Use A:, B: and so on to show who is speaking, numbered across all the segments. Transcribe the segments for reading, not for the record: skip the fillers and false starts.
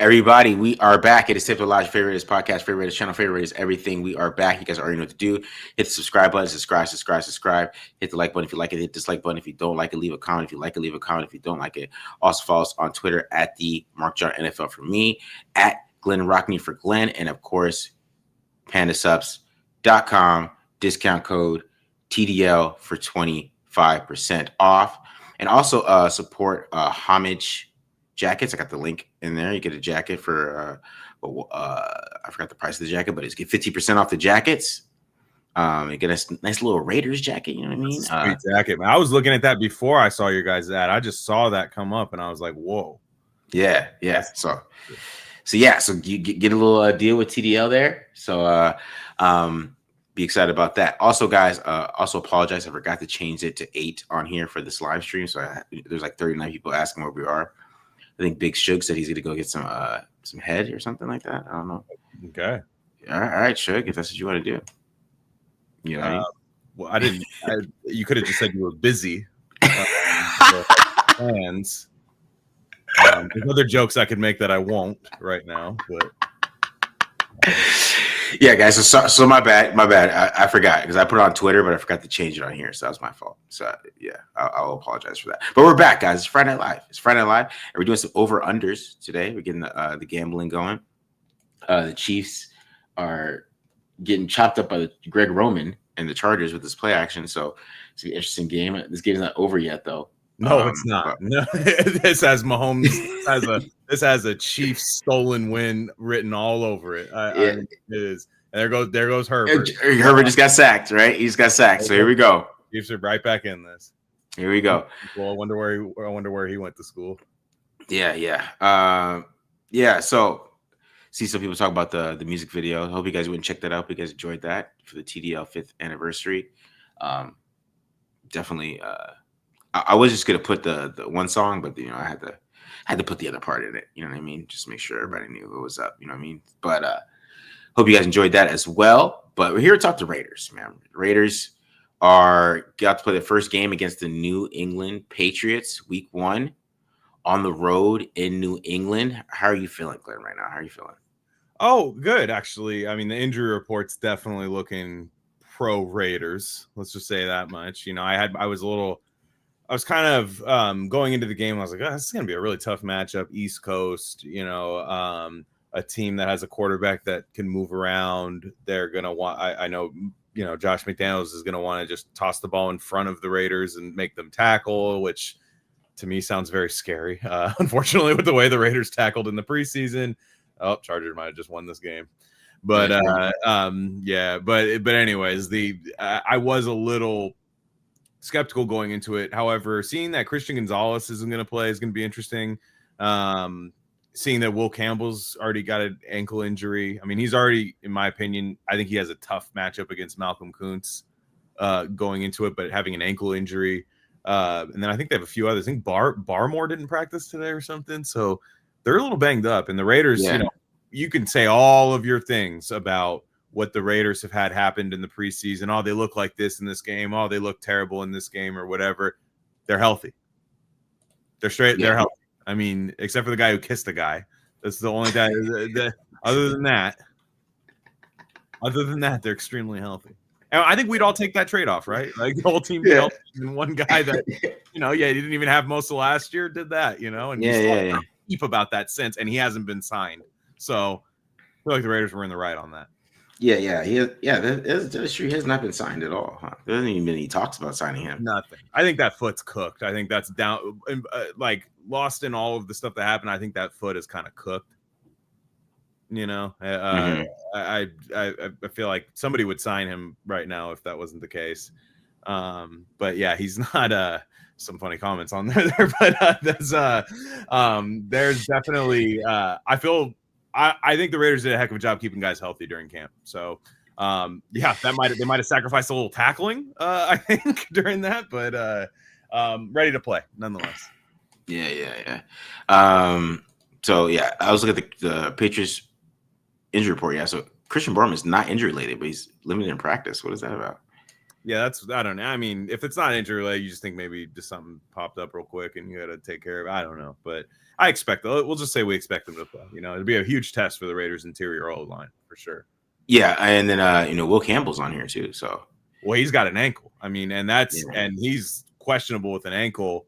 A: Everybody, we are back. It is Tip Lodge, favorite is podcast, favorite is channel, favorite is everything. We are back. You guys already know what to do. Hit the subscribe button, subscribe. Hit the like button if you like it. Hit the dislike button if you don't like it. Leave a comment if you like it. Leave a comment if you don't like it. Also follow us on Twitter at the Mark John NFL for me, at Glen Rockney for Glen, and of course, pandasups.com, discount code TDL for 25% off. And also support Homage jackets. I got the link in there. You get a jacket for I forgot the price of the jacket, but it's get 50% off the jackets. You get a nice little Raiders jacket. You know what I mean?
B: Sweet jacket, man. I was looking at that before I saw your guys' ad. I just saw that come up, and I was like, "Whoa!"
A: Yeah. So you get a little deal with TDL there. So be excited about that. Also, guys, also apologize. I forgot to change it to 8 on here for this live stream. So there's like 39 people asking where we are. I think Big Suge said he's going to go get some head or something like that. I don't know.
B: Okay.
A: All right, Suge, if that's what you want to do. You know what I mean?
B: Well, I didn't. You could have just said you were busy. Plans. There's other jokes I could make that I won't right now, but.
A: Yeah, guys. So my bad. I forgot because I put it on Twitter, but I forgot to change it on here. So that was my fault. So yeah, I'll apologize for that. But we're back, guys. It's Friday Night Live. And we're doing some over unders today. We're getting the gambling going. The Chiefs are getting chopped up by Greg Roman and the Chargers with this play action. So it's an interesting game. This game's not over yet, though.
B: No, it's not. No, this has Mahomes. This has a Chiefs stolen win written all over it. It is. And there goes Herbert.
A: Herbert just got sacked, right? He's got sacked. So here we go.
B: Chiefs are right back in this.
A: Here we go.
B: Well, I wonder where he went to school.
A: Yeah. So see some people talk about the music video. I hope you guys went and check that out. Hope you guys enjoyed that for the TDL 5th anniversary. Definitely. I was just gonna put the one song, but I had to put the other part in it. You know what I mean? Just make sure everybody knew who was up. You know what I mean? But hope you guys enjoyed that as well. But we're here to talk to Raiders, man. Raiders got to play the first game against the New England Patriots, Week 1, on the road in New England. How are you feeling, Glenn? Right now? How are you feeling?
B: Oh, good. Actually, I mean, the injury report's definitely looking pro Raiders. Let's just say that much. I was kind of going into the game. I was like, oh, this is going to be a really tough matchup. East Coast, a team that has a quarterback that can move around. They're going to want, I know, Josh McDaniels is going to want to just toss the ball in front of the Raiders and make them tackle, which to me sounds very scary. Unfortunately, with the way the Raiders tackled in the preseason, Chargers might have just won this game. But but anyways, I was a little skeptical going into it. However, seeing that Christian Gonzalez isn't going to play is going to be interesting. Seeing that Will Campbell's already got an ankle injury. I mean, he's already, in my opinion, I think he has a tough matchup against Malcolm Kuntz going into it, but having an ankle injury. And then I think they have a few others. I think Barmore didn't practice today or something. So they're a little banged up. And the Raiders, you can say all of your things about what the Raiders have had happened in the preseason. Oh, they look like this in this game. Oh, they look terrible in this game or whatever. They're healthy. They're straight. Yeah. They're healthy. I mean, except for the guy who kissed the guy. That's the only guy. Other than that, they're extremely healthy. And I think we'd all take that trade-off, right? Like the whole team be healthy, and one guy that, he didn't even have most of last year did that, and he's deep about that since, and he hasn't been signed. So I feel like the Raiders were in the right on that.
A: That's true. He has not been signed at all. Huh? There hasn't even been any talks about signing him.
B: Nothing. I think that foot's cooked. I think that's down, lost in all of the stuff that happened. I think that foot is kind of cooked. I feel like somebody would sign him right now if that wasn't the case. But yeah, he's not. Some funny comments on there, but there's definitely. I think the Raiders did a heck of a job keeping guys healthy during camp. So, they might have sacrificed a little tackling, I think, during that, but ready to play nonetheless.
A: Yeah. So I was looking at the Patriots injury report. Yeah, so Christian Barmore is not injury related, but he's limited in practice. What is that about?
B: Yeah, that's I don't know. I mean, if it's not injury related, you just think maybe just something popped up real quick and you got to take care of it. I don't know, but I expect we'll just say we expect them to play. You know, it'll be a huge test for the Raiders' interior O line for sure.
A: Yeah, and then Will Campbell's on here too. So
B: well, he's got an ankle. I mean, and he's questionable with an ankle.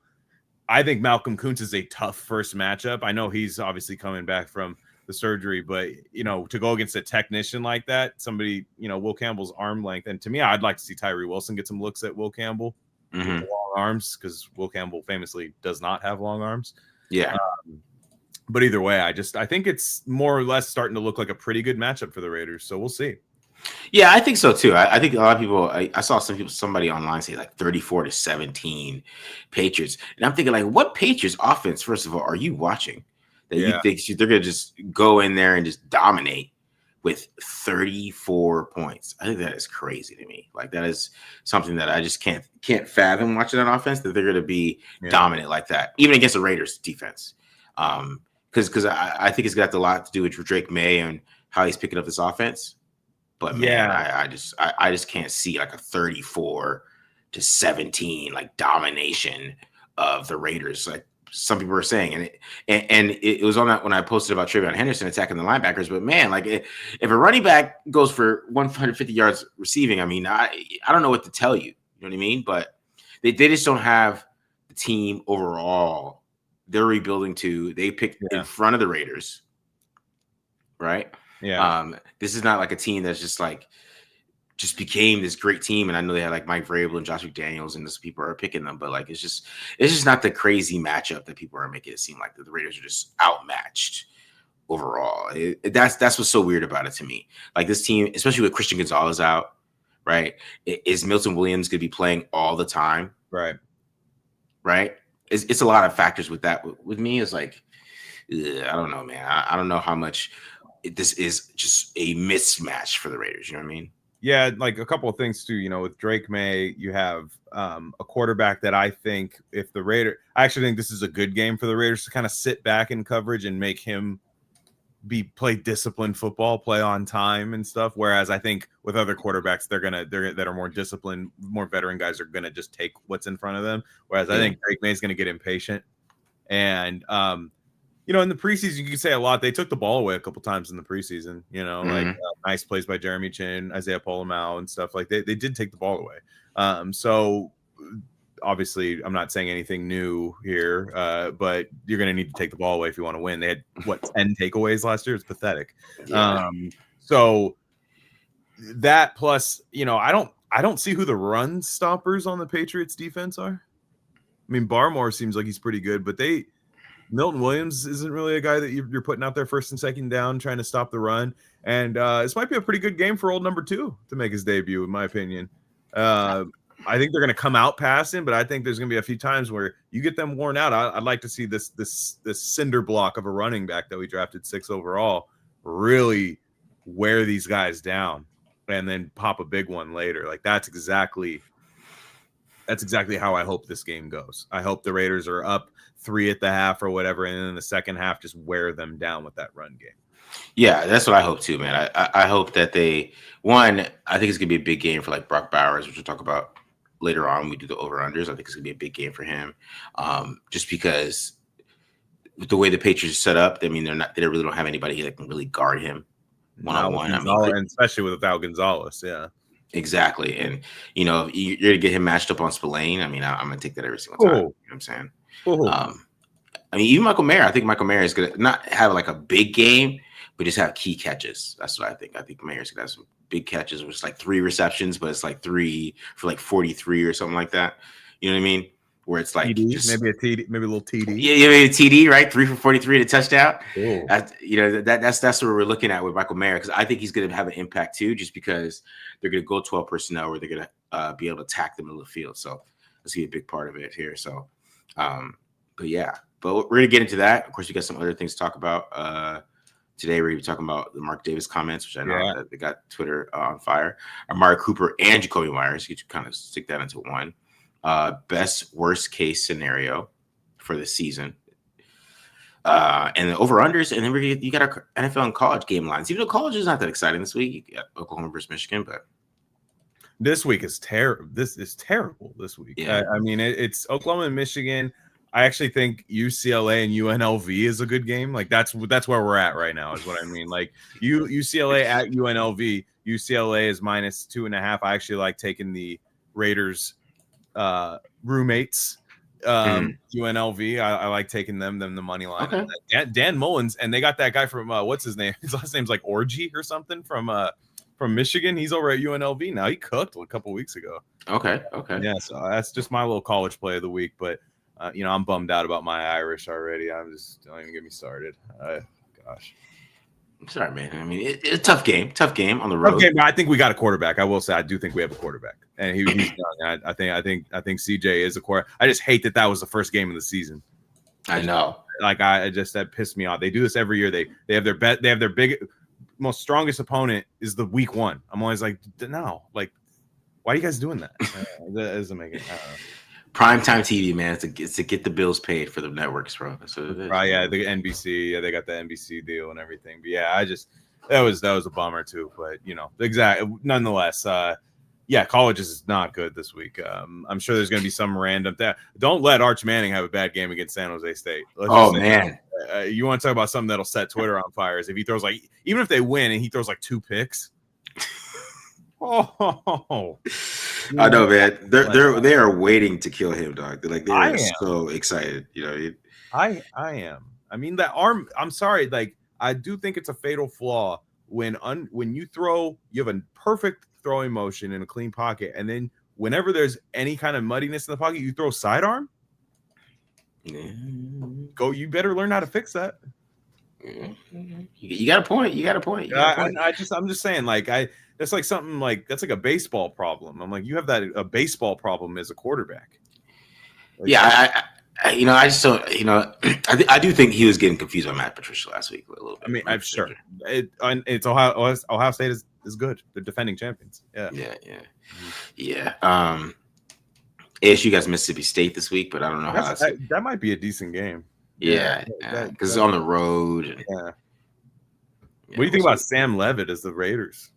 B: I think Malcolm Kuntz is a tough first matchup. I know he's obviously coming back from the surgery, but to go against a technician like that, somebody, Will Campbell's arm length, and to me, I'd like to see Tyree Wilson get some looks at Will Campbell with the long arms, because Will Campbell famously does not have long arms.
A: Yeah.
B: But either way, I think it's more or less starting to look like a pretty good matchup for the Raiders. So we'll see.
A: Yeah, I think so too. I think a lot of people. I saw somebody online say like 34-17 Patriots, and I'm thinking like, what Patriots offense? First of all, are you watching that you think they're gonna just go in there and just dominate with 34 points? I think that is crazy to me. Like that is something that I just can't fathom watching that offense, that they're gonna be dominant like that, even against the Raiders defense. Because I think it's got a lot to do with Drake May and how he's picking up this offense. But man, I just can't see like a 34-17 like domination of the Raiders, like some people were saying. And it was on that when I posted about Travion Henderson attacking the linebackers. But man, like if a running back goes for 150 yards receiving, I mean, I don't know what to tell you. You know what I mean? But they just don't have the team overall. They're rebuilding too. They picked in front of the Raiders, right?
B: Yeah.
A: This is not like a team that's just became this great team. And I know they had like Mike Vrabel and Josh McDaniels, and those people are picking them, but like it's just not the crazy matchup that people are making it seem like, that the Raiders are just outmatched overall. That's what's so weird about it to me. Like this team, especially with Christian Gonzalez out, right? Is Milton Williams going to be playing all the time?
B: Right.
A: It's a lot of factors with that. With me, it's like, I don't know, man. I don't know how much this is just a mismatch for the Raiders. You know what I mean?
B: Yeah, like a couple of things too. With Drake May, you have a quarterback that I think I actually think this is a good game for the Raiders to kind of sit back in coverage and make him play disciplined football, play on time and stuff. Whereas I think with other quarterbacks, that are more disciplined, more veteran guys are gonna just take what's in front of them. Whereas I think Drake May is gonna get impatient. And in the preseason, you can say a lot. They took the ball away a couple times in the preseason, like nice plays by Jeremy Chin, Isaiah Polamau and stuff. Like they did take the ball away. So obviously I'm not saying anything new here, but you're going to need to take the ball away if you want to win. They had 10 takeaways last year. It's pathetic.
A: Yeah.
B: So that plus, I don't see who the run stoppers on the Patriots defense are. I mean, Barmore seems like he's pretty good, but Milton Williams isn't really a guy that you're putting out there first and second down trying to stop the run. And this might be a pretty good game for old number 2 to make his debut, in my opinion. I think they're going to come out passing, but I think there's going to be a few times where you get them worn out. I'd like to see this cinder block of a running back that we drafted 6 overall really wear these guys down and then pop a big one later. Like that's exactly how I hope this game goes. I hope the Raiders are up 3 at the half or whatever, and then in the second half just wear them down with that run game.
A: Yeah, that's what I hope too, man. I hope that I think it's gonna be a big game for like Brock Bowers, which we'll talk about later on. We do the over-unders. I think it's gonna be a big game for him. Just because with the way the Patriots are set up, I mean they really don't have anybody that can really guard him one-on-one. I mean,
B: and especially without Gonzalez, yeah.
A: Exactly. And you're gonna get him matched up on Spillane. I mean, I'm gonna take that every single time. You know what I'm saying? I mean, even Michael Mayer, I think Michael Mayer is gonna not have like a big game, but just have key catches. That's what I think. I think Mayer's gonna have some big catches, which is like 3 receptions, but it's like 3 for like 43 or something like that. You know what I mean? Where it's like
B: TD, maybe a TD, maybe a little TD.
A: Yeah, maybe a TD, right? 3 for 43 to touchdown. That's what we're looking at with Michael Mayer, because I think he's going to have an impact too, just because they're going to go 12 personnel where they're going to be able to attack the middle of the field. So let's see a big part of it here. So, but we're going to get into that. Of course, we got some other things to talk about. Today, we're going to be talking about the Mark Davis comments, which I know that they got Twitter on fire. Amari Cooper and Jakobi Meyers. You could kind of stick that into one. Best worst case scenario for the season, and the over-unders, and then you got our NFL and college game lines. Even though college is not that exciting this week, you got Oklahoma versus Michigan, but
B: This week is terrible. This is terrible this week.
A: Yeah.
B: I mean, it's Oklahoma and Michigan. I actually think UCLA and UNLV is a good game. Like that's where we're at right now, is what I mean. Like UCLA at UNLV. UCLA is -2.5. I actually like taking the Raiders roommates. UNLV. I like taking them the money line.
A: Okay.
B: Dan Mullins, and they got that guy from what's his name? His last name's like Orgy or something from Michigan. He's over at UNLV now. He cooked a couple weeks ago.
A: Okay.
B: Yeah, so that's just my little college play of the week. But I'm bummed out about my Irish already. Don't even get me started. Gosh.
A: I'm sorry, man. I mean, it's a tough game on the road.
B: Okay, but I think we got a quarterback. I will say, I do think we have a quarterback, and he's young. I think CJ is a quarterback. I just hate that was the first game of the season.
A: I know.
B: Like that pissed me off. They do this every year. They have their bet. They have their most strongest opponent is the week one. I'm always like, no, like, why are you guys doing that? That doesn't make it.
A: Primetime TV, man. It's to get the bills paid for the networks, bro. So
B: yeah, the NBC. Yeah, they got the NBC deal and everything. But yeah, that was a bummer too. But nonetheless, college is not good this week. I'm sure there's going to be some random. Don't let Arch Manning have a bad game against San Jose State.
A: Man,
B: you want to talk about something that'll set Twitter on fire? Is if he throws even if they win and he throws 2 picks. Oh,
A: I know, man. They are waiting to kill him, dog. They are so excited.
B: I am. I mean, that arm. I'm sorry. I do think it's a fatal flaw when you throw, you have a perfect throwing motion in a clean pocket, and then whenever there's any kind of muddiness in the pocket, you throw sidearm. You better learn how to fix that.
A: You got a point.
B: I'm just saying, that's like something that's like a baseball problem. I'm like, you have a baseball problem as a quarterback.
A: I just don't. I do think he was getting confused by Matt Patricia last week a little bit.
B: I mean, I'm sure it's Ohio State is good. They're defending champions.
A: Yeah. ASU guys Mississippi State this week, but I don't know how
B: that might be a decent game.
A: Yeah, because it's on the road.
B: What do you think about Sam Levitt as the Raiders?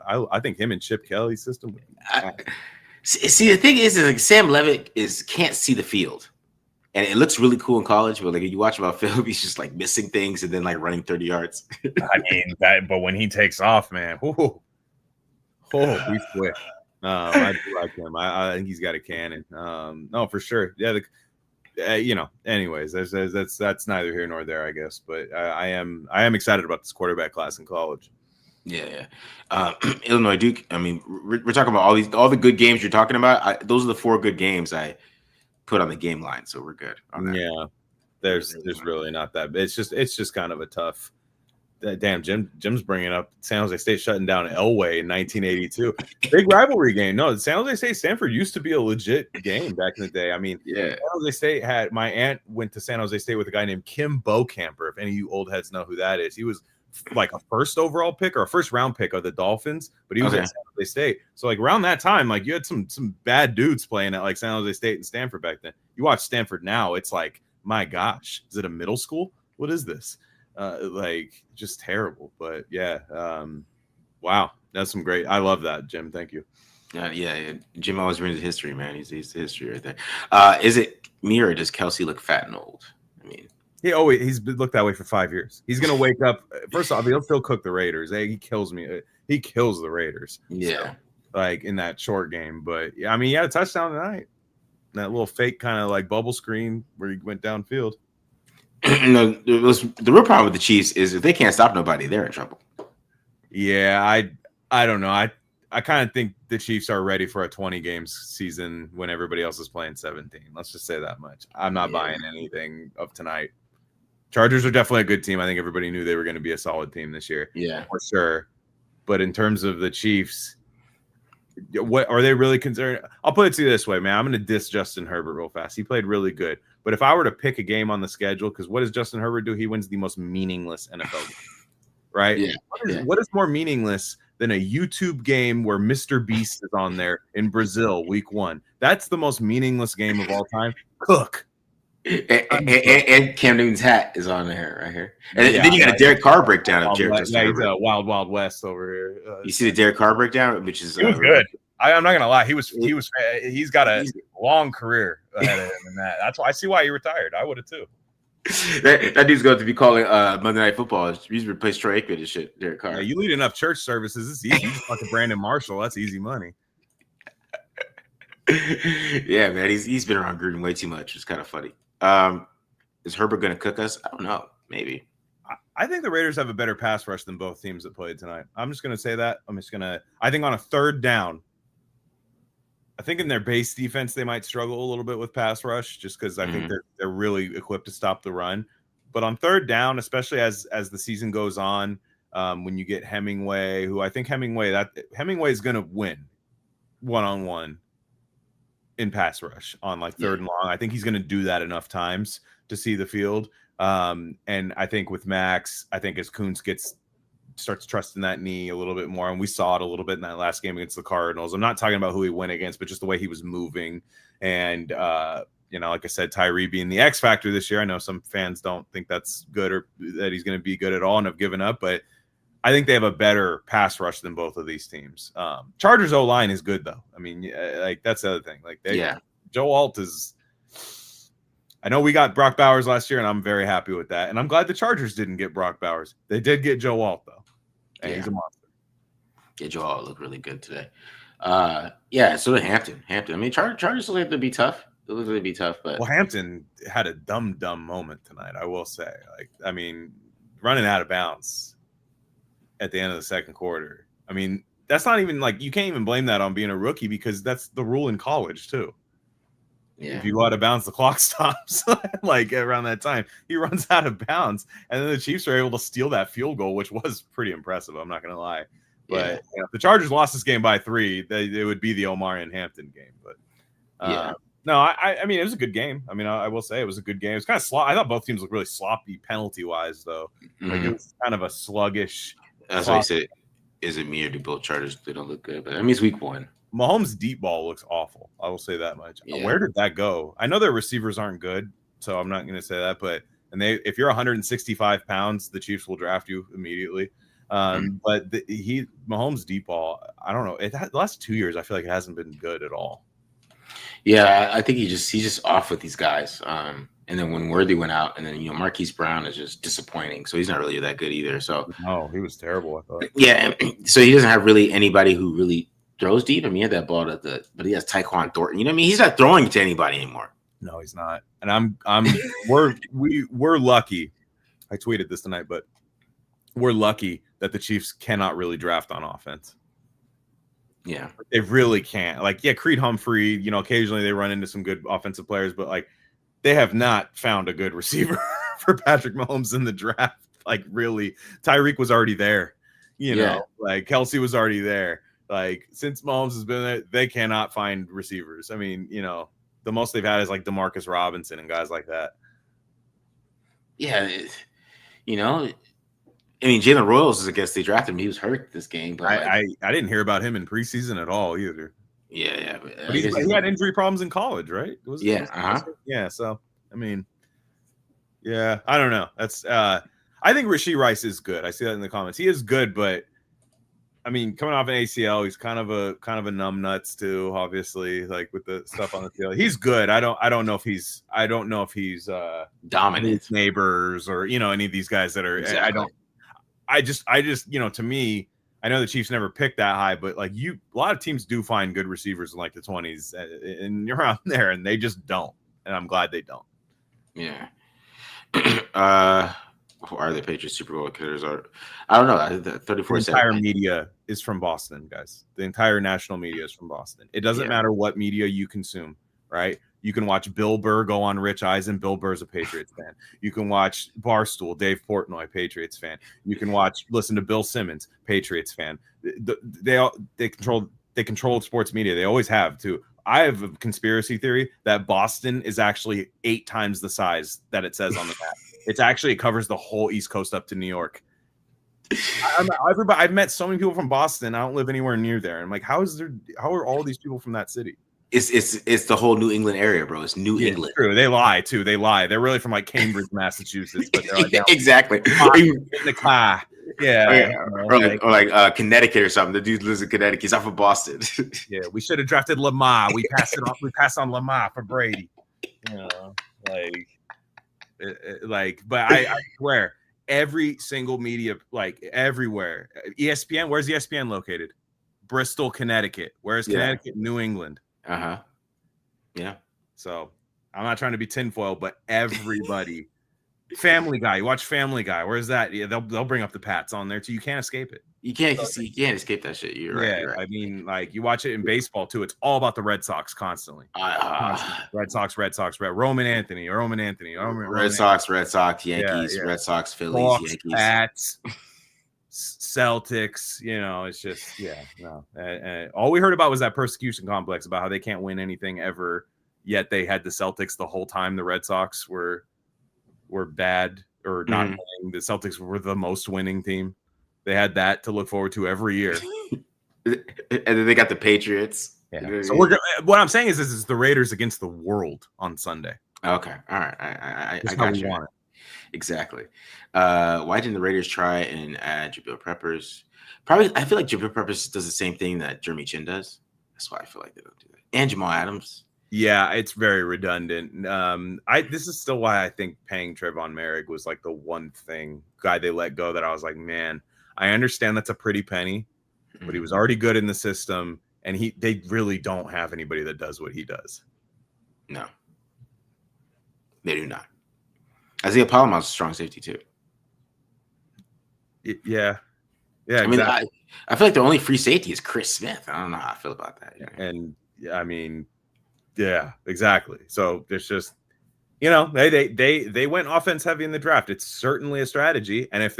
B: I think him and Chip Kelly's system.
A: See, the thing is like Sam Levitt can't see the field, and it looks really cool in college. But you watch him on film, he's just missing things and then running 30 yards.
B: I mean, but when he takes off, man, he's quick. I do like him. I think he's got a cannon. No, for sure. Yeah. Anyways, that's neither here nor there, I guess. But I am excited about this quarterback class in college.
A: Yeah. Illinois Duke. I mean, we're talking about all the good games you're talking about. Those are the 4 good games I put on the game line, so we're good.
B: Yeah, there's really not that. It's just kind of a tough. Damn, Jim's bringing up San Jose State shutting down Elway in 1982. Big rivalry game. No, San Jose State Stanford used to be a legit game back in the day. I mean, San Jose State my aunt went to San Jose State with a guy named Kim Bocamper. If any of you old heads know who that is, he was a first overall pick or a first round pick of the Dolphins, but he was at San Jose State. So around that time, you had some bad dudes playing at San Jose State and Stanford back then. You watch Stanford now, it's my gosh, is it a middle school? What is this? Just terrible. But yeah, wow, that's some great. I love that, Jim. Thank you.
A: Yeah. Jim always brings history, man. He's the history right there. Is it me or does Kelsey look fat and old? I mean,
B: he's looked that way for 5 years. He's gonna wake up. First off, he'll still cook the Raiders. He kills me. He kills the Raiders.
A: Yeah,
B: so, in that short game. But I mean, he had a touchdown tonight. That little fake kind of bubble screen where he went downfield.
A: The real problem with the Chiefs is if they can't stop nobody, they're in trouble.
B: Yeah, I don't know. I kind of think the Chiefs are ready for a 20 games season when everybody else is playing 17. Let's just say that much. I'm not buying anything of tonight. Chargers are definitely a good team. I think everybody knew they were going to be a solid team this year.
A: Yeah,
B: for sure. But in terms of the Chiefs, what are they really concerned? I'll put it to you this way, man. I'm going to diss Justin Herbert real fast. He played really good. But if I were to pick a game on the schedule, because what does Justin Herbert do? He wins the most meaningless NFL game, right?
A: Yeah.
B: What is more meaningless than a YouTube game where Mr. Beast is on there in Brazil week 1? That's the most meaningless game of all time. Cook.
A: And Cam Newton's hat is on there right here. And then you got a Derek Carr breakdown of Jared.
B: He's a Wild Wild West over here.
A: You see the Derek Carr breakdown, which is
B: it was good. I'm not gonna lie. He's got a long career ahead of him in that. That's why I see why he retired. I would have too.
A: That dude's going to be calling Monday Night Football. He's replaced Troy Aikman and shit. Derek Carr.
B: Yeah, you lead enough church services. It's easy. You just talk to Brandon Marshall. That's easy money.
A: Yeah, man. He's been around Gruden way too much. It's kind of funny. Is Herbert going to cook us? I don't know. Maybe.
B: I think the Raiders have a better pass rush than both teams that played tonight. I'm just going to say that. I think on a third down, I think in their base defense, they might struggle a little bit with pass rush just because I think they're really equipped to stop the run. But on third down, especially as the season goes on, when you get Hemingway, who I think Hemingway is going to win one-on-one in pass rush on like third and long. I think he's going to do that enough times to see the field. And I think with Max, I think as Kuntz starts trusting that knee a little bit more, and we saw it a little bit in that last game against the Cardinals. I'm not talking about who he went against, but just the way he was moving. And, like I said, Tyree being the X factor this year. I know some fans don't think that's good or that he's going to be good at all and have given up, but I think they have a better pass rush than both of these teams. Chargers O-line is good though. I mean, like that's the other thing. Like Joe Alt is, I know we got Brock Bowers last year and I'm very happy with that. And I'm glad the Chargers didn't get Brock Bowers. They did get Joe Alt though. And he's a monster.
A: Yeah, Joe Alt looked really good today. So did Hampton. I mean, Chargers look like to be tough. It looks like to be tough, but
B: Hampton had a dumb moment tonight. I will say, running out of bounds at the end of the second quarter. I mean, that's not even like you can't even blame that on being a rookie because that's the rule in college too. Yeah. If you go out of bounds, the clock stops. Like around that time, he runs out of bounds, and then the Chiefs are able to steal that field goal, which was pretty impressive. I'm not going to lie, but if the Chargers lost this game by 3, it would be the Omar and Hampton game. But no, I mean it was a good game. I mean, I will say it was a good game. It was kind of sloppy. I thought both teams looked really sloppy penalty wise, though. Like it was kind of a sluggish.
A: That's why I said, is it me or do both Chargers? They don't look good, but I mean it's week 1.
B: Mahomes' deep ball looks awful. I will say that much. Yeah. Where did that go? I know their receivers aren't good, so I'm not going to say that. But if you're 165 pounds, the Chiefs will draft you immediately. But Mahomes' deep ball, I don't know. The last 2 years, I feel like it hasn't been good at all.
A: Yeah, I think he's just off with these guys. And then when Worthy went out, and then Marquise Brown is just disappointing. So he's not really that good either. So
B: no, he was terrible. I thought.
A: Yeah, so he doesn't have really anybody who really throws deep. I mean, he had that ball but he has Tyquan Thornton. You know what I mean? He's not throwing to anybody anymore.
B: No, he's not. And we're lucky. I tweeted this tonight, but we're lucky that the Chiefs cannot really draft on offense.
A: Yeah,
B: they really can't. Creed Humphrey. Occasionally they run into some good offensive players, but they have not found a good receiver for Patrick Mahomes in the draft. Really, Tyreek was already there. Kelsey was already there. Since Mahomes has been there, they cannot find receivers. I mean, the most they've had is DeMarcus Robinson and guys like that.
A: Yeah, I mean, Jalen Royals is, I guess they drafted him. He was hurt this game, but
B: I didn't hear about him in preseason at all either.
A: Yeah,
B: but he had injury problems in college, right? Yeah. So I mean, yeah, I don't know. That's I think Rashee Rice is good. I see that in the comments. He is good, but I mean, coming off an ACL, he's kind of a numb nuts too. Obviously, with the stuff on the field, he's good. I don't know if he's
A: dominant
B: Neighbors or any of these guys that are.
A: Exactly.
B: I just to me, I know the Chiefs never picked that high, but a lot of teams do find good receivers in the 20s and you're around there, and they just don't. And I'm glad they don't.
A: Yeah. Who are the Patriots Super Bowl killers? I don't know. 34.
B: The entire media is from Boston, guys. The entire national media is from Boston. It doesn't matter what media you consume, right? You can watch Bill Burr go on Rich Eisen. Bill Burr's a Patriots fan. You can watch Barstool, Dave Portnoy, Patriots fan. You can listen to Bill Simmons, Patriots fan. They control sports media. They always have too. I have a conspiracy theory that Boston is actually 8 times the size that it says on the map. It covers the whole East Coast up to New York. I've met so many people from Boston. I don't live anywhere near there. I'm like, how are all these people from that city?
A: It's the whole New England area, bro. It's New England.
B: True. They lie too. They lie. They're really from Cambridge, Massachusetts, but they're
A: exactly
B: in the car. Yeah,
A: or like Connecticut or something. The dude lives in Connecticut. He's off of Boston.
B: Yeah, we should have drafted Lamar. We passed it off. We passed on Lamar for Brady. But I swear, every single media, like everywhere, ESPN. Where's ESPN located? Bristol, Connecticut. Where's Connecticut? New England.
A: Yeah.
B: So I'm not trying to be tinfoil, but everybody. Family Guy. You watch Family Guy. Where's that? Yeah, they'll bring up the Pats on there too. You can't escape it.
A: You can't escape that shit. You're right. You're right.
B: I mean, like you watch it in baseball too. It's all about the Red Sox constantly. Red Sox, Roman Anthony.
A: Red Sox, Yankees, Red Sox, Phillies,
B: Hawks,
A: Yankees,
B: Pats, Celtics. It's just all we heard about was that persecution complex about how they can't win anything ever. Yet they had the Celtics the whole time. The Red Sox were bad or not winning. The Celtics were the most winning team. They had that to look forward to every year.
A: And then they got the Patriots.
B: Yeah. So what I'm saying is the Raiders against the world on Sunday.
A: Okay. All right. I got you. Want it. Exactly. Why didn't the Raiders try and add Jabril Peppers? Probably, I feel like Jabril Peppers does the same thing that Jeremy Chin does. That's why I feel like they don't do that. And Jamal Adams.
B: Yeah, it's very redundant. This is still why I think paying Trevon Merrick was like the one guy they let go that I was like, man, I understand that's a pretty penny, but he was already good in the system, and they really don't have anybody that does what he does.
A: No, they do not. Isaiah Palomar's a strong safety too.
B: Yeah.
A: I mean, exactly. I feel like the only free safety is Chris Smith. I don't know how I feel about that.
B: And I mean, yeah, exactly. So there's just, they went offense heavy in the draft. It's certainly a strategy. And if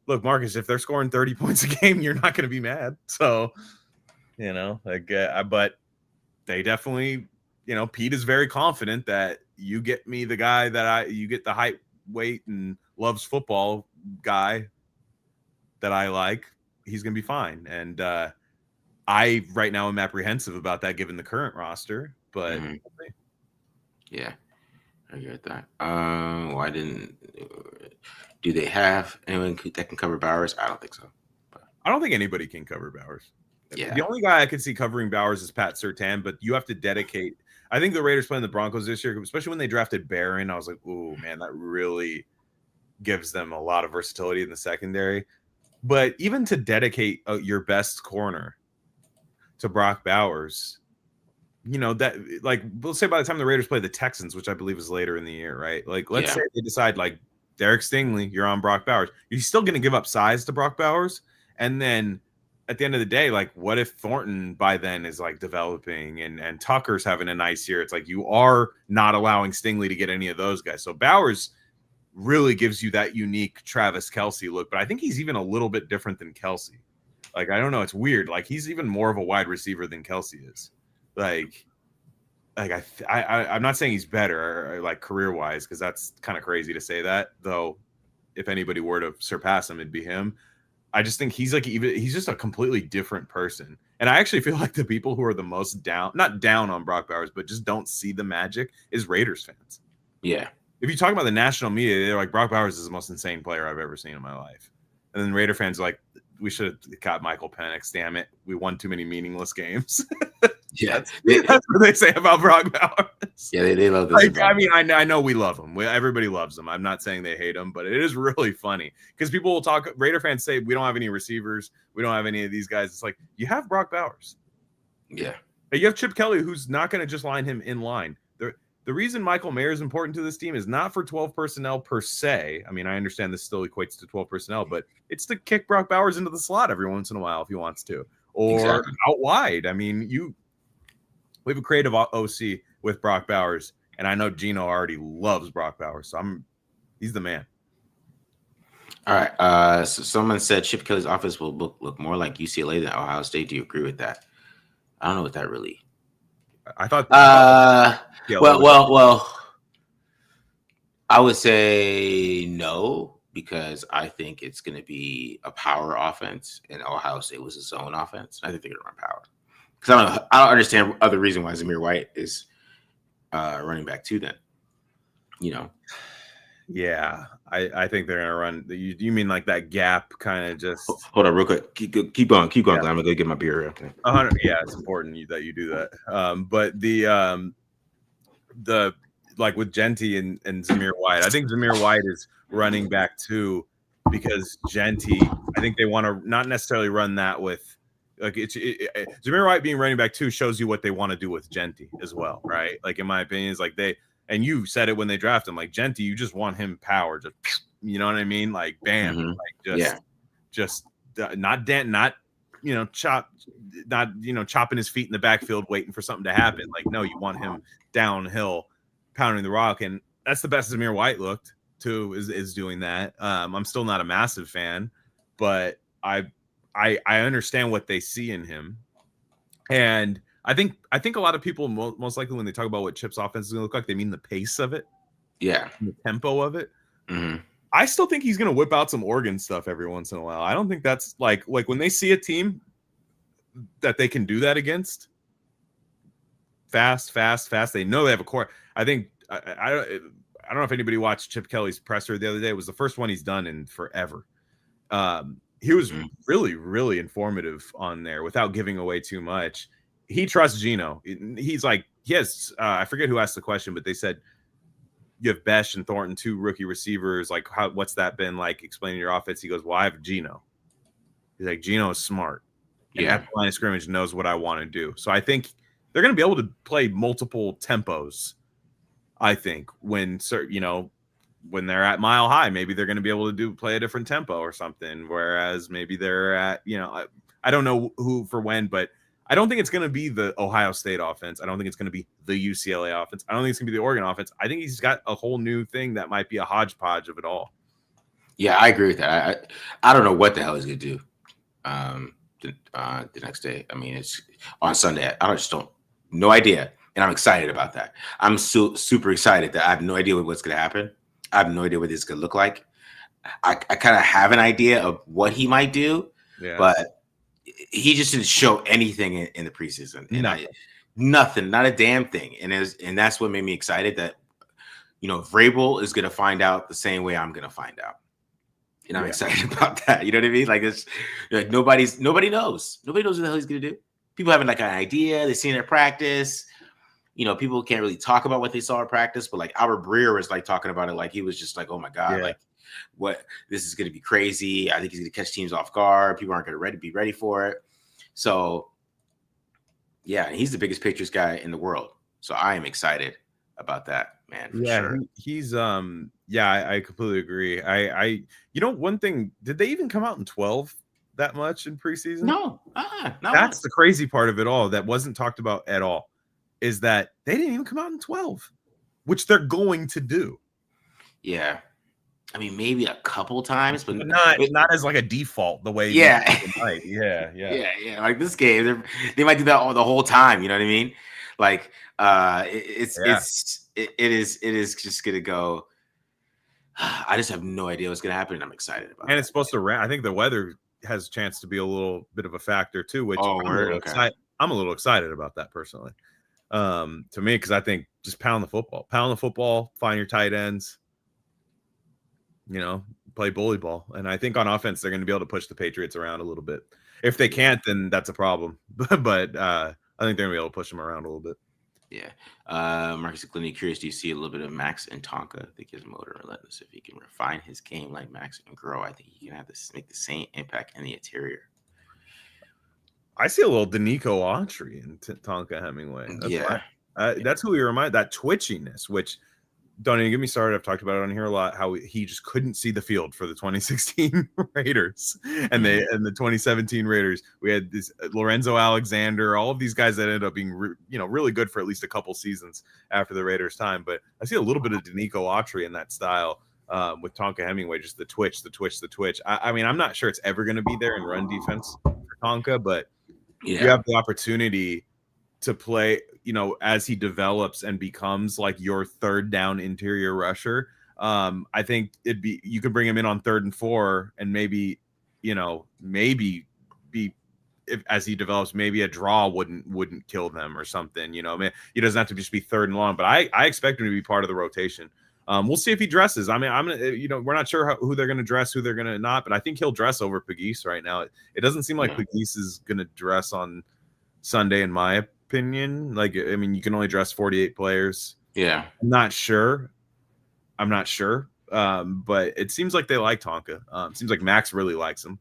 B: Marcus, if they're scoring 30 points a game, you're not going to be mad. So, but they definitely, Pete is very confident that you get me the guy you get the height, weight, and loves football guy that I like, he's going to be fine. And I right now am apprehensive about that given the current roster, but
A: yeah, I get that. Why didn't do they have anyone that can cover Bowers? I don't think so.
B: But I don't think anybody can cover Bowers.
A: Yeah,
B: the only guy I could see covering Bowers is Pat Surtain, but you have to dedicate. I think the Raiders playing the Broncos this year, especially when they drafted Barron, I was like, "Ooh, man, that really gives them a lot of versatility in the secondary." But even to dedicate your best corner to Brock Bowers, that like we'll say by the time the Raiders play the Texans, which I believe is later in the year, right? Like let's say they decide like Derek Stingley, you're on Brock Bowers. You're still going to give up size to Brock Bowers, and then at the end of the day, like what if Thornton by then is like developing and Tucker's having a nice year? It's like you are not allowing Stingley to get any of those guys. So Bowers really gives you that unique Travis Kelce look, but I think he's even a little bit different than Kelce. Like, I don't know. It's weird. Like he's even more of a wide receiver than Kelce is. Like I'm not saying he's better like career wise, because that's kind of crazy to say that, though. If anybody were to surpass him, it'd be him. I just think he's just a completely different person. And I actually feel like the people who are the most not down on Brock Bowers, but just don't see the magic is Raiders fans.
A: Yeah.
B: If you talk about the national media, they're like, Brock Bowers is the most insane player I've ever seen in my life. And then Raider fans are like, we should have got Michael Penix. Damn it. We won too many meaningless games.
A: Yeah.
B: That's what they say about Brock Bowers.
A: Yeah, they love this.
B: Like, I mean, I know we love him. Everybody loves him. I'm not saying they hate him, but it is really funny because people will talk. Raider fans say, we don't have any receivers. We don't have any of these guys. It's like, you have Brock Bowers.
A: Yeah.
B: You have Chip Kelly, who's not going to just line him in line. The reason Michael Mayer is important to this team is not for 12 personnel per se. I mean, I understand this still equates to 12 personnel, but it's to kick Brock Bowers into the slot every once in a while if he wants to, or out wide. I mean, we have a creative OC with Brock Bowers, and I know Gino already loves Brock Bowers, so he's the man.
A: All right. So someone said Chip Kelly's offense will look more like UCLA than Ohio State. Do you agree with that? I don't know what that really.
B: I thought.
A: Well. I would say no, because I think it's going to be a power offense, and Ohio State was a zone offense. I think they're going to run power. Because I don't understand other reason why Zamir White is running back too. Then,
B: Yeah, I think they're gonna run. You mean like that gap kind of just
A: Hold on, real quick. Keep going,
B: yeah.
A: Glenn. I'm gonna go get my beer real quick.
B: 100. Yeah, it's important that you do that. But the like with Genty and Zamir White, I think Zamir White is running back too because Genty. I think they want to not necessarily run that with like Zamir White being running back too shows you what they want to do with Genty as well, right? Like in my opinion, is like they and you said it when they draft him, like Genty, you just want him power, just you know what I mean, like bam, like just not chopping his feet in the backfield waiting for something to happen. Like no, you want him downhill pounding the rock, and that's the best Zamir White looked too is doing that. I'm still not a massive fan, but I understand what they see in him, and I think a lot of people most likely when they talk about what Chip's offense is going to look like, they mean the pace of it, the tempo of it. I still think he's going to whip out some Oregon stuff every once in a while. I don't think that's like when they see a team that they can do that against. Fast. They know they have a core. I think I don't know if anybody watched Chip Kelly's presser the other day. It was the first one he's done in forever. He was really, really informative on there without giving away too much. He trusts Geno. He's like, he has, I forget who asked the question, but they said, you have Besh and Thornton, 2 rookie receivers. Like, what's that been like explaining your offense? He goes, well, I have Geno. He's like, Geno is smart. And at the line of scrimmage knows what I want to do. So I think they're going to be able to play multiple tempos. I think when they're at Mile High, maybe they're going to be able to play a different tempo or something. Whereas maybe they're at, I don't know who for when, but I don't think it's going to be the Ohio State offense. I don't think it's going to be the UCLA offense. I don't think it's going to be the Oregon offense. I think he's got a whole new thing that might be a hodgepodge of it all.
A: Yeah, I agree with that. I don't know what the hell he's going to do the next day. I mean, it's on Sunday. I just don't, no idea. And I'm excited about that. I'm super excited that I have no idea what's going to happen. I have no idea what this is going to look like. I kind of have an idea of what he might do, but he just didn't show anything in the preseason. And nothing, not a damn thing. And that's what made me excited that, Vrabel is going to find out the same way I'm going to find out. And I'm excited about that. You know what I mean? Like it's like nobody knows. Nobody knows what the hell he's going to do. People having like an idea. They've seen it at practice. People can't really talk about what they saw at practice, but like Albert Breer was like talking about it. Like he was just like, oh my God, like what, this is going to be crazy. I think he's going to catch teams off guard. People aren't going to be ready for it. So yeah, he's the biggest Patriots guy in the world. So I am excited about that, man. For sure.
B: He's I completely agree. One thing, did they even come out in 12 that much in preseason?
A: No,
B: that's the crazy part of it all that wasn't talked about at all, is that they didn't even come out in 12, which they're going to do.
A: Yeah. I mean, maybe a couple times, but
B: not as like a default the way.
A: Yeah.
B: Yeah.
A: Like this game, they might do that the whole time. You know what I mean? Like, it is just gonna go. I just have no idea what's gonna happen, and I'm excited about it.
B: And it's supposed to rain. I think the weather has a chance to be a little bit of a factor too, which I'm a little excited about that personally. To me, because I think just pound the football, find your tight ends, play bully ball. And I think on offense, they're going to be able to push the Patriots around a little bit. If they can't, then that's a problem. But I think they're going to be able to push them around a little bit.
A: Yeah. Marcus Glen, curious, do you see a little bit of Max and Tonka? I think his motor relentless. If he can refine his game like Max and grow, I think he can make the same impact in the interior.
B: I see a little Danico Autry in Tonka Hemingway. That's who we remind, that twitchiness, which don't even get me started. I've talked about it on here a lot, how he just couldn't see the field for the 2016 Raiders and the 2017 Raiders. We had this Lorenzo Alexander, all of these guys that ended up being really good for at least a couple seasons after the Raiders time. But I see a little bit of Danico Autry in that style with Tonka Hemingway, just the twitch. I mean, I'm not sure it's ever going to be there in run defense for Tonka, but you have the opportunity to play, as he develops and becomes like your third down interior rusher. I think you could bring him in on 3rd and 4 and maybe be, as he develops, maybe a draw wouldn't kill them or something, I mean, he doesn't have to just be 3rd and long, but I expect him to be part of the rotation. We'll see if he dresses. I mean, we're not sure who they're going to dress, who they're going to not, but I think he'll dress over Pegues right now. It doesn't seem like Pegues is going to dress on Sunday, in my opinion. Like, I mean, you can only dress 48 players.
A: Yeah.
B: I'm not sure. But it seems like they like Tonka. Seems like Max really likes him.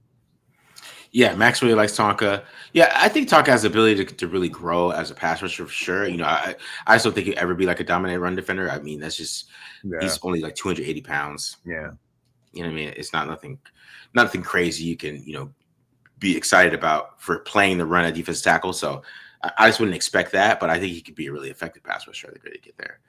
A: Yeah, Max really likes Tonka. Yeah, I think Tonka has the ability to really grow as a pass rusher for sure. I just don't think he'll ever be like a dominant run defender. I mean, that's just he's only like 280 pounds.
B: Yeah.
A: You know what I mean? It's not nothing crazy you can, be excited about for playing the run at defensive tackle. So I just wouldn't expect that, but I think he could be a really effective pass rusher. They really get there.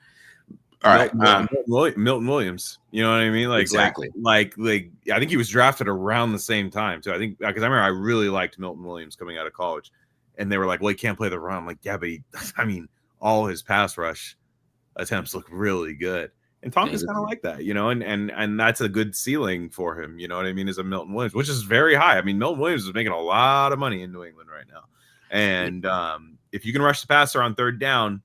A: All right,
B: Milton Williams. You know what I mean? Like
A: exactly.
B: Like I think he was drafted around the same time too. I think because I remember I really liked Milton Williams coming out of college, and they were like, "Well, he can't play the run." I'm like, "Yeah, but I mean, all his pass rush attempts look really good." And Tonka's kind of like that, and that's a good ceiling for him. You know what I mean? Is a Milton Williams, which is very high. I mean, Milton Williams is making a lot of money in New England right now, and if you can rush the passer on third down.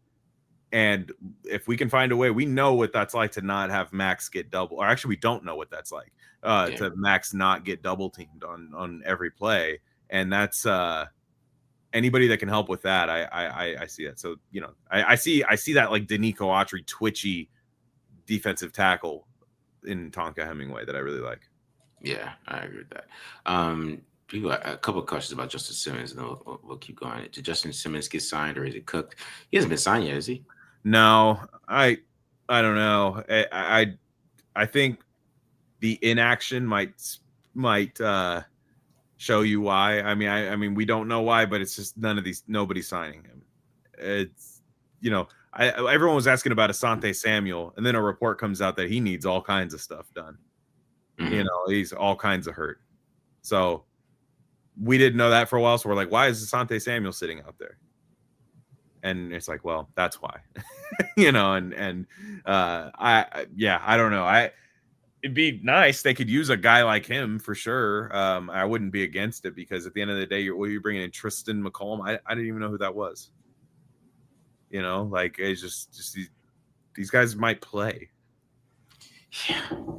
B: And if we can find a way, we know what that's like to not have Max get double, or actually we don't know what that's like to Max not get double teamed on every play. And that's anybody that can help with that. I see that. So, I see that like Danico Autry twitchy defensive tackle in Tonka Hemingway that I really like.
A: Yeah, I agree with that. People, a couple of questions about Justin Simmons, and then we'll keep going. Did Justin Simmons get signed, or is it cooked? He hasn't been signed yet, is he?
B: No, I don't know. I think the inaction might show you why. I mean, we don't know why, but it's just nobody's signing him. It's everyone was asking about Asante Samuel, and then a report comes out that he needs all kinds of stuff done. Mm-hmm. He's all kinds of hurt. So we didn't know that for a while. So we're like, why is Asante Samuel sitting out there? And it's like, well, that's why, I don't know. It'd be nice. They could use a guy like him for sure. I wouldn't be against it because at the end of the day, you're bringing in Tristan McCollum. I didn't even know who that was. It's just these guys might play.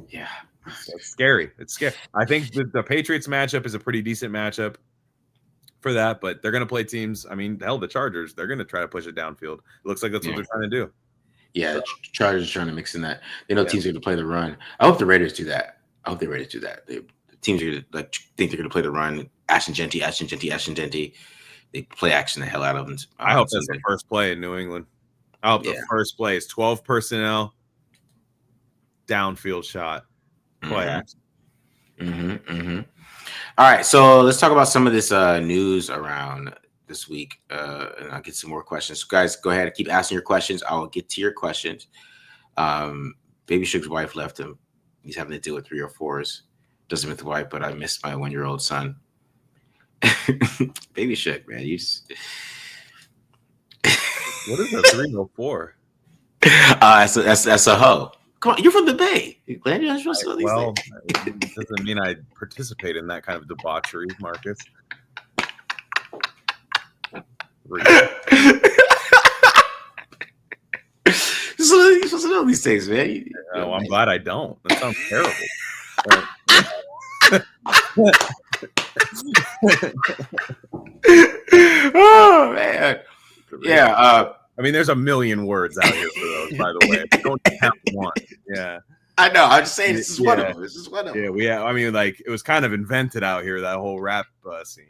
A: Yeah.
B: It's scary. It's scary. I think the Patriots matchup is a pretty decent matchup for that, but they're going to play teams. I mean, hell, the Chargers, they're going to try to push it downfield. It looks like that's what they're trying to do.
A: Yeah, so. Chargers are trying to mix in that. They know teams are going to play the run. I hope the Raiders do that. The teams are going to think they're going to play the run. Ashton Genty. They play action the hell out of them.
B: I hope that's the first play in New England. I hope the first play is 12 personnel, downfield shot, play action.
A: All right, so let's talk about some of this news around this week, and I'll get some more questions. So guys, go ahead and keep asking your questions. I'll get to your questions. Baby Sugar's wife left him. He's having to deal with 304s. Doesn't miss the wife, but I miss my 1-year-old son. Baby Sugar, man, you just...
B: What is a 304?
A: That's a hoe. Come on, you're from the Bay. Glen, you're supposed to know these things.
B: It doesn't mean I participate in that kind of debauchery, Marcus.
A: You're supposed to know these things, man.
B: I'm glad I don't. That sounds terrible.
A: Oh, man. Yeah.
B: I mean, there's a million words out here for those, by the way. Don't count one. Yeah.
A: I know. I'm just saying this is one of them. This is one of them.
B: Yeah. I mean, like, it was kind of invented out here, that whole rap scene.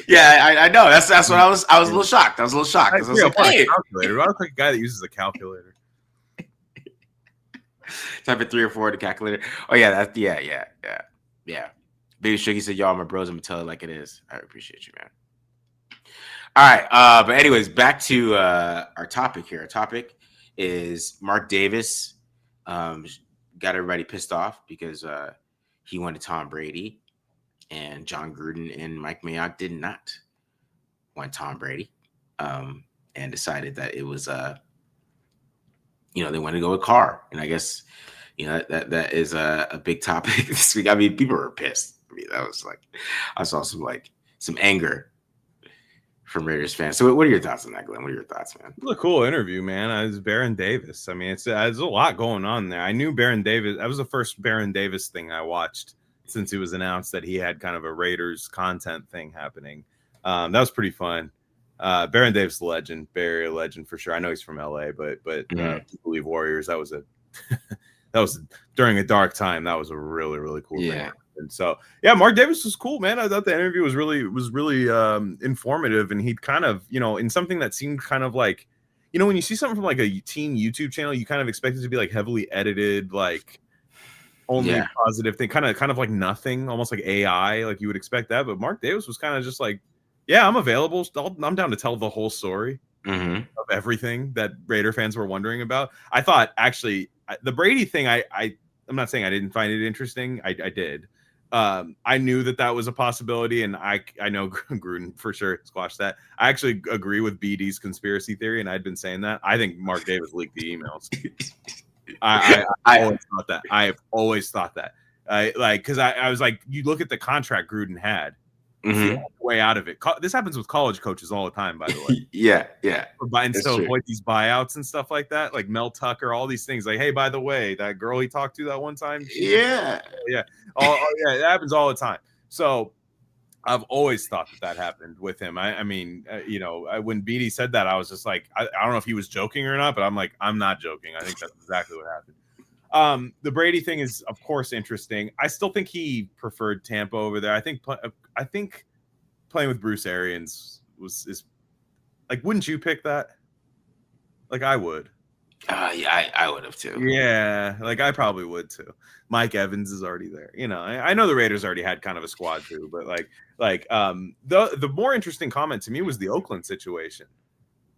A: Yeah, I know. That's what I was a little shocked. I was like, hey.
B: Calculator. I look like a guy that uses a calculator.
A: Type of 3 or 4 to calculator. Oh, yeah. Yeah. Baby Shuggy said, y'all, my bros, I'm going to tell it like it is. I appreciate you, man. All right. But anyways, back to our topic here. Our topic is Mark Davis got everybody pissed off because he wanted Tom Brady, and John Gruden and Mike Mayock did not want Tom Brady, and decided that it was they wanted to go with Carr. And I guess that is a big topic this week. I mean, people were pissed. I mean, that was like, I saw some anger from Raiders fans. So what are your thoughts on that, Glenn? What are your thoughts, man?
B: It was a cool interview, man. It's Baron Davis. I mean, there's a lot going on there. I knew Baron Davis. That was the first Baron Davis thing I watched since it was announced that he had kind of a Raiders content thing happening. That was pretty fun. Baron Davis, legend, Barry, a legend for sure. I know he's from LA, but Believe Warriors. That was that was during a dark time. That was a really, really cool thing. And so, yeah, Mark Davis was cool, man. I thought the interview was really informative, and he'd kind of, in something that seemed kind of like, when you see something from like a team YouTube channel, you kind of expect it to be like heavily edited, like only positive thing, kind of like nothing, almost like AI, like you would expect that. But Mark Davis was kind of just like, yeah, I'm available. I'm down to tell the whole story of everything that Raider fans were wondering about. I thought actually the Brady thing, I'm not saying I didn't find it interesting. I did. I knew that was a possibility, and I know Gruden for sure squashed that. I actually agree with BD's conspiracy theory, and I'd been saying that. I think Mark Davis leaked the emails. I always thought that. I have always thought that. Because I was like, you look at the contract Gruden had. Way out of it. This happens with college coaches all the time, by the way.
A: yeah.
B: And so avoid these buyouts and stuff like that, like Mel Tucker, all these things. Like, hey, by the way, that girl he talked to that one time.
A: Yeah.
B: It happens all the time. So I've always thought that happened with him. I mean, when BD said that, I was just like, I don't know if he was joking or not, but I'm like, I'm not joking. I think that's exactly what happened. The Brady thing is, of course, interesting. I still think he preferred Tampa over there. I think playing with Bruce Arians is like, wouldn't you pick that? Like, I would.
A: Yeah, I would have too.
B: Yeah, like I probably would too. Mike Evans is already there. I know the Raiders already had kind of a squad too, but the more interesting comment to me was the Oakland situation.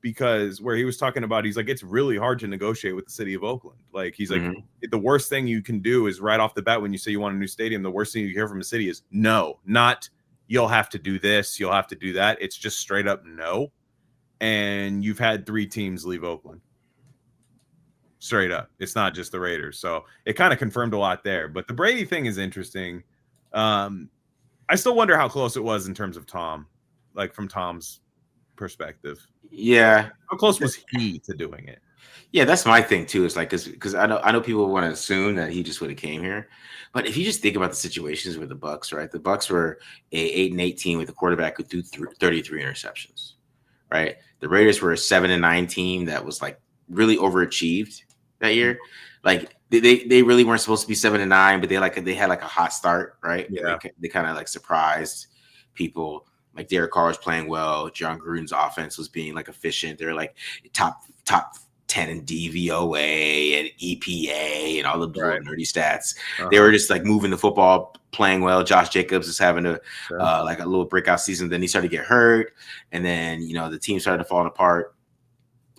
B: Because where he was talking about, he's like, it's really hard to negotiate with the city of Oakland. Like, he's like, the worst thing you can do is right off the bat when you say you want a new stadium, the worst thing you hear from the city is no, not you'll have to do this, you'll have to do that. It's just straight up no. And you've had 3 teams leave Oakland. Straight up. It's not just the Raiders. So it kind of confirmed a lot there. But the Brady thing is interesting. I still wonder how close it was in terms of Tom, like from Tom's perspective.
A: Yeah.
B: How close was he to doing it?
A: Yeah, that's my thing too. It's like, because I know people want to assume that he just would have came here, but if you just think about the situations with the Bucs, right? The Bucs were a 8-8 team with a quarterback who threw 33 interceptions, right? The Raiders were a 7-9 team that was like really overachieved that year. Like they really weren't supposed to be 7-9, but they had like a hot start, right?
B: Yeah,
A: they kind of like surprised people. Like Derek Carr was playing well. John Gruden's offense was being like efficient. They're like top 10 in DVOA and EPA and all the nerdy stats. They were just like moving the football, playing well. Josh Jacobs is having like a little breakout season. Then he started to get hurt, and then the team started to fall apart.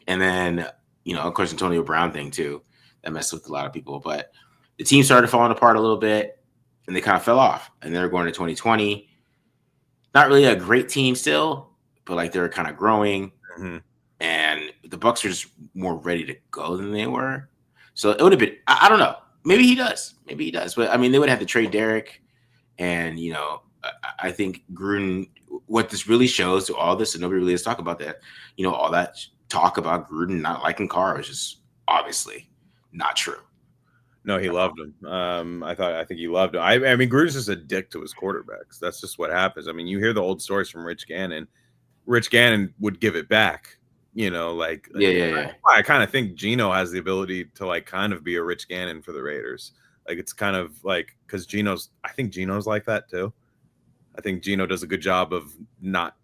A: And then of course Antonio Brown thing too that messed with a lot of people. But the team started falling apart a little bit, and they kind of fell off. And they're going to 2020. Not really a great team still, but like they're kind of growing, and the Bucs are just more ready to go than they were. So it would have been, I don't know. Maybe he does. But I mean, they would have to trade Derek, and I think Gruden. What this really shows to all this, and nobody really has talked about that. All that talk about Gruden not liking Carr is just obviously not true.
B: No, he loved him. I think he loved him. I mean, Gruden's just a dick to his quarterbacks. That's just what happens. I mean, you hear the old stories from Rich Gannon. Rich Gannon would give it back. I kind of think Geno has the ability to like kind of be a Rich Gannon for the Raiders. Like it's kind of like because I think Geno's like that too. I think Geno does a good job of not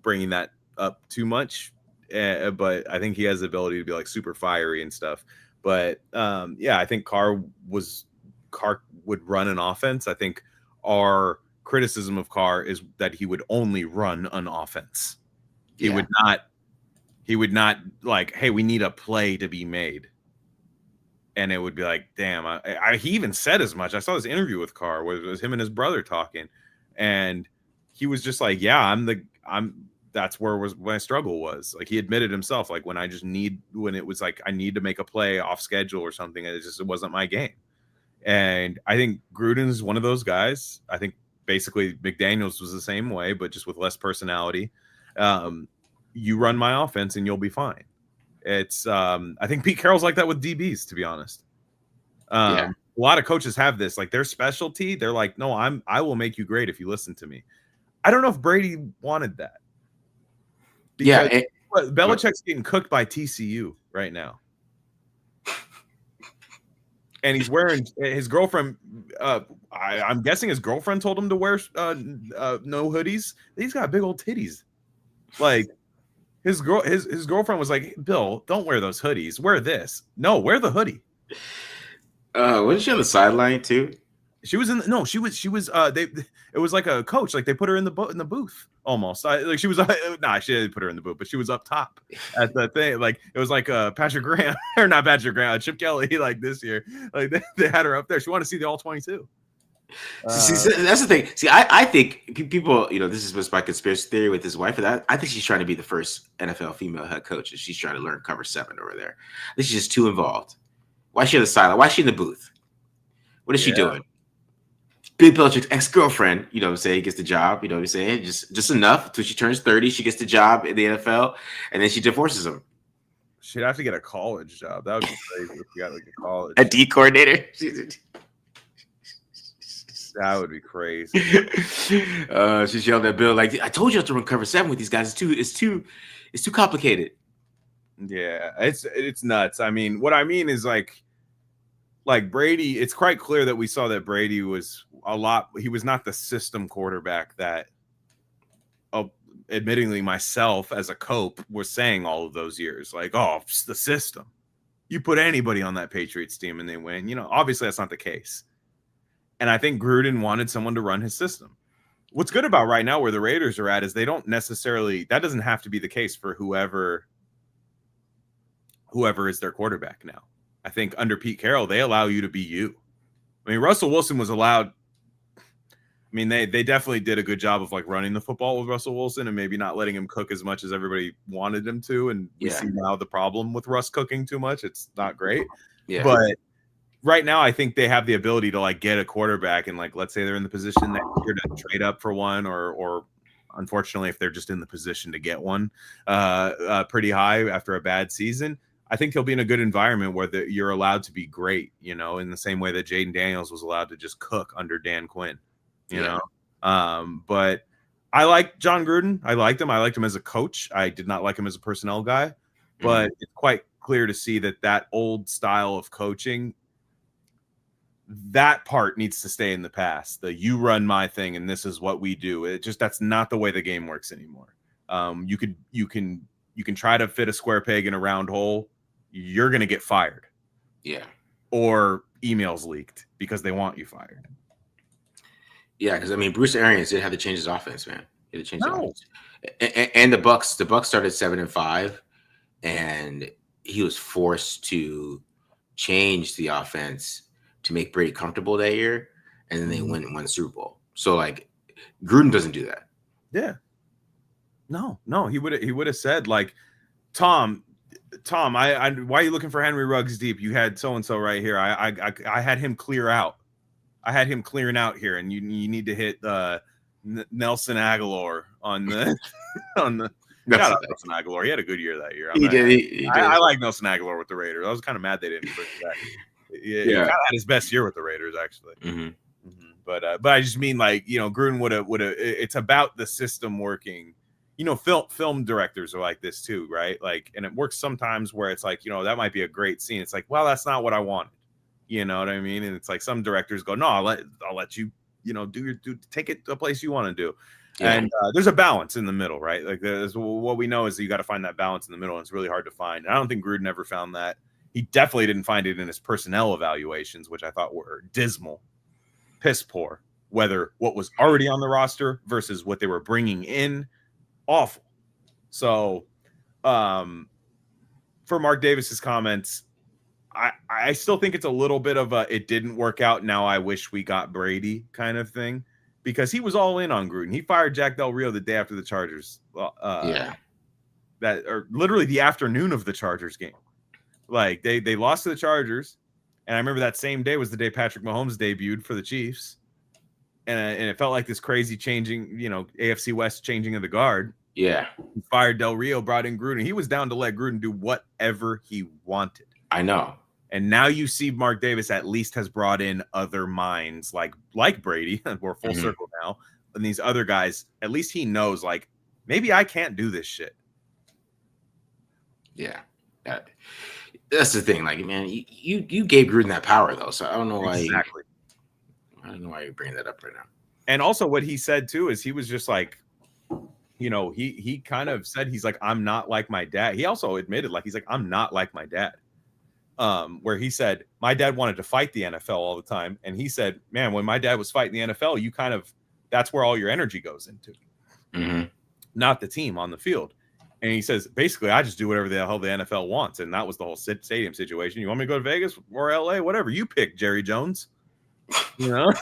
B: bringing that up too much, but I think he has the ability to be like super fiery and stuff. But I think Carr would run an offense. I think our criticism of Carr is that he would only run an offense. He would not like, hey, we need a play to be made. And it would be like, damn, he even said as much. I saw this interview with Carr where it was him and his brother talking. And he was just like, yeah, that's where my struggle was. Like he admitted himself, like when it was like, I need to make a play off schedule or something. It wasn't my game. And I think Gruden's one of those guys. I think basically McDaniels was the same way, but just with less personality. You run my offense and you'll be fine. It's I think Pete Carroll's like that with DBs, to be honest.
A: Yeah.
B: A lot of coaches have this, like their specialty. They're like, no, I will make you great if you listen to me. I don't know if Brady wanted that because Belichick's getting cooked by TCU right now. And he's wearing his girlfriend. I'm guessing his girlfriend told him to wear no hoodies. He's got big old titties. Like his girlfriend was like, Bill, don't wear those hoodies. Wear this. No, wear the hoodie.
A: Wasn't she on the sideline too?
B: She was in. No, she was. It was like a coach. Like they put her in the booth almost. Like she was. Nah, she didn't put her in the booth, but she was up top at the thing. Like it was like Patrick Graham or not Patrick Graham, Chip Kelly. Like this year, like they had her up there. She wanted to see the all 22.
A: See, that's the thing. See, I think people, this is what's my conspiracy theory with his wife. I think she's trying to be the first NFL female head coach, and she's trying to learn cover 7 over there. I think she's just too involved. Why is she on the sideline? Why is she in the booth? What is she doing? Bill Belichick's ex-girlfriend, what I'm saying, gets the job, what I'm saying, just enough until she turns 30, she gets the job in the NFL, and then she divorces him.
B: She'd have to get a college job. That would be crazy if you got like a college.
A: A D coordinator.
B: That would be crazy.
A: She's yelling at Bill like, I told you not to run cover 7 with these guys. It's too complicated.
B: Yeah, it's nuts. I mean, what I mean is like Brady, it's quite clear that we saw that Brady was he was not the system quarterback that admittingly myself as a cope was saying all of those years. Like, oh, it's the system. You put anybody on that Patriots team and they win. Obviously that's not the case. And I think Gruden wanted someone to run his system. What's good about right now where the Raiders are at is they don't necessarily, that doesn't have to be the case for whoever is their quarterback now. I think under Pete Carroll, they allow you to be you. I mean, Russell Wilson was allowed. I mean, they definitely did a good job of like running the football with Russell Wilson and maybe not letting him cook as much as everybody wanted him to. And we see now the problem with Russ cooking too much. It's not great. Yeah. But right now, I think they have the ability to like get a quarterback and like, let's say they're in the position next year to trade up for one or unfortunately, if they're just in the position to get one pretty high after a bad season. I think he'll be in a good environment where you're allowed to be great, in the same way that Jaden Daniels was allowed to just cook under Dan Quinn, you know. But I like John Gruden. I liked him. I liked him as a coach. I did not like him as a personnel guy, but it's quite clear to see that old style of coaching, that part needs to stay in the past. You run my thing and this is what we do. That's not the way the game works anymore. You can try to fit a square peg in a round hole. You're going to get fired.
A: Yeah.
B: Or emails leaked because they want you fired.
A: Yeah, because I mean, Bruce Arians did have to change his offense, man. He had to change the offense. And the Bucs started 7-5, and he was forced to change the offense to make Brady comfortable that year, and then they won the Super Bowl. So like, Gruden doesn't do that.
B: Yeah. No, he would have said like, Tom, why are you looking for Henry Ruggs deep? You had so and so right here. I had him clear out. I had him clearing out here, and you need to hit Nelson Aguilar on the Shout out Nelson Aguilar. He had a good year that year. He did. I like Nelson Aguilar with the Raiders. I was kind of mad they didn't bring him back. He kind of had his best year with the Raiders, actually. But I just mean like Gruden would have. It's about the system working. Film directors are like this too, right? Like, and it works sometimes where it's like, that might be a great scene. It's like, well, that's not what I wanted. You know what I mean? And it's like some directors go, no, I'll let you, take it to a place you want to do. Yeah. And there's a balance in the middle, right? Like what we know is that you got to find that balance in the middle, and it's really hard to find. And I don't think Gruden ever found that. He definitely didn't find it in his personnel evaluations, which I thought were dismal, piss poor, whether what was already on the roster versus what they were bringing in. Awful. So for Mark Davis's comments, I still think it's a little bit of a it didn't work out, now I wish we got Brady kind of thing, because he was all in on Gruden. He fired Jack Del Rio the day after the Chargers. Or literally the afternoon of the Chargers game. Like they lost to the Chargers, and I remember that same day was the day Patrick Mahomes debuted for the Chiefs. And it felt like this crazy changing, AFC West changing of the guard.
A: Yeah.
B: He fired Del Rio, brought in Gruden. He was down to let Gruden do whatever he wanted.
A: I know.
B: And now you see Mark Davis at least has brought in other minds like Brady. We're full circle now. And these other guys, at least he knows, like, maybe I can't do this shit.
A: Yeah. That's the thing. Like, man, you gave Gruden that power, though. So I don't know why.
B: Exactly.
A: I don't know why you're bringing that up right now.
B: And also what he said, too, is he was just like, you know, he kind of said, he's like, I'm not like my dad. He also admitted, like, he's like, I'm not like my dad. Where he said, my dad wanted to fight the NFL all the time. And he said, man, when my dad was fighting the NFL, you kind of, that's where all your energy goes into, not the team on the field. And he says, basically, I just do whatever the hell the NFL wants. And that was the whole stadium situation. You want me to go to Vegas or LA? Whatever you pick, Jerry Jones. You know,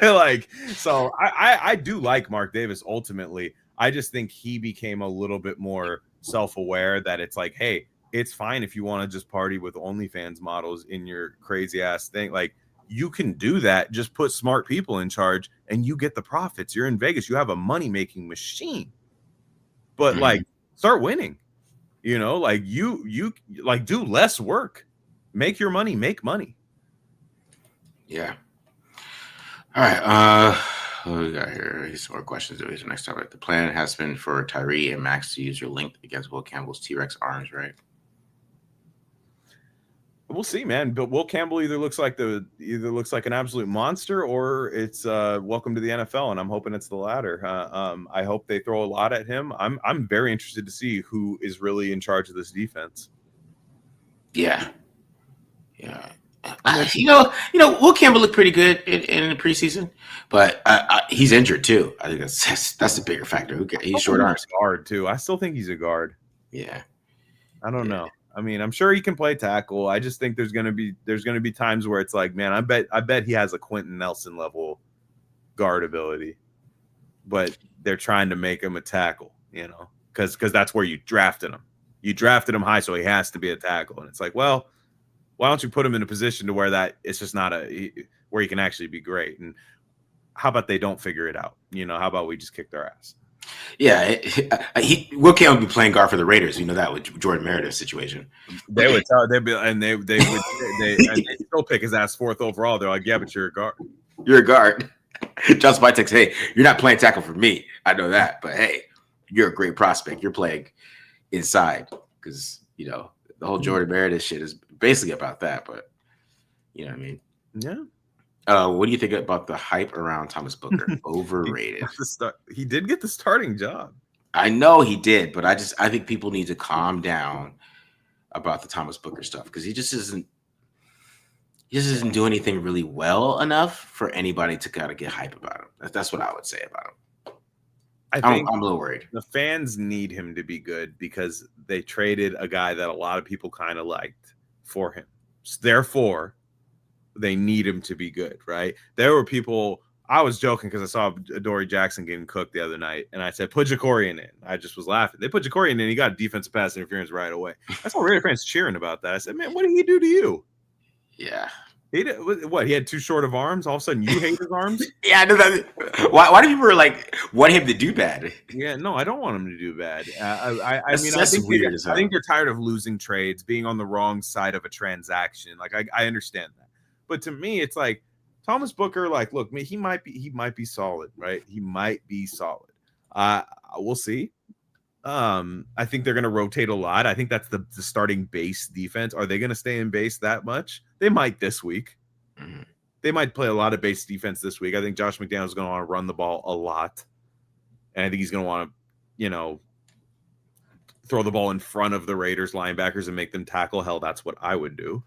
B: like, so I do like Mark Davis ultimately. I just think he became a little bit more self-aware that it's like, hey, it's fine if you want to just party with OnlyFans models in your crazy ass thing. Like, you can do that. Just put smart people in charge and you get the profits. You're in Vegas. You have a money-making machine. But like, start winning. You know, like you like do less work. Make your money, make money.
A: Yeah. All right. What we got here? Here's some more questions. Here's the next topic. The plan has been for Tyree and Max to use your link against Will Campbell's T-Rex arms, right?
B: We'll see, man. But Will Campbell either looks like an absolute monster, or it's welcome to the NFL, and I'm hoping it's the latter. I hope they throw a lot at him. I'm very interested to see who is really in charge of this defense.
A: Yeah. You know, Will Campbell looked pretty good in the preseason, but he's injured too. I think that's the bigger factor. He's short arms.
B: Guard too. I still think he's a guard.
A: Yeah.
B: I don't know. I mean, I'm sure he can play tackle. I just think there's gonna be times where it's like, man, I bet he has a Quentin Nelson level guard ability, but they're trying to make him a tackle, you know, because that's where you drafted him. You drafted him high, so he has to be a tackle, and it's like, well, why don't you put him in a position to where that it's just not where he can actually be great? And how about they don't figure it out? You know, how about we just kick their ass?
A: Yeah, Will Campbell would be playing guard for the Raiders. You know that with Jordan Meredith's situation.
B: They would tell they still pick his ass 4th overall. They're like, yeah, but you're a guard.
A: You're a guard. Just by text, hey, you're not playing tackle for me. I know that, but hey, you're a great prospect. You're playing inside because you know the whole Jordan Meredith shit is basically about that. But you know what I mean?
B: Yeah.
A: What do you think about the hype around Thomas Booker? Overrated.
B: He did get the starting job.
A: I know he did, but I think people need to calm down about the Thomas Booker stuff because he just isn't doing anything really well enough for anybody to kind of get hype about him. That's what I would say about him. I'm a little worried.
B: The fans need him to be good because they traded a guy that a lot of people kind of liked for him. So therefore, they need him to be good, right? There were people. I was joking because I saw Adoree Jackson getting cooked the other night, and I said, put Jacorian in. I just was laughing. They put Jacorian in, he got defensive pass interference right away. I saw Raider fans cheering about that. I said, man, what did he do to you?
A: Yeah.
B: He did, what? He had too short of arms? All of a sudden, you hate his arms?
A: Yeah, I know that. Why do people like want him to do bad?
B: Yeah, no, I don't want him to do bad. I think they're tired of losing trades, being on the wrong side of a transaction. Like I understand that. But to me, it's like Thomas Booker, like, look, he might be solid, right? He might be solid. We'll see. I think they're going to rotate a lot. I think that's the starting base defense. Are they going to stay in base that much? They might this week. Mm-hmm. They might play a lot of base defense this week. I think Josh McDaniels is going to want to run the ball a lot. And I think he's going to want to, you know, throw the ball in front of the Raiders linebackers and make them tackle. Hell, that's what I would do.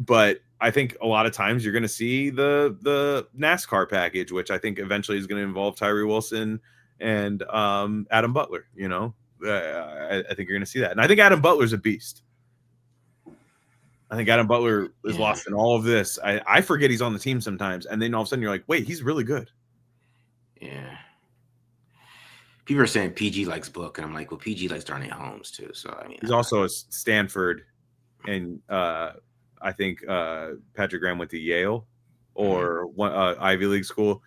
B: But I think a lot of times you're going to see the NASCAR package, which I think eventually is going to involve Tyree Wilson and Adam Butler. You know, I think you're going to see that. And I think Adam Butler's a beast. I think Adam Butler is lost in all of this. I forget he's on the team sometimes. And then all of a sudden you're like, wait, he's really good.
A: Yeah. People are saying PG likes Book. And I'm like, well, PG likes Darnay Holmes too. So, I mean.
B: He's also a Stanford. And I think Patrick Graham went to Yale or one Ivy League school.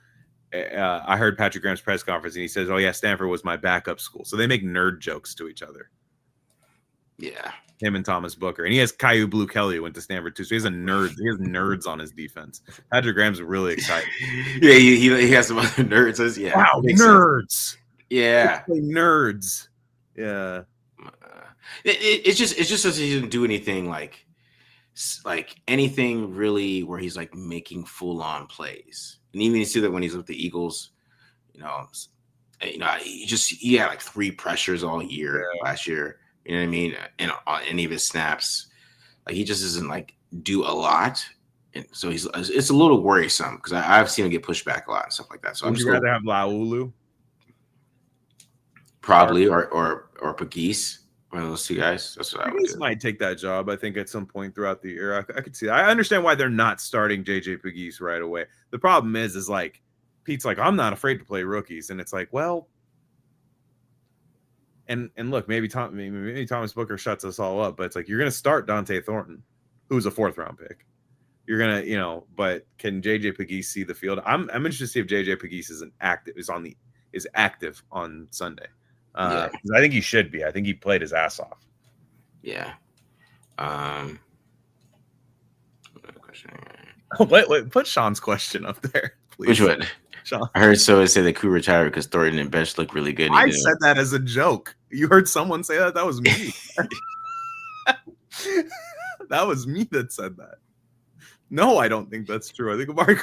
B: I heard Patrick Graham's press conference, and he says, "Oh yeah, Stanford was my backup school." So they make nerd jokes to each other.
A: Yeah,
B: him and Thomas Booker, and he has Caillou Blue Kelly, who went to Stanford too. So he has nerds on his defense. Patrick Graham's really excited.
A: Yeah, he has some other nerds. Yeah,
B: wow, nerds. Sense.
A: Yeah,
B: nerds. Yeah.
A: It's just that he didn't do anything like anything really where he's like making full on plays. And even you see that when he's with the Eagles, he had like 3 pressures all year last year. You know what I mean? And on any of his snaps, like he just doesn't like do a lot, and so it's a little worrisome because I've seen him get pushed back a lot and stuff like that. So
B: would you rather have Laulu?
A: Probably or Pegues. One of those 2 guys. That's what I would do.
B: Might take that job, I think, at some point throughout the year. I could see that. I understand why they're not starting JJ Pegues right away. The problem is like Pete's like, I'm not afraid to play rookies, and it's like, well, and look, maybe Thomas Booker shuts us all up, but it's like you're gonna start Dante Thornton, who's a 4th round pick. You're gonna, but can JJ Pegues see the field? I'm interested to see if JJ Pegues is active on Sunday. I think he should be. I think he played his ass off.
A: Yeah.
B: Wait, put Sean's question up there, please.
A: Which one?
B: Sean.
A: I heard someone say that Koo retired because Thornton and Bench look really good.
B: I said that as a joke. You heard someone say that? That was me. That was me that said that. No, I don't think that's true. I think Amari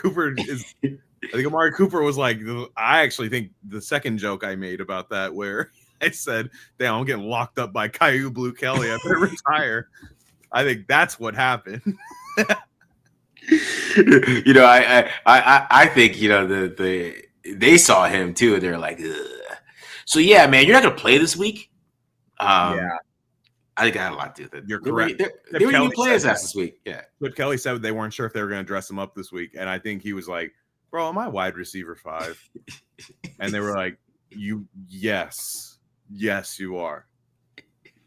B: Cooper was like, I actually think the second joke I made about that where I said, damn, I'm getting locked up by Caillou Blue Kelly. I better retire. I think that's what happened.
A: I think, they saw him too. And they're like, ugh. So yeah, man, you're not going to play this week.
B: Yeah.
A: I think I had a lot to do with it.
B: You're correct.
A: They were even playing his ass this week. Yeah.
B: But Kelly said they weren't sure if they were going to dress him up this week. And I think he was like, bro, am I wide receiver 5? And they were like, yes, you are.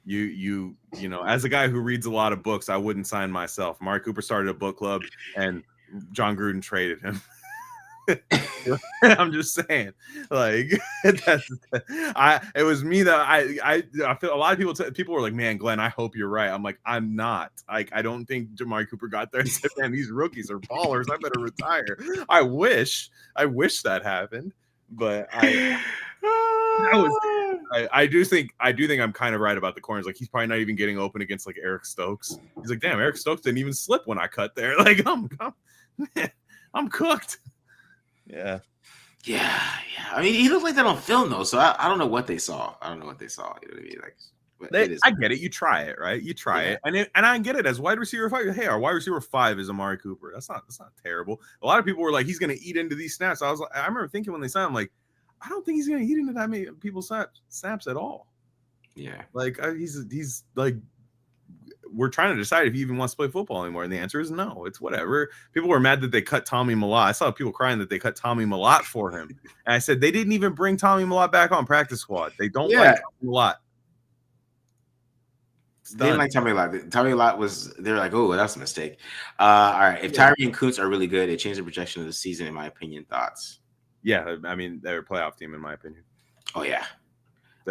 B: You as a guy who reads a lot of books, I wouldn't sign myself. Amari Cooper started a book club and John Gruden traded him. I'm just saying, like, it was me that I feel a lot of people were like, man, Glenn, I hope you're right. I'm like, I'm not. Like, I don't think Amari Cooper got there and said, man, these rookies are ballers. I better retire. I wish that happened, but I do think I'm kind of right about the corners. Like, he's probably not even getting open against like Eric Stokes. He's like, damn, Eric Stokes didn't even slip when I cut there. Like, I'm cooked. Yeah.
A: I mean, he looked like that on film though, so I don't know what they saw. You know what I mean? Like,
B: I get it. You try it, right? You try it, and I get it. As wide receiver 5, hey, our wide receiver 5 is Amari Cooper. That's not terrible. A lot of people were like, he's going to eat into these snaps. I remember thinking when they signed him, like, I don't think he's going to eat into that many people's snaps at all.
A: Yeah,
B: like he's like, we're trying to decide if he even wants to play football anymore, and the answer is no. It's whatever. People were mad that they cut Tommy Millott. I saw people crying that they cut Tommy Millott for him, and I said they didn't even bring Tommy Millott back on practice squad. They don't like Tommy Millott.
A: They didn't like Tommy Millott. Tommy Millott they were like, oh, that's a mistake. All right, if Tyree and Kuntz are really good, it changed the projection of the season, in my opinion. Thoughts?
B: Yeah, I mean, they're a playoff team, in my opinion.
A: Oh yeah,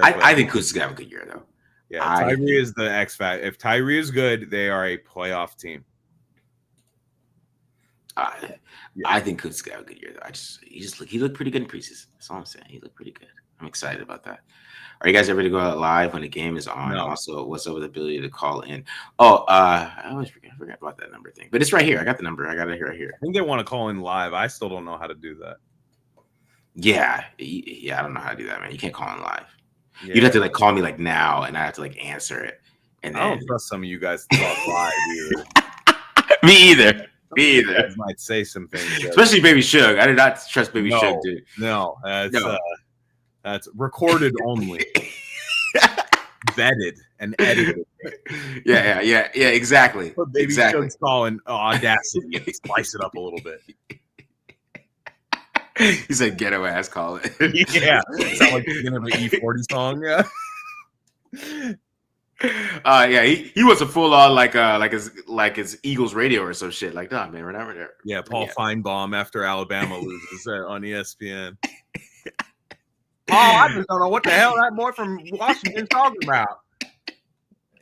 A: I think Kuntz is gonna have a good year though.
B: Yeah, Tyree is the X factor. If Tyree is good, they are a playoff team.
A: I think Kuntz is gonna have a good year though. He looked pretty good in preseason. That's all I'm saying. He looked pretty good. I'm excited about that. Are you guys ever to go out live when the game is on?
B: No.
A: Also, what's up with the ability to call in? Oh, I always forget about that number thing. But it's right here. I got the number. I got it right here.
B: I think they want to call in live. I still don't know how to do that.
A: Yeah, I don't know how to do that, man. You can't call in live. Yeah. You'd have to like call me like now, and I have to like answer it. And then...
B: I don't trust some of you guys to talk live either.
A: Me either. You
B: guys might say some things,
A: especially Baby Shug. I did not trust Baby Shug, dude.
B: No, that's recorded only, vetted and edited.
A: Yeah, exactly.
B: Baby Shug's calling Audacity and slice it up a little bit.
A: He said, "Ghetto ass, call it."
B: Yeah, sound like the beginning of an E40 song. Yeah.
A: Yeah, he was a full on like his Eagles radio or some shit. Like, nah, man, we're not there.
B: Yeah, Paul Feinbaum after Alabama loses on ESPN. Oh, I just don't know what the hell that boy from Washington's talking about.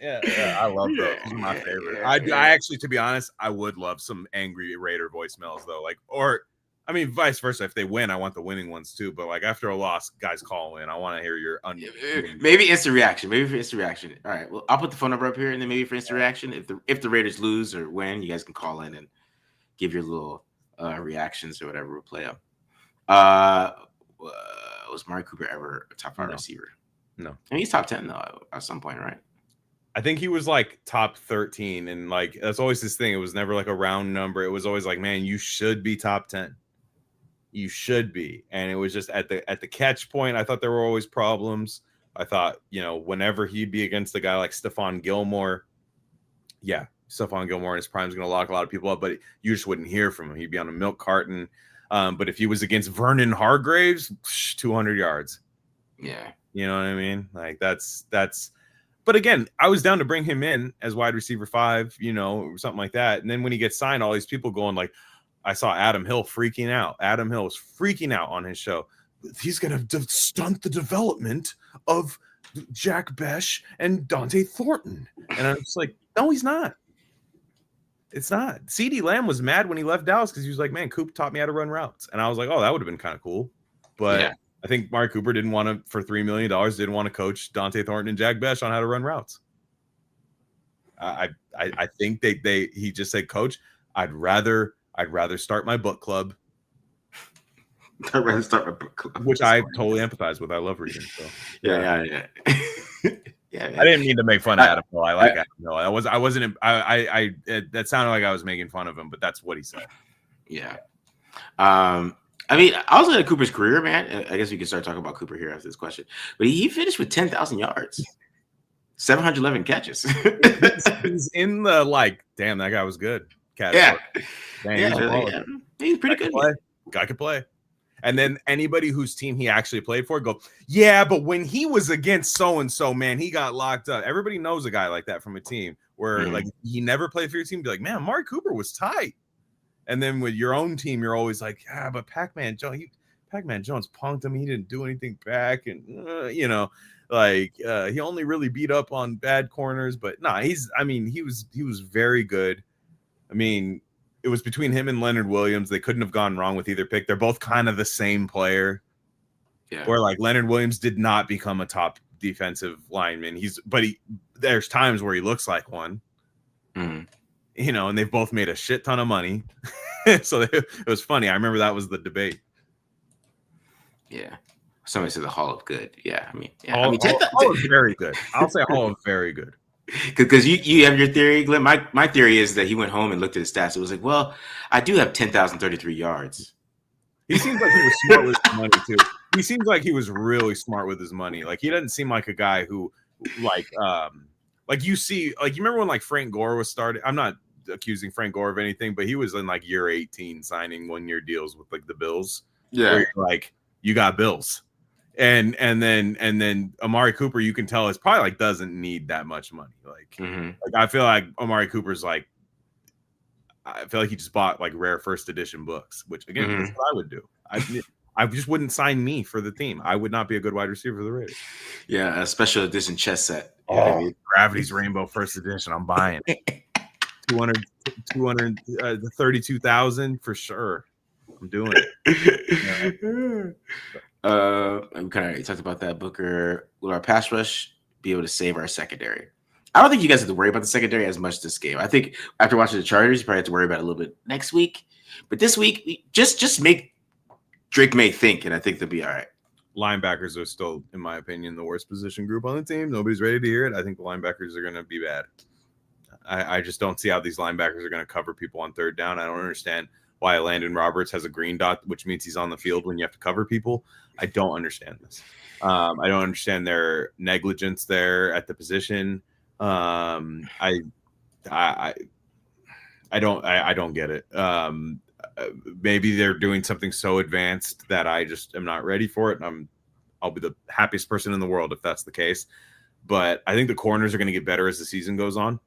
B: Yeah, I love those. Those are my favorite. I actually, to be honest, I would love some angry Raider voicemails though. Like, or I mean, vice versa. If they win, I want the winning ones too. But like after a loss, guys call in. I want to hear your
A: maybe instant reaction. Maybe for instant reaction. All right. Well, I'll put the phone number up here, and then maybe for instant reaction, if the Raiders lose or win, you guys can call in and give your little reactions or whatever. We'll play them. Was Amari Cooper ever a top 5 receiver?
B: No.
A: I mean, he's top 10 though at some point, right?
B: I think he was like top 13, and like that's always this thing. It was never like a round number. It was always like, man, you should be top 10. You should be. And it was just at the catch point, I thought there were always problems. I thought, whenever he'd be against a guy like Stephon Gilmore, yeah, Stephon Gilmore in his prime is going to lock a lot of people up, but you just wouldn't hear from him. He'd be on a milk carton. But if he was against Vernon Hargraves, 200 yards.
A: Yeah.
B: You know what I mean? Like that's. But again, I was down to bring him in as wide receiver 5, or something like that. And then when he gets signed, all these people going like, I saw Adam Hill freaking out. Adam Hill was freaking out on his show. He's going to stunt the development of Jack Besh and Dante Thornton. And I'm just like, no, he's not. It's not. CeeDee Lamb was mad when he left Dallas because he was like, man, Coop taught me how to run routes. And I was like, oh, that would have been kind of cool. But yeah. I think Amari Cooper didn't want to, for $3 million, didn't want to coach Dante Thornton and Jack Besh on how to run routes. I think he just said, Coach, I'd rather start my book club.
A: I'd rather start my book club.
B: Which I totally empathize with. I love reading. So
A: yeah.
B: Yeah, I didn't mean to make fun of Adam Hill. I like Adam Hill. That sounded like I was making fun of him, but that's what he said.
A: Yeah. I mean, I was looking at Cooper's career, man. I guess we can start talking about Cooper here after this question. But he finished with 10,000 yards, 711 catches.
B: He's in the damn, that guy was good.
A: Yeah.
B: Damn,
A: he's pretty good.
B: Guy could play. And then anybody whose team he actually played for go, yeah, but when he was against so-and-so, man, he got locked up. Everybody knows a guy like that from a team where like he never played for your team. Be like, man, Amari Cooper was tight. And then with your own team, you're always like, yeah, but Pac-Man Jones punked him. He didn't do anything back. And, he only really beat up on bad corners. But he was very good. I mean, it was between him and Leonard Williams. They couldn't have gone wrong with either pick. They're both kind of the same player. Yeah. Where like Leonard Williams did not become a top defensive lineman. There's times where he looks like one. Mm-hmm. And they've both made a shit ton of money. So it was funny. I remember that was the debate.
A: Yeah. Somebody said the Hall of Good. Yeah.
B: Hall of very good. I'll say Hall of very good.
A: Because you have your theory, Glenn. My theory is that he went home and looked at his stats. It was like, well, I do have 10,033 yards.
B: He seems like he was smart with his money too. He seems like he was really smart with his money. Like he doesn't seem like a guy who like you remember when like Frank Gore was started? I'm not accusing Frank Gore of anything, but he was in like year 18 signing 1-year deals with like the Bills.
A: Yeah.
B: Where you're like, you got bills. And then Amari Cooper, you can tell is probably like doesn't need that much money. Like I feel like Amari Cooper's like, I feel like he just bought like rare first edition books, which again, that's what I would do. I just wouldn't sign me for the team. I would not be a good wide receiver for the Raiders.
A: Yeah, a special edition chess set.
B: Gravity's Rainbow first edition. I'm buying it. 32,000 for sure. I'm doing it.
A: We kind of talked about that. Booker, will our pass rush be able to save our secondary? I don't think you guys have to worry about the secondary as much this game. I think after watching the Chargers, you probably have to worry about it a little bit next week. But this week, just make Drake May think, and I think they'll be all right.
B: Linebackers are still, in my opinion, the worst position group on the team. Nobody's ready to hear it. I think the linebackers are going to be bad. I just don't see how these linebackers are going to cover people on third down. I don't understand why Landon Roberts has a green dot, which means he's on the field when you have to cover people. I don't understand this. I don't understand their negligence there at the position. I don't get it. Maybe they're doing something so advanced that I just am not ready for it. And I'll be the happiest person in the world if that's the case. but I think the corners are going to get better as the season goes on.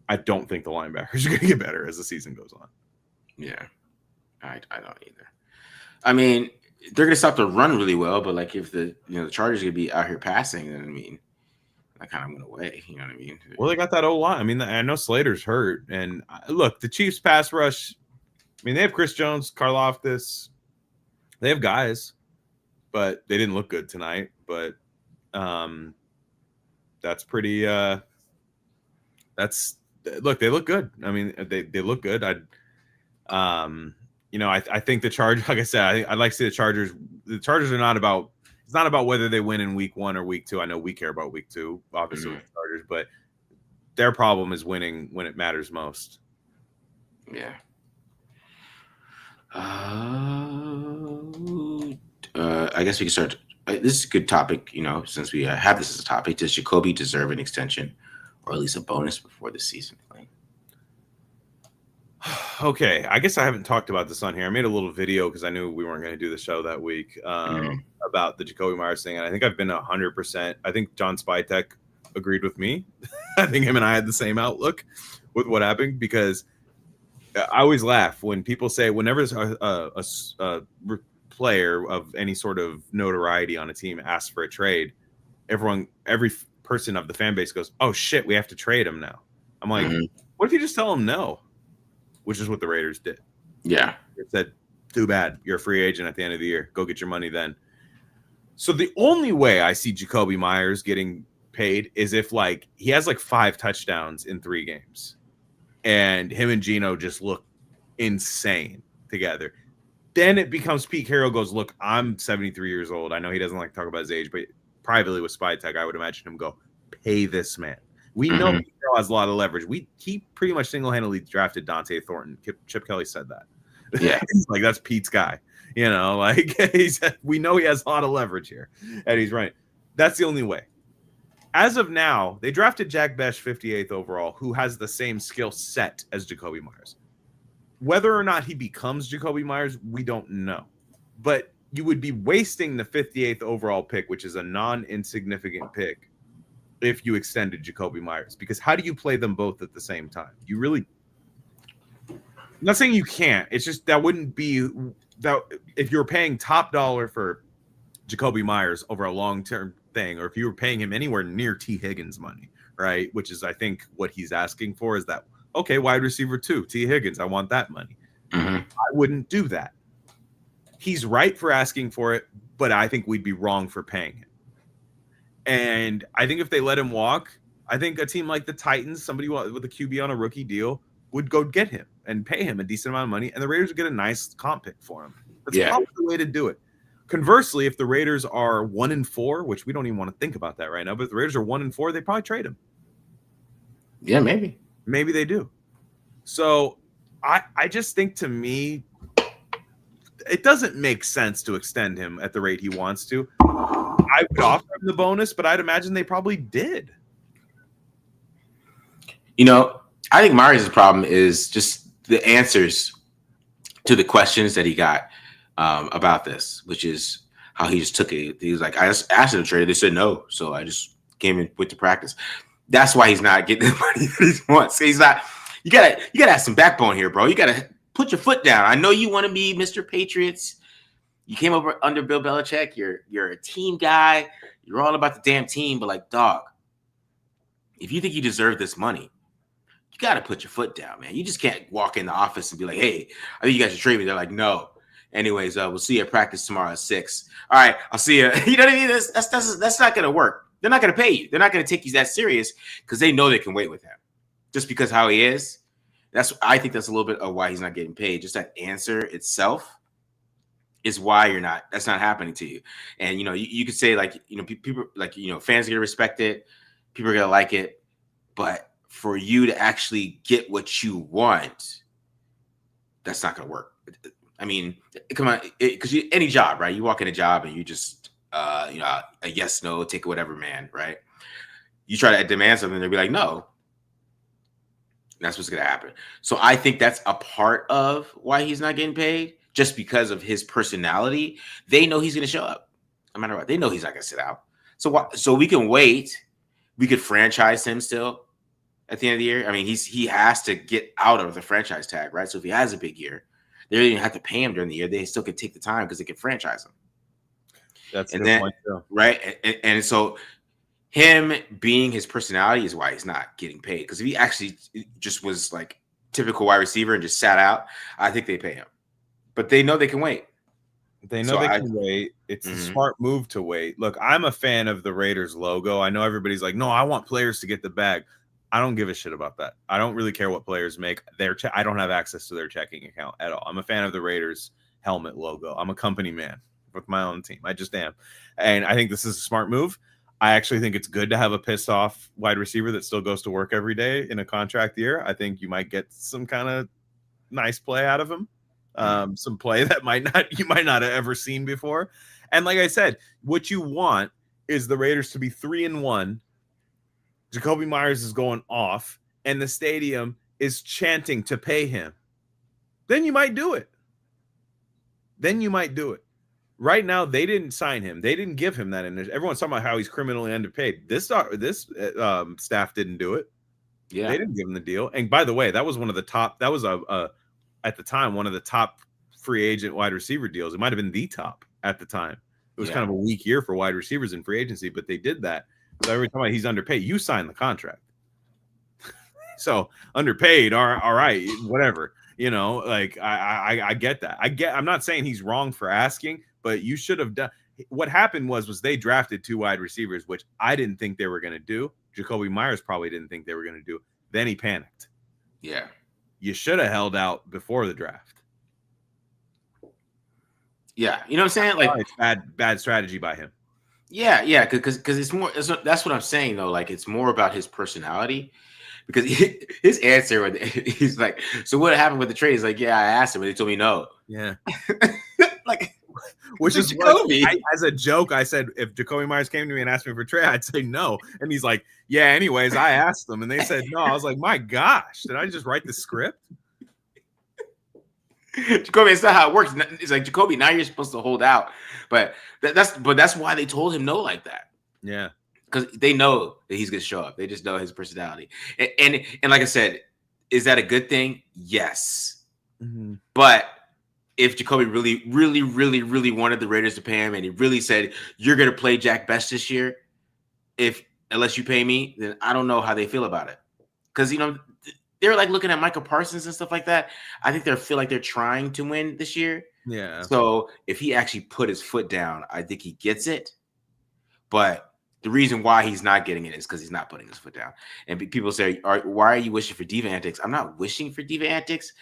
B: I don't think the linebackers are going to get better as the season goes on.
A: Yeah, I don't either. I mean, they're going to stop the run really well, but like if the Chargers are going to be out here passing, then I mean, that kind of went away. You know what I mean?
B: Well, they got that O-line. I mean, I know Slater's hurt, and look, the Chiefs pass rush. I mean, they have Chris Jones, Karlaftis. They have guys, but they didn't look good tonight. But that's pretty. Look, they look good. I mean, they look good. I think the Chargers. Like I said, I'd like to see the Chargers. The Chargers are not about. It's not about whether they win in week 1 or week 2. I know we care about week 2, obviously, with the Chargers, but their problem is winning when it matters most.
A: Yeah. I guess we can start. This is a good topic, since we have this as a topic. Does Jakobi deserve an extension or at least a bonus before the season?
B: Okay, I guess I haven't talked about this on here. I made a little video because I knew we weren't going to do the show that week about the Jakobi Meyers thing, and I think I've been 100%. I think John Spytek agreed with me. I think him and I had the same outlook with what happened, because I always laugh when people say, whenever a player of any sort of notoriety on a team asks for a trade, every person of the fan base goes, "Oh shit, we have to trade him now." I'm like, what if you just tell him no? Which is what the Raiders did.
A: Yeah.
B: They said, too bad, you're a free agent at the end of the year. Go get your money then. So the only way I see Jakobi Meyers getting paid is if he has 5 touchdowns in 3 games. And him and Geno just look insane together. Then it becomes Pete Carroll goes, look, I'm 73 years old. I know he doesn't like to talk about his age, but privately with Spytek, I would imagine him go, pay this man. We know Pete Carroll has a lot of leverage. He pretty much single-handedly drafted Dante Thornton. Chip Kelly said that.
A: Yeah.
B: That's Pete's guy. We know he has a lot of leverage here. And he's right. That's the only way. As of now, they drafted Jack Besh 58th overall, who has the same skill set as Jakobi Meyers. Whether or not he becomes Jakobi Meyers, we don't know. But you would be wasting the 58th overall pick, which is a non-insignificant pick, if you extended Jakobi Meyers. Because how do you play them both at the same time? You really... I'm not saying you can't. It's just that wouldn't be... that if you're paying top dollar for Jakobi Meyers over a long-term thing, or if you were paying him anywhere near T. Higgins money, right? Which is, I think, what he's asking for is that, okay, wide receiver 2, T. Higgins, I want that money. I wouldn't do that. He's right for asking for it, but I think we'd be wrong for paying him. And I think if they let him walk, I think a team like the Titans, somebody with a QB on a rookie deal, would go get him and pay him a decent amount of money, and the Raiders would get a nice comp pick for him. That's probably the way to do it. Conversely, if the Raiders are 1-4, which we don't even want to think about that right now, but if the Raiders are 1-4, they probably trade him.
A: Yeah, maybe.
B: Maybe they do. So I just think, to me, it doesn't make sense to extend him at the rate he wants to. I would offer him the bonus, but I'd imagine they probably did.
A: I think Meyers' problem is just the answers to the questions that he got about this, which is how he just took it. He was like, I just asked him to trade. They said no, so I just came in with the practice. That's why he's not getting the money that he wants. He's not. You gotta have some backbone here, bro. You gotta put your foot down. I know you want to be Mr. Patriots. You came over under Bill Belichick. You're a team guy. You're all about the damn team. But dog, if you think you deserve this money, you got to put your foot down, man. You just can't walk in the office and be like, hey, I think you guys should trade me. They're like, no. Anyways, we'll see you at practice tomorrow at 6. All right, I'll see you. You know what I mean? That's not going to work. They're not going to pay you. They're not going to take you that serious because they know they can wait with him. Just because how he is. I think that's a little bit of why he's not getting paid. Just that answer itself is why that's not happening to you. And, you could say people fans are going to respect it. People are going to like it. But for you to actually get what you want, that's not going to work. I mean, come on, because any job, right? You walk in a job and you just, a yes, no, take whatever, man, right? You try to demand something, they'll be like, no. That's what's going to happen. So I think that's a part of why he's not getting paid, just because of his personality. They know he's going to show up no matter what. They know he's not going to sit out. So we can wait we could franchise him still at the end of the year. I mean, he has to get out of the franchise tag, right? So if he has a big year, they don't even have to pay him during the year. They still could take the time because they can franchise him.
B: That's a
A: And
B: good
A: then,
B: point, too.
A: right? And so him being his personality is why he's not getting paid. Because if he actually just was like typical wide receiver and just sat out, I think they pay him. But they know they can wait.
B: They know they can wait. It's a smart move to wait. Look, I'm a fan of the Raiders logo. I know everybody's like, no, I want players to get the bag. I don't give a shit about that. I don't really care what players make. I don't have access to their checking account at all. I'm a fan of the Raiders helmet logo. I'm a company man with my own team. I just am. And I think this is a smart move. I actually think it's good to have a pissed off wide receiver that still goes to work every day in a contract year. I think you might get some kind of nice play out of him. Some play that you might not have ever seen before. And like I said, what you want is the Raiders to be 3-1. Jakobi Meyers is going off and the stadium is chanting to pay him. Then you might do it. Right now, they didn't sign him. They didn't give him that. And everyone's talking about how he's criminally underpaid. This staff didn't do it.
A: Yeah,
B: they didn't give him the deal. And by the way, that was one of the top. That was at the time one of the top free agent wide receiver deals. It might have been the top at the time. It was kind of a weak year for wide receivers in free agency, but they did that. So every time he's underpaid, you sign the contract. So underpaid, all right, whatever. Like I get that. I'm not saying he's wrong for asking, but you should have done. What happened was they drafted 2 wide receivers, which I didn't think they were going to do. Jakobi Meyers probably didn't think they were going to do. Then he panicked.
A: Yeah.
B: You should have held out before the draft.
A: Yeah, you know what I'm saying? Like
B: bad strategy by him.
A: Yeah, because it's more. That's what I'm saying though. Like it's more about his personality. Because his answer, he's like, "So what happened with the trade?" He's like, "Yeah, I asked him, but they told me no."
B: Yeah,
A: like,
B: which is Jakobi. As a joke, I said if Jakobi Meyers came to me and asked me for a trade, I'd say no. And he's like, "Yeah, anyways, I asked them, and they said no." I was like, "My gosh, did I just write the script?"
A: Jakobi, it's not how it works. It's like Jakobi, now you're supposed to hold out, but that's why they told him no like that.
B: Yeah,
A: because they know that he's gonna show up. They just know his personality, and like I said, is that a good thing? Yes, but if Jakobi really wanted the Raiders to pay him, and he really said you're gonna play Jack Best this year, unless you pay me, then I don't know how they feel about it, because they're like looking at Michael Parsons and stuff like that. I think they feel like they're trying to win this year.
B: Yeah.
A: So if he actually put his foot down, I think he gets it. But the reason why he's not getting it is because he's not putting his foot down. And people say, why are you wishing for diva antics? I'm not wishing for diva antics.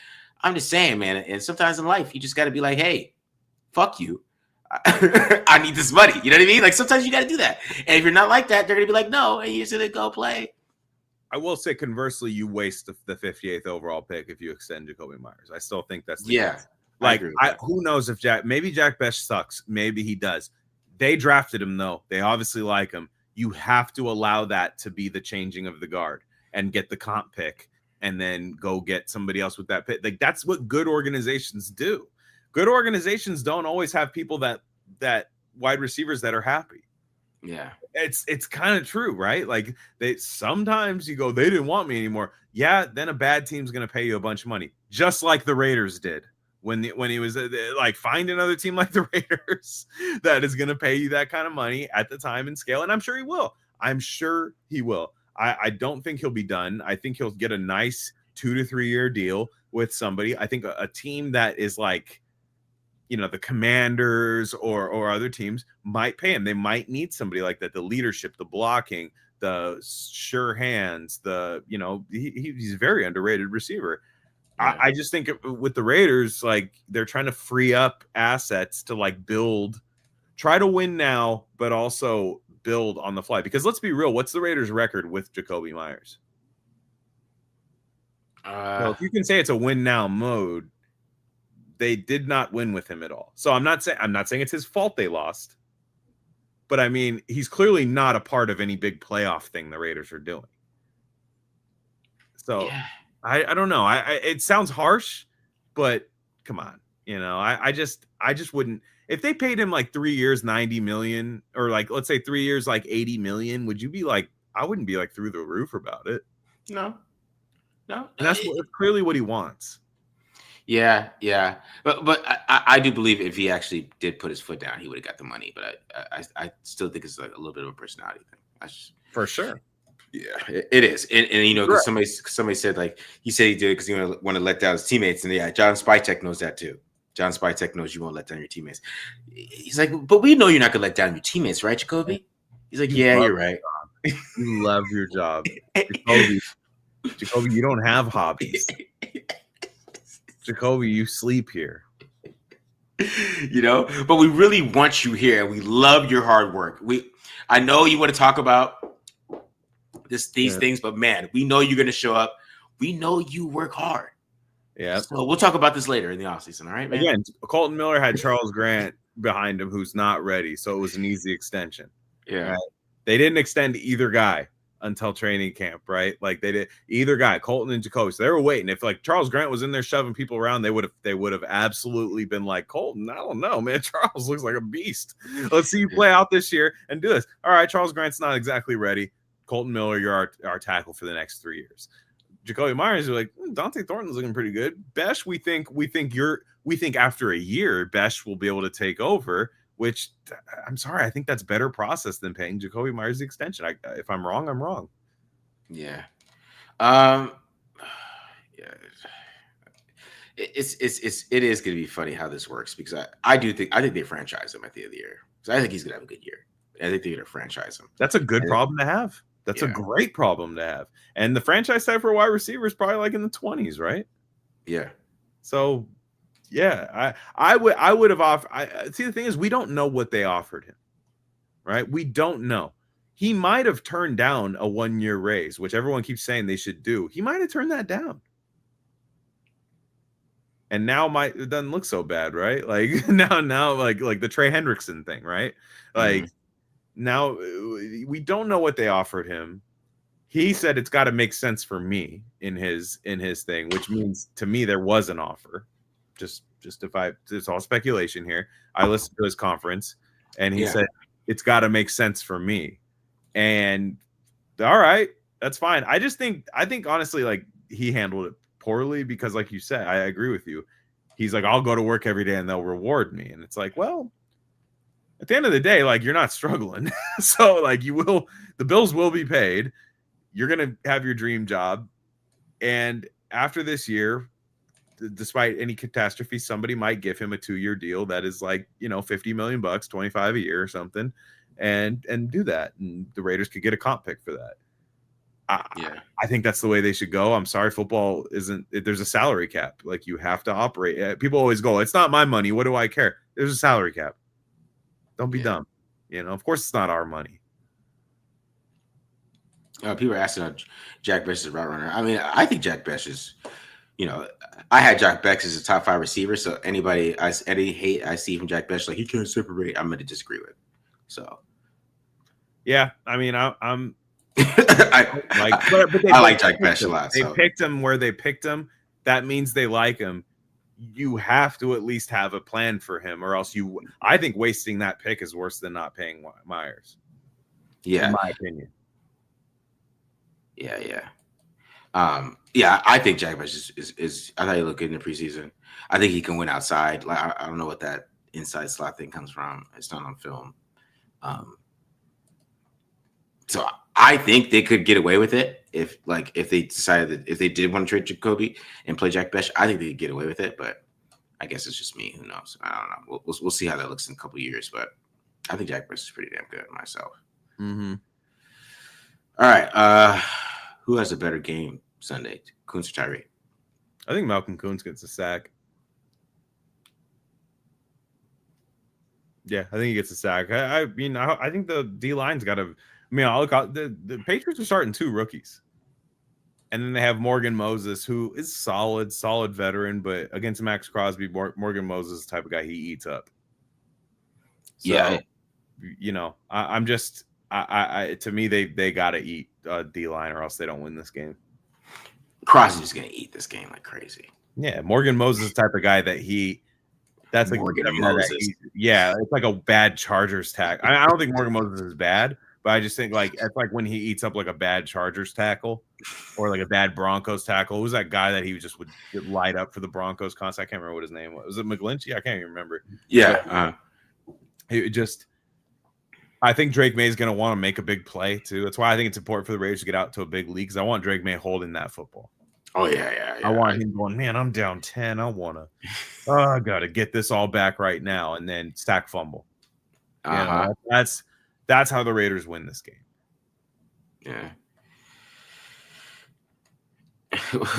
A: I'm just saying, man. And sometimes in life, you just got to be like, hey, fuck you. I need this money. You know what I mean? Like sometimes you got to do that. And if you're not like that, they're going to be like, no. And you're just going to go play.
B: I will say, conversely, you waste the 58th overall pick if you extend Jakobi Meyers. I still think that's the case. Like, who knows if maybe Jack Best sucks. Maybe he does. They drafted him, though. They obviously like him. You have to allow that to be the changing of the guard and get the comp pick and then go get somebody else with that pick. Like, that's what good organizations do. Good organizations don't always have people that wide receivers that are happy.
A: Yeah.
B: It's kind of true, right? Like sometimes you go, they didn't want me anymore. Yeah, then a bad team's going to pay you a bunch of money, just like the Raiders did when he was like, find another team like the Raiders that is going to pay you that kind of money at the time and scale. And I'm sure he will. I don't think he'll be done. I think he'll get a nice 2 to 3 year deal with somebody. I think a team that is like, the Commanders or other teams might pay him. They might need somebody like that. The leadership, the blocking, the sure hands, he's a very underrated receiver. Yeah. I just think with the Raiders, like they're trying to free up assets to like try to win now, but also build on the fly. Because let's be real, what's the Raiders' record with Jakobi Meyers? If you can say it's a win now mode, they did not win with him at all. So I'm not saying it's his fault they lost, but I mean, he's clearly not a part of any big playoff thing the Raiders are doing. So yeah. I don't know. It sounds harsh, but come on, I just wouldn't. If they paid him like 3 years, 90 million, or like let's say 3 years, like 80 million, would you be like, I wouldn't be like through the roof about it.
A: No.
B: And that's clearly what he wants.
A: Yeah. But I do believe if he actually did put his foot down, he would have got the money. But I still think it's like a little bit of a personality thing.
B: For sure.
A: Yeah, it is. And you know, because
B: Right.
A: somebody said like he said he did it because he want to let down his teammates. And yeah, John Spytek knows that too. John Spytek knows you won't let down your teammates. He's like, but we know you're not gonna let down your teammates, right, Jakobi? He's like, yeah, you're right.
B: You love your job. Jakobi, you don't have hobbies. Jakobi, you sleep here.
A: You know, but we really want you here, and we love your hard work. I know you want to talk about these things, but man, we know you're gonna show up. We know you work hard.
B: Yeah.
A: So we'll talk about this later in the offseason, all right, man?
B: Again, Colton Miller had Charles Grant behind him who's not ready, so it was an easy extension.
A: Yeah.
B: Right? They didn't extend either guy until training camp, right? Like they did either guy, Colton and Jakobi. So they were waiting. If like Charles Grant was in there shoving people around, they would have absolutely been like, Colton, I don't know, man. Charles looks like a beast. Let's see you play out this year and do this. All right, Charles Grant's not exactly ready. Colton Miller, you're our tackle for the next 3 years. Jakobi Meyers, you're like, Dante Thornton's looking pretty good. Besh, we think after a year, Besh will be able to take over, which I'm sorry, I think that's better process than paying Jakobi Meyers the extension. If I'm wrong, I'm wrong.
A: Yeah. Yeah. It is going to be funny how this works because I think they franchise him at the end of the year. So I think he's going to have a good year. I think they're going to franchise him.
B: That's a good problem to have. That's a great problem to have. And the franchise tag for a wide receiver is probably like in the 20s, right?
A: Yeah.
B: So, yeah, I would have offered. See, the thing is, we don't know what they offered him, right? We don't know. He might have turned down a 1-year raise, which everyone keeps saying they should do. He might have turned that down. And now it doesn't look so bad, right? Like now, like the Trey Hendrickson thing, right? Like. Mm-hmm. Now, we don't know what they offered him. He said it's got to make sense for me in his thing, which means to me there was an offer. Just it's all speculation here. I listened to his conference, and he said it's got to make sense for me. And all right, that's fine. I think honestly, like he handled it poorly because, like you said, I agree with you. He's like, I'll go to work every day and they'll reward me, and it's like, well. At the end of the day, like you're not struggling. So like the bills will be paid. You're going to have your dream job. And after this year, despite any catastrophe, somebody might give him a 2-year deal that is like, $50 million, 25 a year or something and do that. And the Raiders could get a comp pick for that. I think that's the way they should go. I'm sorry. Football there's a salary cap. Like you have to operate. People always go, it's not my money. What do I care? There's a salary cap. Don't be dumb. Of course it's not our money.
A: People are asking about Jack Bech as a route runner. I mean, I think Jack Bech is, I had Jack Bech as a top 5 receiver. So any hate I see from Jack Bech, like he can't separate, I'm going to disagree with. So,
B: yeah, I mean, I'm
A: I like Jack Bech a lot.
B: They picked him where they picked him. That means they like him. You have to at least have a plan for him, or else I think wasting that pick is worse than not paying Myers.
A: Yeah,
B: in my opinion.
A: Yeah. I think Jack Bech is. I thought he looked good in the preseason. I think he can win outside. Like I don't know what that inside slot thing comes from. It's not on film. So I think they could get away with it if they decided that if they did want to trade Jakobi and play Jack Bech, I think they could get away with it. But I guess it's just me. Who knows? I don't know. We'll see how that looks in a couple of years. But I think Jack Bech is pretty damn good myself.
B: Mm-hmm.
A: All right. Who has a better game Sunday, Kuntz or Tyree?
B: I think Malcolm Kuntz gets a sack. Yeah, I think he gets a sack. I think the D line's got to. I mean, I'll look out. The Patriots are starting 2 rookies, and then they have Morgan Moses, who is solid veteran, but against Max Crosby, Morgan Moses is the type of guy he eats up. So, I'm just. To me, they got to eat D line, or else they don't win this game.
A: Crosby's going to eat this game like crazy.
B: Yeah, Morgan Moses is the type of guy that that's like
A: Morgan Moses.
B: It's like a bad Chargers tag. I don't think Morgan Moses is bad, But I just think like it's like when he eats up like a bad Chargers tackle or like a bad Broncos tackle. Who was that guy that he just would light up for the Broncos constantly? I can't remember what his name was. Was it McGlinchey? I can't even remember.
A: Yeah.
B: It just, I think Drake May is going to want to make a big play too. That's why I think it's important for the Raiders to get out to a big lead because I want Drake May holding that football.
A: Oh yeah.
B: I want him going, man, I'm down 10. I got to get this all back right now, and then stack fumble. You know, that's how the Raiders win this game.
A: Yeah.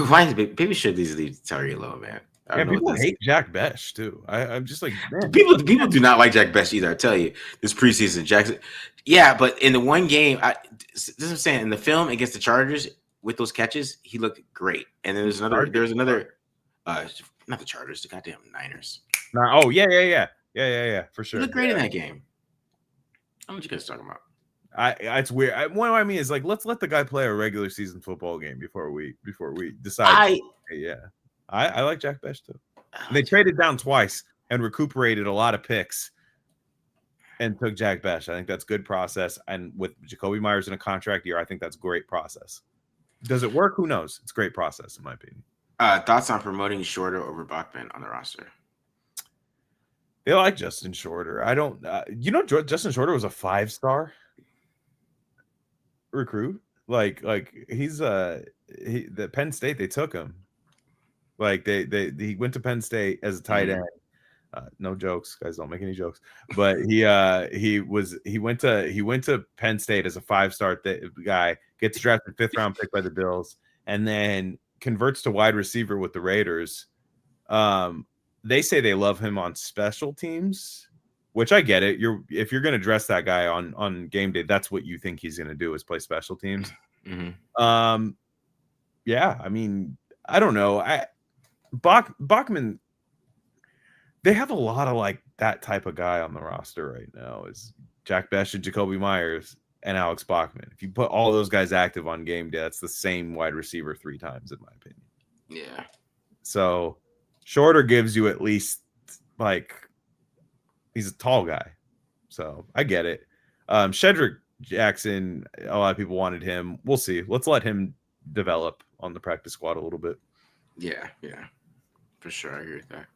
A: Why is maybe should these leave Tyree alone, man?
B: Yeah, people hate Jack Besh too. I'm just like, man,
A: people do not like Jack Besh either. I tell you, this preseason, Jackson. Yeah, but in the one game, this is what I'm saying. In the film against the Chargers with those catches, he looked great. And then there's another, not the Chargers, the goddamn Niners.
B: Oh yeah, for sure.
A: He looked great in that game. I don't know what you guys talking about.
B: It's weird. What I mean is like, let's let the guy play a regular season football game before we decide. I like Jack Besh too. They traded down twice and recuperated a lot of picks and took Jack Besh. I think that's good process. And with Jakobi Meyers in a contract year, I think that's great process. Does it work? Who knows? It's great process in my opinion.
A: Thoughts on promoting Shorter over Bachman on the roster?
B: They like Justin Shorter. I don't. Justin Shorter was a 5-star recruit. Like he's the Penn State. They took him. Like he went to Penn State as a tight end. No jokes, guys. Don't make any jokes. But he went to Penn State as a 5-star guy. Gets drafted 5th round pick by the Bills, and then converts to wide receiver with the Raiders. They say they love him on special teams, which I get it. If you're going to dress that guy on game day, that's what you think he's going to do is play special teams. Mm-hmm. Yeah, I mean, I don't know. Bachman, they have a lot of like that type of guy on the roster right now. Is Jack Besh and Jakobi Meyers and Alex Bachman. If you put all those guys active on game day, that's the same wide receiver 3 times in my opinion.
A: Yeah.
B: So Shorter gives you at least like he's a tall guy. So I get it. Shedrick Jackson, a lot of people wanted him. We'll see. Let's let him develop on the practice squad a little bit.
A: Yeah. For sure. I agree with that.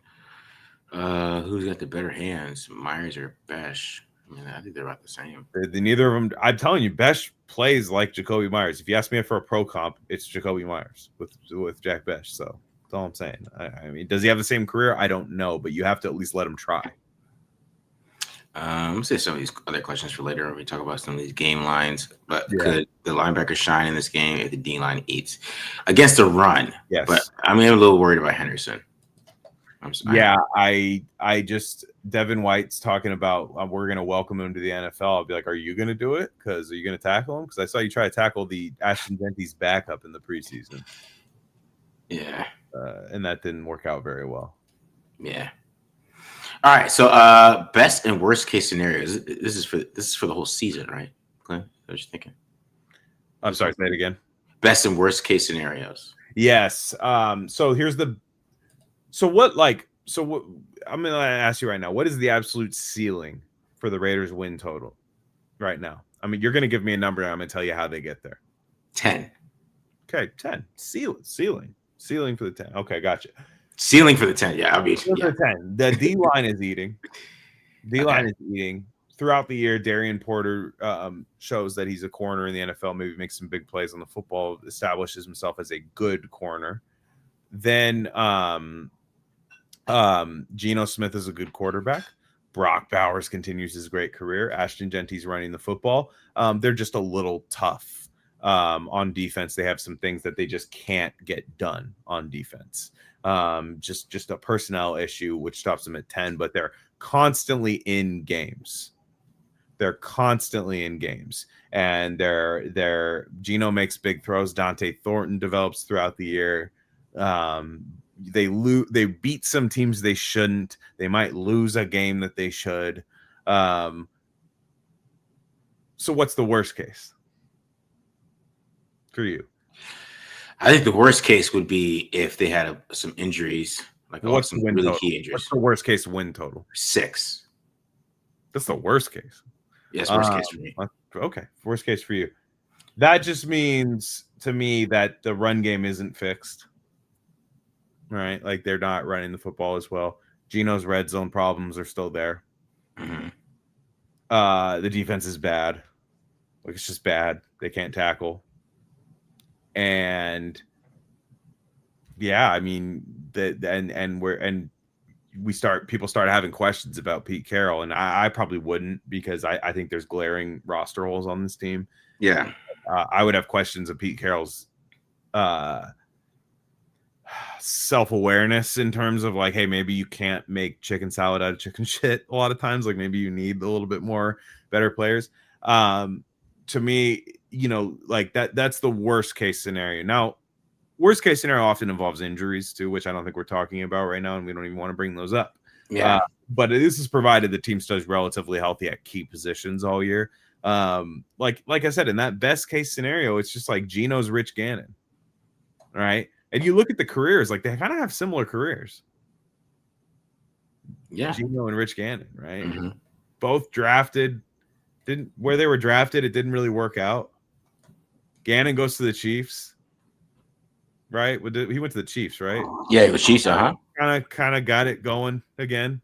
A: Who's got the better hands, Myers or Besh? I mean, I think they're about the same.
B: Neither of them. I'm telling you, Besh plays like Jakobi Meyers. If you ask me for a pro comp, it's Jakobi Meyers with Jack Besh. So that's all I'm saying. I mean, does he have the same career? I don't know, but you have to at least let him try.
A: I'm gonna say some of these other questions for later when we talk about some of these game lines. But could the linebacker shine in this game if the D line eats against the run?
B: Yes.
A: But I'm a little worried about Henderson.
B: I just Devin White's talking about we're going to welcome him to the NFL. I'll be like, are you going to do it? Because are you going to tackle him? Because I saw you try to tackle the Ashton Genty's backup in the preseason.
A: Yeah,
B: and that didn't work out very well.
A: Yeah. All right. So, best and worst case scenarios. This is for the whole season, right, Glenn? What you thinking?
B: I'm sorry. Say it again.
A: Best and worst case scenarios.
B: Yes. So what I'm going to ask you right now, what is the absolute ceiling for the Raiders win total right now? I mean, you're going to give me a number and I'm going to tell you how they get there.
A: 10.
B: Okay. 10 ceiling for the 10. Okay. Gotcha.
A: Ceiling for the 10. Yeah. I mean,
B: for 10. The D line is eating. Is eating throughout the year. Darian Porter shows that he's a corner in the NFL, maybe makes some big plays on the football, establishes himself as a good corner. Then, Geno Smith is a good quarterback. Brock Bowers continues his great career. Ashton Genty's running the football. They're just a little tough on defense. They have some things that they just can't get done on defense. Just a personnel issue, which stops them at 10, but they're constantly in games. And Geno makes big throws. Dante Thornton develops throughout the year. They beat some teams they shouldn't. They might lose a game that they should. So what's the worst case for you?
A: I think the worst case would be if they had some injuries, like some really key injuries.
B: What's the worst case win total?
A: 6.
B: That's the worst case.
A: Yes, worst case for me.
B: Okay, worst case for you. That just means to me that the run game isn't fixed. Right? Like they're not running the football as well. Geno's red zone problems are still there.
A: Mm-hmm.
B: The defense is bad. Like it's just bad. They can't tackle. And yeah, I mean people start having questions about Pete Carroll, and I probably wouldn't, because I think there's glaring roster holes on this team.
A: Yeah.
B: I would have questions of Pete Carroll's self-awareness in terms of like, hey, maybe you can't make chicken salad out of chicken shit a lot of times. Like maybe you need a little bit more better players. To me, like that's the worst case scenario. Now, worst case scenario often involves injuries too, which I don't think we're talking about right now, and we don't even want to bring those up.
A: Yeah.
B: But this is provided the team stays relatively healthy at key positions all year. Like I said, in that best case scenario, it's just like Geno's Rich Gannon. All right. And you look at the careers, like they kind of have similar careers.
A: Yeah.
B: Geno and Rich Gannon, right?
A: Mm-hmm.
B: Both drafted, where they were drafted, it didn't really work out. Gannon goes to the Chiefs, right? He went to the Chiefs, right?
A: Yeah, the Chiefs,
B: Kind of got it going again.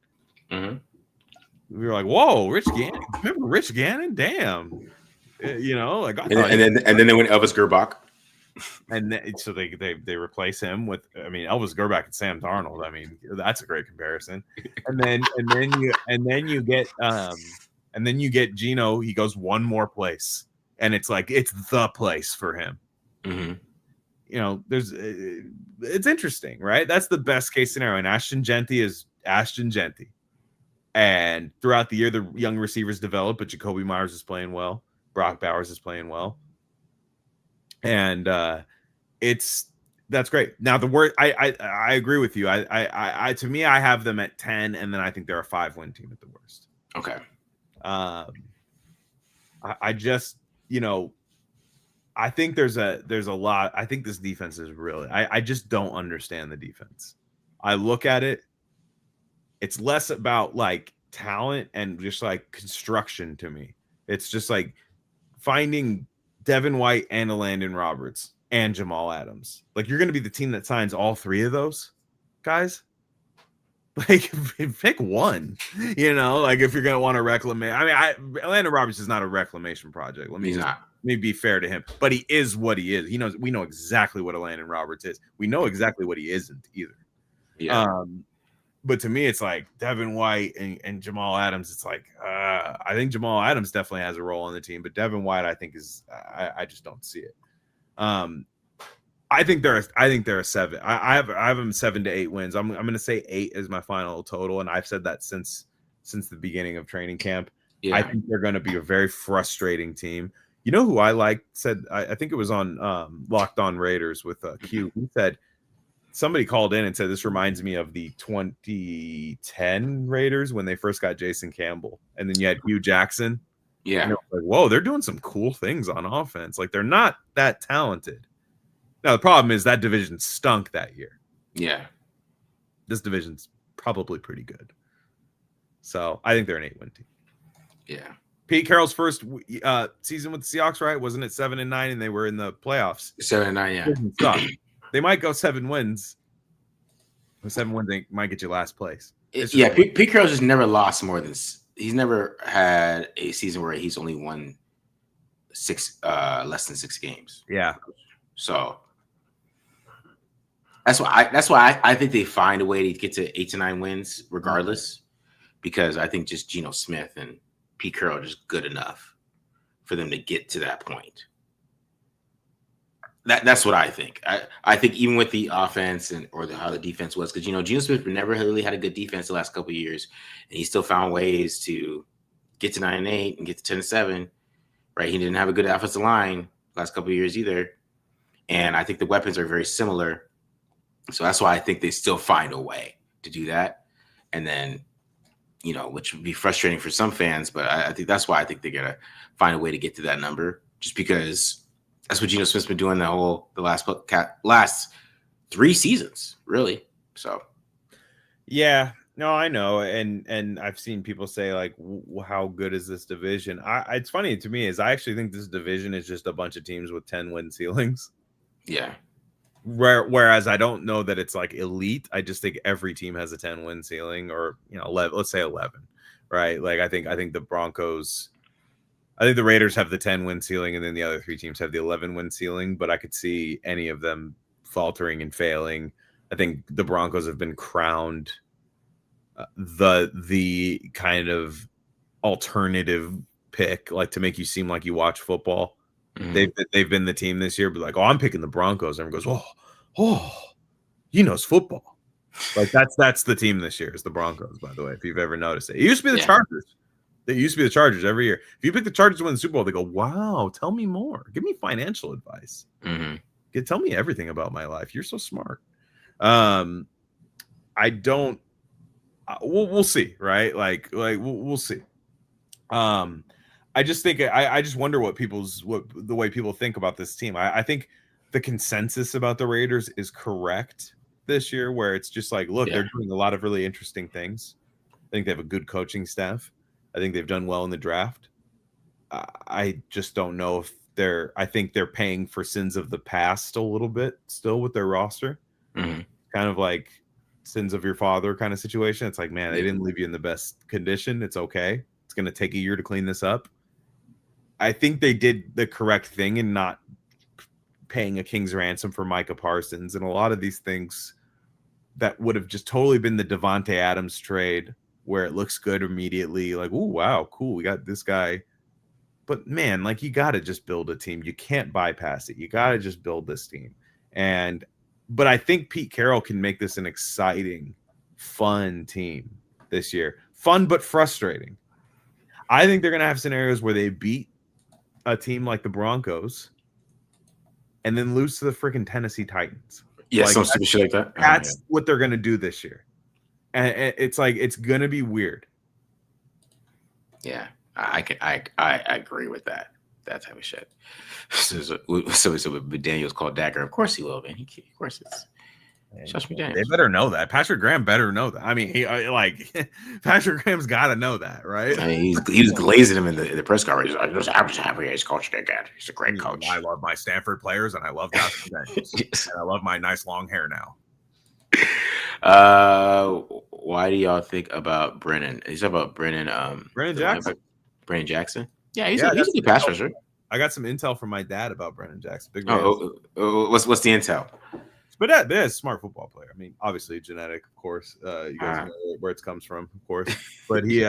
A: Mm-hmm.
B: We were like, "Whoa, Rich Gannon! Remember Rich Gannon? Damn!" Like
A: and then they went Elvis Gerbach.
B: And so they replace him with, I mean, Elvis Gerbach and Sam Darnold. I mean, that's a great comparison. And then you get Geno. He goes one more place, and it's like it's the place for him.
A: Mm-hmm.
B: It's interesting, right? That's the best case scenario. And Ashton Genty is Ashton Genty. And throughout the year, the young receivers develop, but Jakobi Meyers is playing well. Brock Bowers is playing well. And that's great. Now the word I agree with you. I to me, I have them at 10, and then I think they're a 5-win team at the worst.
A: Okay.
B: I just, I think there's a lot. I think this defense is really, I just don't understand the defense. I look at it. It's less about like talent and just like construction to me. It's just like finding Devin White and Landon Roberts and Jamal Adams. Like you're going to be the team that signs all three of those guys. Like pick one, like if you're going to want to reclaim. I mean, Landon Roberts is not a reclamation project. Let me be fair to him, but he is what he is. We know exactly what a Landon Roberts is. We know exactly what he isn't either.
A: Yeah.
B: But to me, it's like Devin White and Jamal Adams. It's like I think Jamal Adams definitely has a role on the team, but Devin White, I think is I just don't see it. I think they're a 7. I have them 7 to 8 wins. I'm going to say 8 is my final total, and I've said that since the beginning of training camp. Yeah. I think they're going to be a very frustrating team. You know who I said I think it was on Locked On Raiders with Q. He said. Somebody called in and said, this reminds me of the 2010 Raiders when they first got Jason Campbell. And then you had Hugh Jackson.
A: Yeah.
B: And like, whoa, they're doing some cool things on offense. Like, they're not that talented. Now, the problem is that division stunk that year.
A: Yeah.
B: This division's probably pretty good. So I think they're an 8-win team.
A: Yeah.
B: Pete Carroll's first season with the Seahawks, right? Wasn't it 7-9 and they were in the playoffs?
A: 7-9, yeah.
B: They might go 7 wins. With 7 wins, they might get you last place.
A: Pete Carroll just never lost more than. He's never had a season where he's only won less than 6 games.
B: Yeah.
A: So that's why I think they find a way to get to 8 to 9 wins regardless, because I think just Geno Smith and Pete Carroll are just good enough for them to get to that point. That's what I think. I think even with the offense how the defense was, because Geno Smith never really had a good defense the last couple of years, and he still found ways to get to 9-8 and get to 10-7. Right? He didn't have a good offensive line the last couple of years either, and I think the weapons are very similar. So that's why I think they still find a way to do that, and then which would be frustrating for some fans, but I think that's why I think they're gonna find a way to get to that number, just because. That's what Geno Smith's been doing the last 3 seasons, really. So,
B: yeah, No, I know, and I've seen people say like, "How good is this division?" It's funny to me is I actually think this division is just a bunch of teams with 10-win ceilings.
A: Yeah.
B: Whereas I don't know that it's like elite. I just think every team has a 10-win ceiling, or 11, let's say 11, right? Like I think the Broncos, I think the Raiders have the 10-win ceiling, and then the other three teams have the 11-win ceiling. But I could see any of them faltering and failing. I think the Broncos have been crowned the kind of alternative pick, like to make you seem like you watch football.
A: Mm-hmm.
B: They've been the team this year, but like, oh, I'm picking the Broncos. Everyone goes, oh, he knows football. Like that's the team this year is the Broncos. By the way, if you've ever noticed it, it used to be the Chargers. They used to be the Chargers every year. If you pick the Chargers to win the Super Bowl, they go, wow, tell me more. Give me financial advice.
A: Mm-hmm.
B: Tell me everything about my life. You're so smart. I don't. We'll see, right? Like we'll see. I just think I just wonder what the way people think about this team. I think the consensus about the Raiders is correct this year, where it's just like, look, they're doing a lot of really interesting things. I think they have a good coaching staff. I think they've done well in the draft. I just don't know if I think they're paying for sins of the past a little bit still with their roster.
A: Mm-hmm.
B: Kind of like sins of your father kind of situation. It's like, man, they didn't leave you in the best condition. It's okay. It's going to take a year to clean this up. I think they did the correct thing in not paying a king's ransom for Micah Parsons and a lot of these things that would have just totally been the Devontae Adams trade where it looks good immediately. Like, oh, wow, cool. We got this guy. But man, like, you got to just build a team. You can't bypass it. You got to just build this team. But I think Pete Carroll can make this an exciting, fun team this year. Fun, but frustrating. I think they're going to have scenarios where they beat a team like the Broncos and then lose to the freaking Tennessee Titans.
A: Yeah, some stupid shit like that.
B: That's what they're going to do this year. And it's like, it's going to be weird.
A: Yeah, I agree with that type of shit. So Daniel's called Dagger. Of course he will, man. Of course it's Josh McDaniels.
B: They better know that. Patrick Graham better know that. I mean, Patrick Graham's got to know that, right?
A: I mean, he was glazing him in the press conference. He's like, I'm just happy he's coaching again. He's a great coach.
B: I love my Stanford players, and I love Josh McDaniels. Yes. And I love my nice long hair now.
A: Why do y'all think about Brennan? He's about Brennan.
B: Brennan Jackson.
A: Brennan Jackson. Yeah, he's a good pass rusher.
B: I got some intel from my dad about Brennan Jackson. Big
A: what's the intel?
B: But that is a smart football player. I mean, obviously genetic, of course. You guys know where it comes from, of course. But he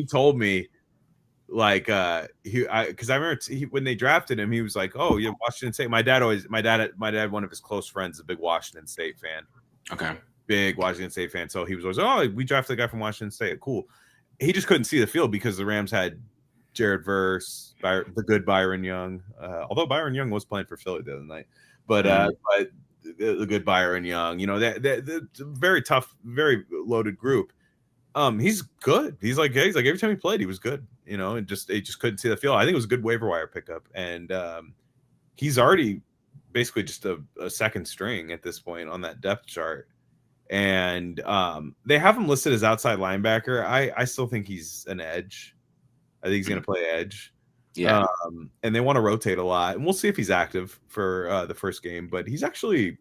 B: told me, like, because I remember when they drafted him, he was like, "Oh, yeah, Washington State." My dad, one of his close friends, is a big Washington State fan.
A: Okay,
B: big Washington State fan. So he was always, "Oh, we drafted a guy from Washington State. Cool." He just couldn't see the field because the Rams had Jared Verse, the good Byron Young. Although Byron Young was playing for Philly the other night. But the good Byron Young, that very tough, very loaded group. He's good. He's like every time he played, he was good. And just couldn't see the field. I think it was a good waiver wire pickup, and he's already basically just a second string at this point on that depth chart. And they have him listed as outside linebacker. I still think he's an edge. I think he's going to play edge.
A: Yeah.
B: And they want to rotate a lot, and we'll see if he's active for the first game. But he's actually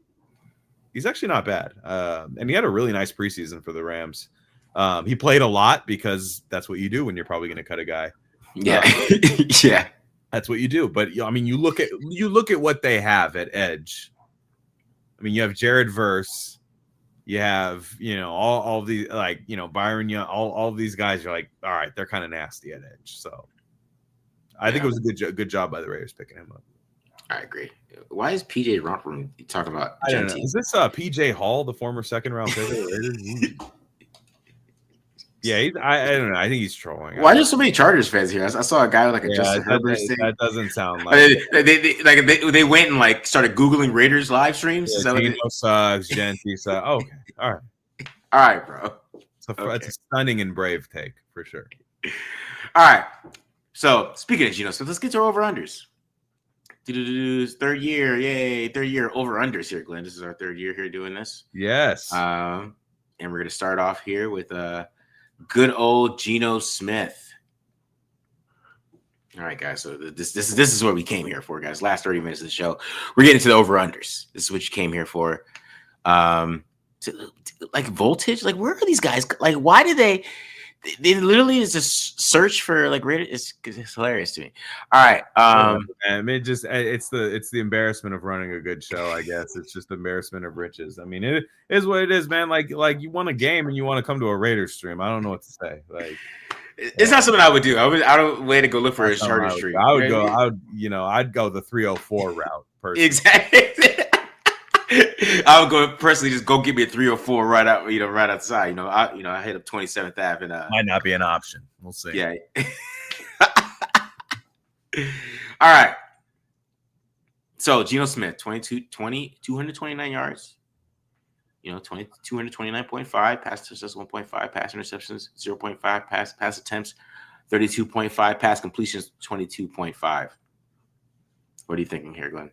B: not bad. And he had a really nice preseason for the Rams. He played a lot because that's what you do when you're probably going to cut a guy.
A: Yeah, yeah,
B: that's what you do. But I mean, you look at what they have at edge. I mean, you have Jared Verse. You have, all these, like, Byron Young, all these guys are like, all right, they're kind of nasty at edge. So I think it was a good job by the Raiders picking him up.
A: I agree. Why is PJ Romper talking about
B: Genty? Is this PJ Hall, the former second round pick of the Raiders? Yeah, I don't know. I think he's trolling.
A: Why are there so many Chargers fans here? I saw a guy with like a Justin Herbert thing.
B: That doesn't sound like
A: they went and like started Googling Raiders live streams.
B: Yeah, Dino sucks, Genty sucks. Okay, all
A: right, bro.
B: It's a stunning and brave take for sure.
A: All right. So speaking of Geno, so let's get to our over-unders. Third year, yay! Third year over-unders here, Glenn. This is our third year here doing this.
B: Yes.
A: and we're gonna start off here with good old Geno Smith. All right, guys. So this is what we came here for, guys. Last 30 minutes of the show, we're getting to the over-unders. This is what you came here for. Like voltage, like where are these guys? Like, why do they literally is just search for like it's hilarious to me. All right.
B: And it's the embarrassment of running a good show, I guess. It's just the embarrassment of riches. I mean, it is what it is, man. Like you won a game and you want to come to a Raiders stream. I don't know what to say. Like,
A: it's not something I would do. I don't way to go look for a Charter stream.
B: I'd go the 304 route personally.
A: Exactly. I would go personally, just go get me a 304 right out, right outside. I hit up 27th Ave and
B: might not be an option. We'll see.
A: Yeah. All right. So Geno Smith, 229 yards. 229.5 pass touchdowns, 1.5 pass interceptions, 0.5 pass attempts, 32.5 pass completions, 22.5. What are you thinking here, Glenn?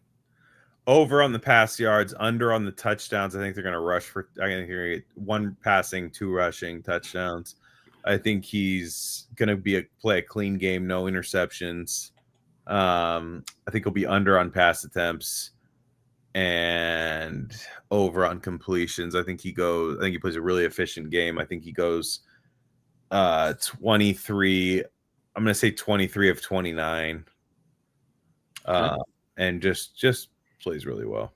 B: Over on the pass yards, under on the touchdowns. I think they're going to rush for. I think they're going to get 1 passing, 2 rushing touchdowns. I think he's going to play a clean game, no interceptions. I think he'll be under on pass attempts and over on completions. I think he plays a really efficient game. I think he goes 23. I'm going to say 23 of 29. And just plays really well.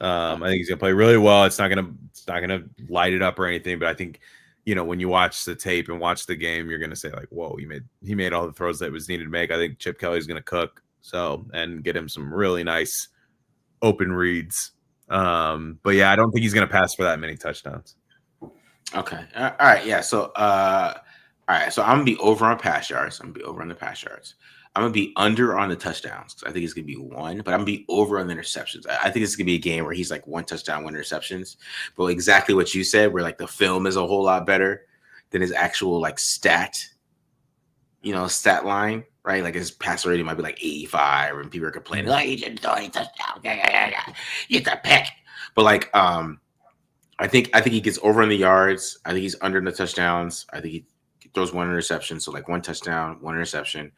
B: I think he's gonna play really well. It's not gonna light it up or anything, but I think when you watch the tape and watch the game, you're gonna say like, "Whoa, he made all the throws that was needed to make." I think Chip Kelly's gonna cook and get him some really nice open reads. But yeah, I don't think he's gonna pass for that many touchdowns.
A: Okay, all right, yeah. So all right, so I'm gonna be over on pass yards. I'm gonna be over on the pass yards. I'm going to be under on the touchdowns because I think it's going to be 1, but I'm going to be over on the interceptions. I think it's going to be a game where he's like 1 touchdown, 1 interceptions. But exactly what you said, where like the film is a whole lot better than his actual like stat line, right? Like his passer rating might be like 85 and people are complaining, oh, he didn't throw any touchdowns. Yeah. You got pick. But like, I think he gets over on the yards. I think he's under in the touchdowns. I think he throws 1 interception, so like 1 touchdown, 1 interception.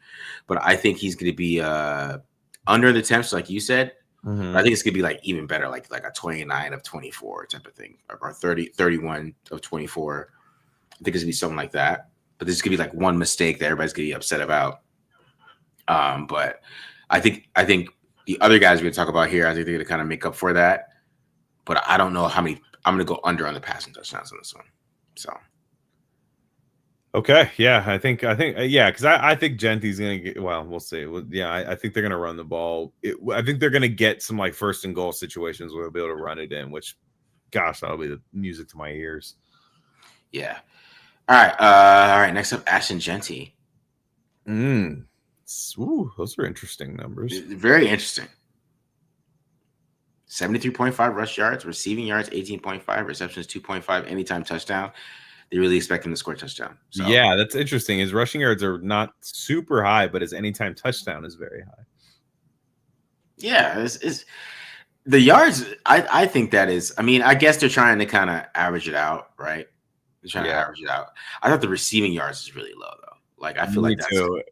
A: But I think he's going to be under the attempts, like you said. Mm-hmm. I think it's going to be like even better, like a 29 of 24 type of thing, or 31 of 24. I think it's going to be something like that. But there's going to be like one mistake that everybody's going to be upset about. But I think the other guys we're going to talk about here, I think they're going to kind of make up for that. But I don't know how many. I'm going to go under on the passing touchdowns on this one. So.
B: Okay, yeah, I think, yeah, because I think Gentry's gonna get. Well, we'll see. I think they're gonna run the ball. I think they're gonna get some like 1st and goal situations where they'll be able to run it in. Which, gosh, that'll be the music to my ears.
A: Yeah. All right. Next up, Ashton Genty.
B: Ooh, those are interesting numbers.
A: Very interesting. 73.5 rush yards, receiving yards 18.5, receptions 2.5, anytime touchdown. They really expect him to score a touchdown. So.
B: Yeah, that's interesting. His rushing yards are not super high, but his anytime touchdown is very high.
A: Yeah, it's the yards. I think that is. I mean, I guess they're trying to kind of average it out, right? They're trying to average it out. I thought the receiving yards is really low though. Like I feel like that's
B: too.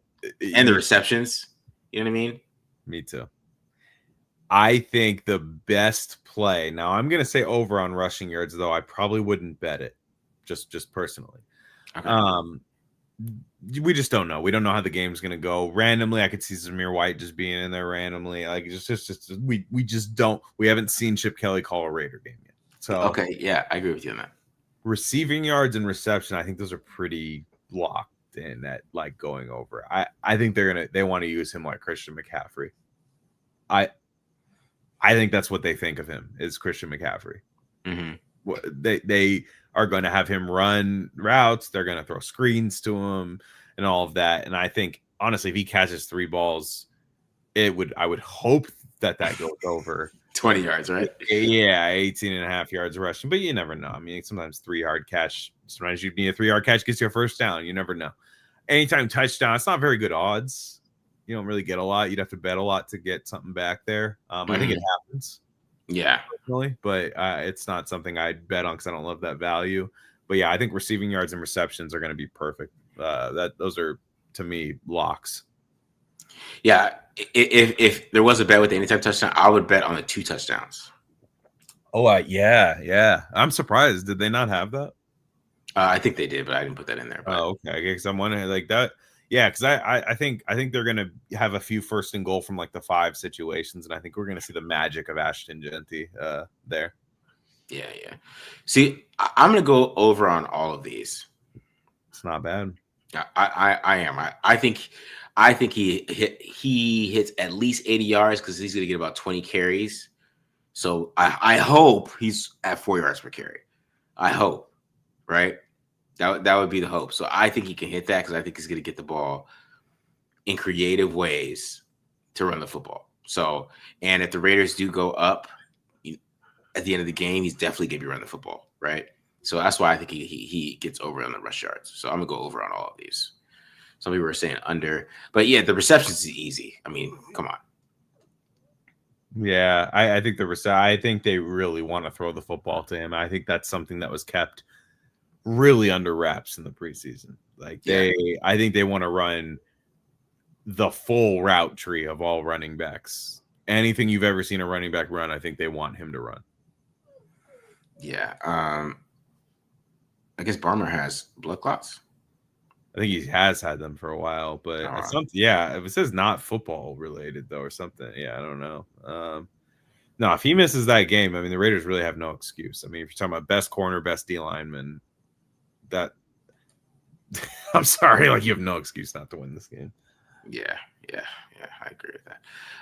A: And the receptions. You know what I mean?
B: Me too. I think the best play. Now I'm going to say over on rushing yards, though I probably wouldn't bet it. Just personally. Okay. We just don't know. We don't know how the game's going to go. Randomly, I could see Zamir White just being in there randomly. Like we just don't. We haven't seen Chip Kelly call a Raider game yet. So
A: okay, yeah, I agree with you on that.
B: Receiving yards and reception, I think those are pretty locked in at like going over. I think they want to use him like Christian McCaffrey. I think that's what they think of him is Christian McCaffrey. Mm-hmm. They are going to have him run routes. They're going to throw screens to him and all of that. And I think, honestly, if he catches 3 balls, I would hope that goes over
A: 20 yards, right?
B: Yeah, 18.5 yards rushing. But you never know. I mean, sometimes 3-yard catch. Sometimes you need a 3-yard catch gets you a 1st down. You never know. Anytime touchdown, it's not very good odds. You don't really get a lot. You'd have to bet a lot to get something back there. I think it happens.
A: Yeah.
B: personally, but it's not something I'd bet on because I don't love that value. But yeah, I think receiving yards and receptions are going to be perfect. Those are to me locks.
A: Yeah. If there was a bet with the anytime touchdown, I would bet on the 2 touchdowns.
B: Oh, yeah. I'm surprised. Did they not have that?
A: I think they did, but I didn't put that in there. But
B: Oh, okay. Because I'm wondering like that. Yeah, because I think they're gonna have a few first and goal from like the 5 situations, and I think we're gonna see the magic of Ashton Genty there.
A: yeah. See, I'm gonna go over on all of these.
B: It's not bad.
A: I am. I think he hits at least 80 yards because he's gonna get about 20 carries. So I hope he's at 4 yards per carry. I hope, right? That would be the hope. So I think he can hit that because I think he's going to get the ball in creative ways to run the football. So, and if the Raiders do go up at the end of the game, he's definitely going to be running the football, right? So that's why I think he gets over on the rush yards. So I'm going to go over on all of these. Some people are saying under, but yeah, the receptions is easy. I mean, come on.
B: Yeah, I think I think they really want to throw the football to him. I think that's something that was kept really under wraps in the preseason. Like I think they want to run the full route tree of all running backs. Anything you've ever seen a running back run, I think they want him to run.
A: Yeah. I guess Barmer has blood clots.
B: I think he has had them for a while, but something, if it says not football related though, or something, I don't know. No, if he misses that game, I mean, the Raiders really have no excuse. I mean, if you're talking about best corner, best D lineman, that I'm sorry, like you have no excuse not to win this game.
A: Yeah, I agree with that.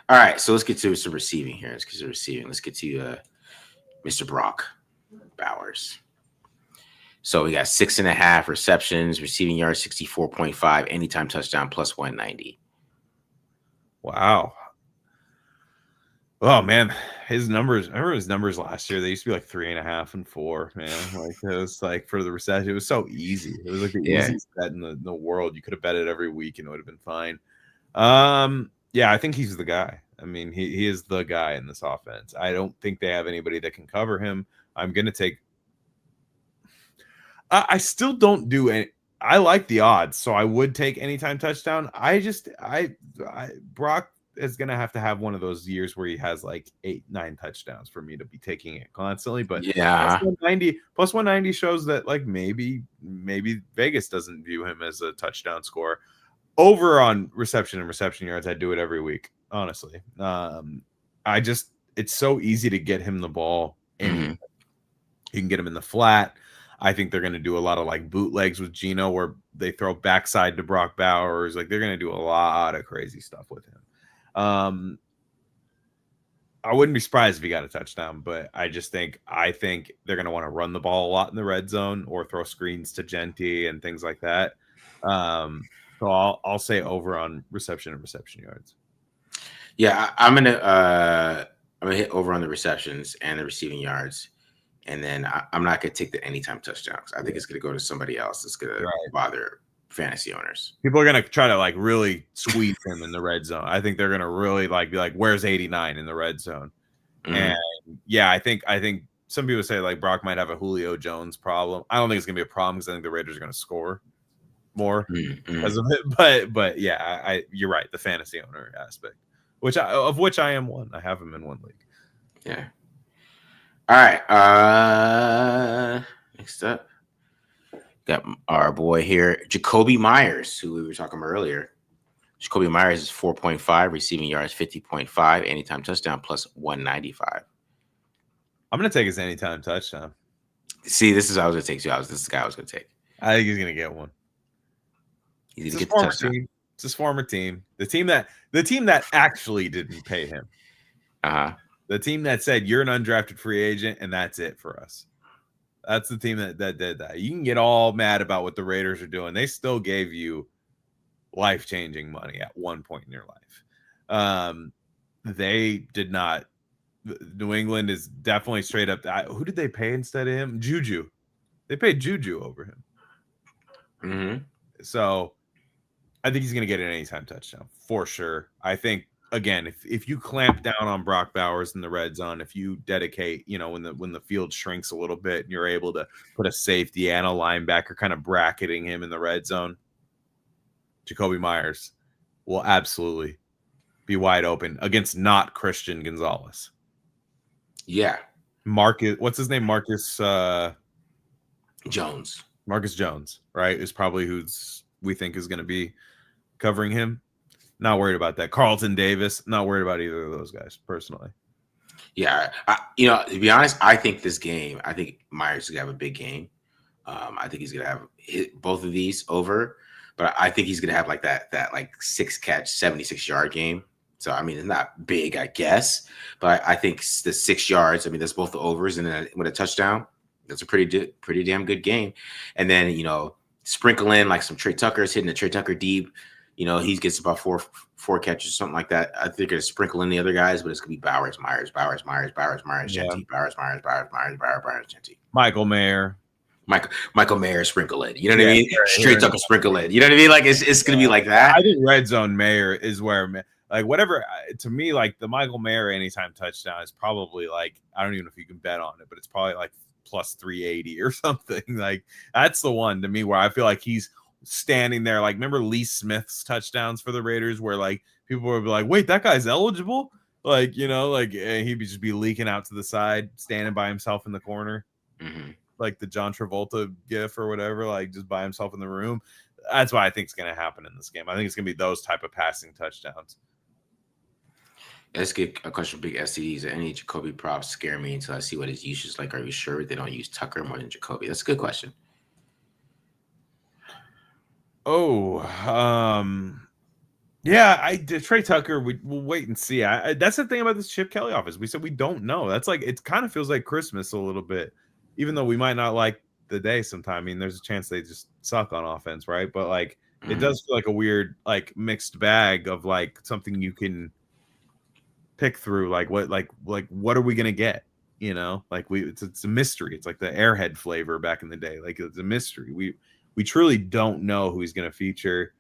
A: All right, so let's get to some receiving here. Let's get to receiving. Let's get to Mr. Brock Bowers. So we got 6.5 receptions, receiving yards 64.5, anytime touchdown plus 190.
B: Wow. Oh man, his numbers. I remember his numbers last year. They used to be like 3.5 and 4. Man, like it was like for the reception, it was so easy. It was like the easiest bet in the world. You could have bet it every week and it would have been fine. Yeah, I think he's the guy. I mean, he is the guy in this offense. I don't think they have anybody that can cover him. I'm gonna take. I still don't do any. I like the odds, so I would take anytime touchdown. Brock is gonna have to have one of those years where he has like 8-9 touchdowns for me to be taking it constantly. But
A: yeah,
B: plus 190 shows that like maybe Vegas doesn't view him as a touchdown scorer. Over on reception and reception yards, I do it every week. Honestly, it's so easy to get him the ball. You can get him in the flat. I think they're going to do a lot of like bootlegs with Geno where they throw backside to Brock Bowers. Like they're going to do a lot of crazy stuff with him. I wouldn't be surprised if he got a touchdown, but I think they're going to want to run the ball a lot in the red zone or throw screens to Genty and things like that. So I'll say over on reception and reception yards.
A: Yeah, I'm gonna hit over on the receptions and the receiving yards. And then I'm not going to take the anytime touchdowns. I think it's going to go to somebody else that's going to bother fantasy owners.
B: People are going to try to like really squeeze him in the red zone. I think they're going to really be like, where's 89 in the red zone? And yeah, I think some people say like Brock might have a Julio Jones problem. I don't think it's going to be a problem because I think the Raiders are going to score more because of it. But yeah, you're right. The fantasy owner aspect, of which I am one. I have him in one league.
A: Yeah. All right. Next up, got our boy here, Jakobi Meyers, who we were talking about earlier. Jakobi Meyers is 4.5, receiving yards 50.5, anytime touchdown plus 195.
B: I'm gonna take his anytime touchdown.
A: See, this is what I was gonna take too. This is the guy I was gonna take.
B: I think he's gonna get one.
A: He's gonna get the touchdown.
B: It's his former team. The team that actually didn't pay him. The team that said you're an undrafted free agent and that's it for us. That's the team that did that. You can get all mad about what the Raiders are doing. They still gave you life-changing money at one point in your life. They did not. New England is definitely straight up. Who did they pay instead of him? Juju. They paid Juju over him. So I think he's going to get an anytime touchdown for sure. I think again, if you clamp down on Brock Bowers in the red zone, if you dedicate, when the field shrinks a little bit and you're able to put a safety and a linebacker kind of bracketing him in the red zone, Jakobi Meyers will absolutely be wide open against not Christian Gonzalez.
A: Yeah.
B: Marcus, what's his name? Marcus
A: Jones.
B: Marcus Jones, right? Is probably who's we think is going to be covering him. Not worried about that. Carlton Davis, not worried about either of those guys personally.
A: Yeah, to be honest, I think Myers is gonna have a big game. I think he's gonna have both of these over, but I think he's gonna have like that like 6-catch, 76-yard game. So I mean, it's not big, I guess, but I think the 6 yards. I mean, that's both the overs, and then with a touchdown, that's a pretty damn good game. And then sprinkle in like some Trey Tucker's hitting the Trey Tucker deep. He gets about four catches, something like that. I think they're gonna sprinkle in the other guys, but it's gonna be Bowers, Myers, Genty, Bowers, Genty.
B: Michael Mayer.
A: Michael Mayer sprinkle in. You know what I mean? Straight Tucker sprinkle in. You know what I mean? Like it's gonna be like that.
B: I think red zone Mayer is where like whatever to me, like the Michael Mayer anytime touchdown is probably like, I don't even know if you can bet on it, but it's probably like plus 380 or something. Like that's the one to me where I feel like he's standing there. Like, remember Lee Smith's touchdowns for the Raiders where like people would be like, wait, that guy's eligible? Like, he'd just be leaking out to the side, standing by himself in the corner.
A: Mm-hmm.
B: Like the John Travolta gif or whatever, like just by himself in the room. That's what I think is going to happen in this game. I think it's going to be those type of passing touchdowns.
A: Let's get a question from Big STDs. Any Jakobi props scare me until I see what his usage is like. Are you sure they don't use Tucker more than Jakobi? That's a good question.
B: Oh, yeah, I did. Trey Tucker, we'll wait and see. That's the thing about this Chip Kelly office. We said we don't know. That's like, it kind of feels like Christmas a little bit, even though we might not like the day sometime. I mean, there's a chance they just suck on offense, right? But like, it does feel like a weird, like mixed bag of like something you can pick through. Like what are we gonna get? Like it's a mystery. It's like the Airhead flavor back in the day. Like it's a mystery. We truly don't know who he's going to feature.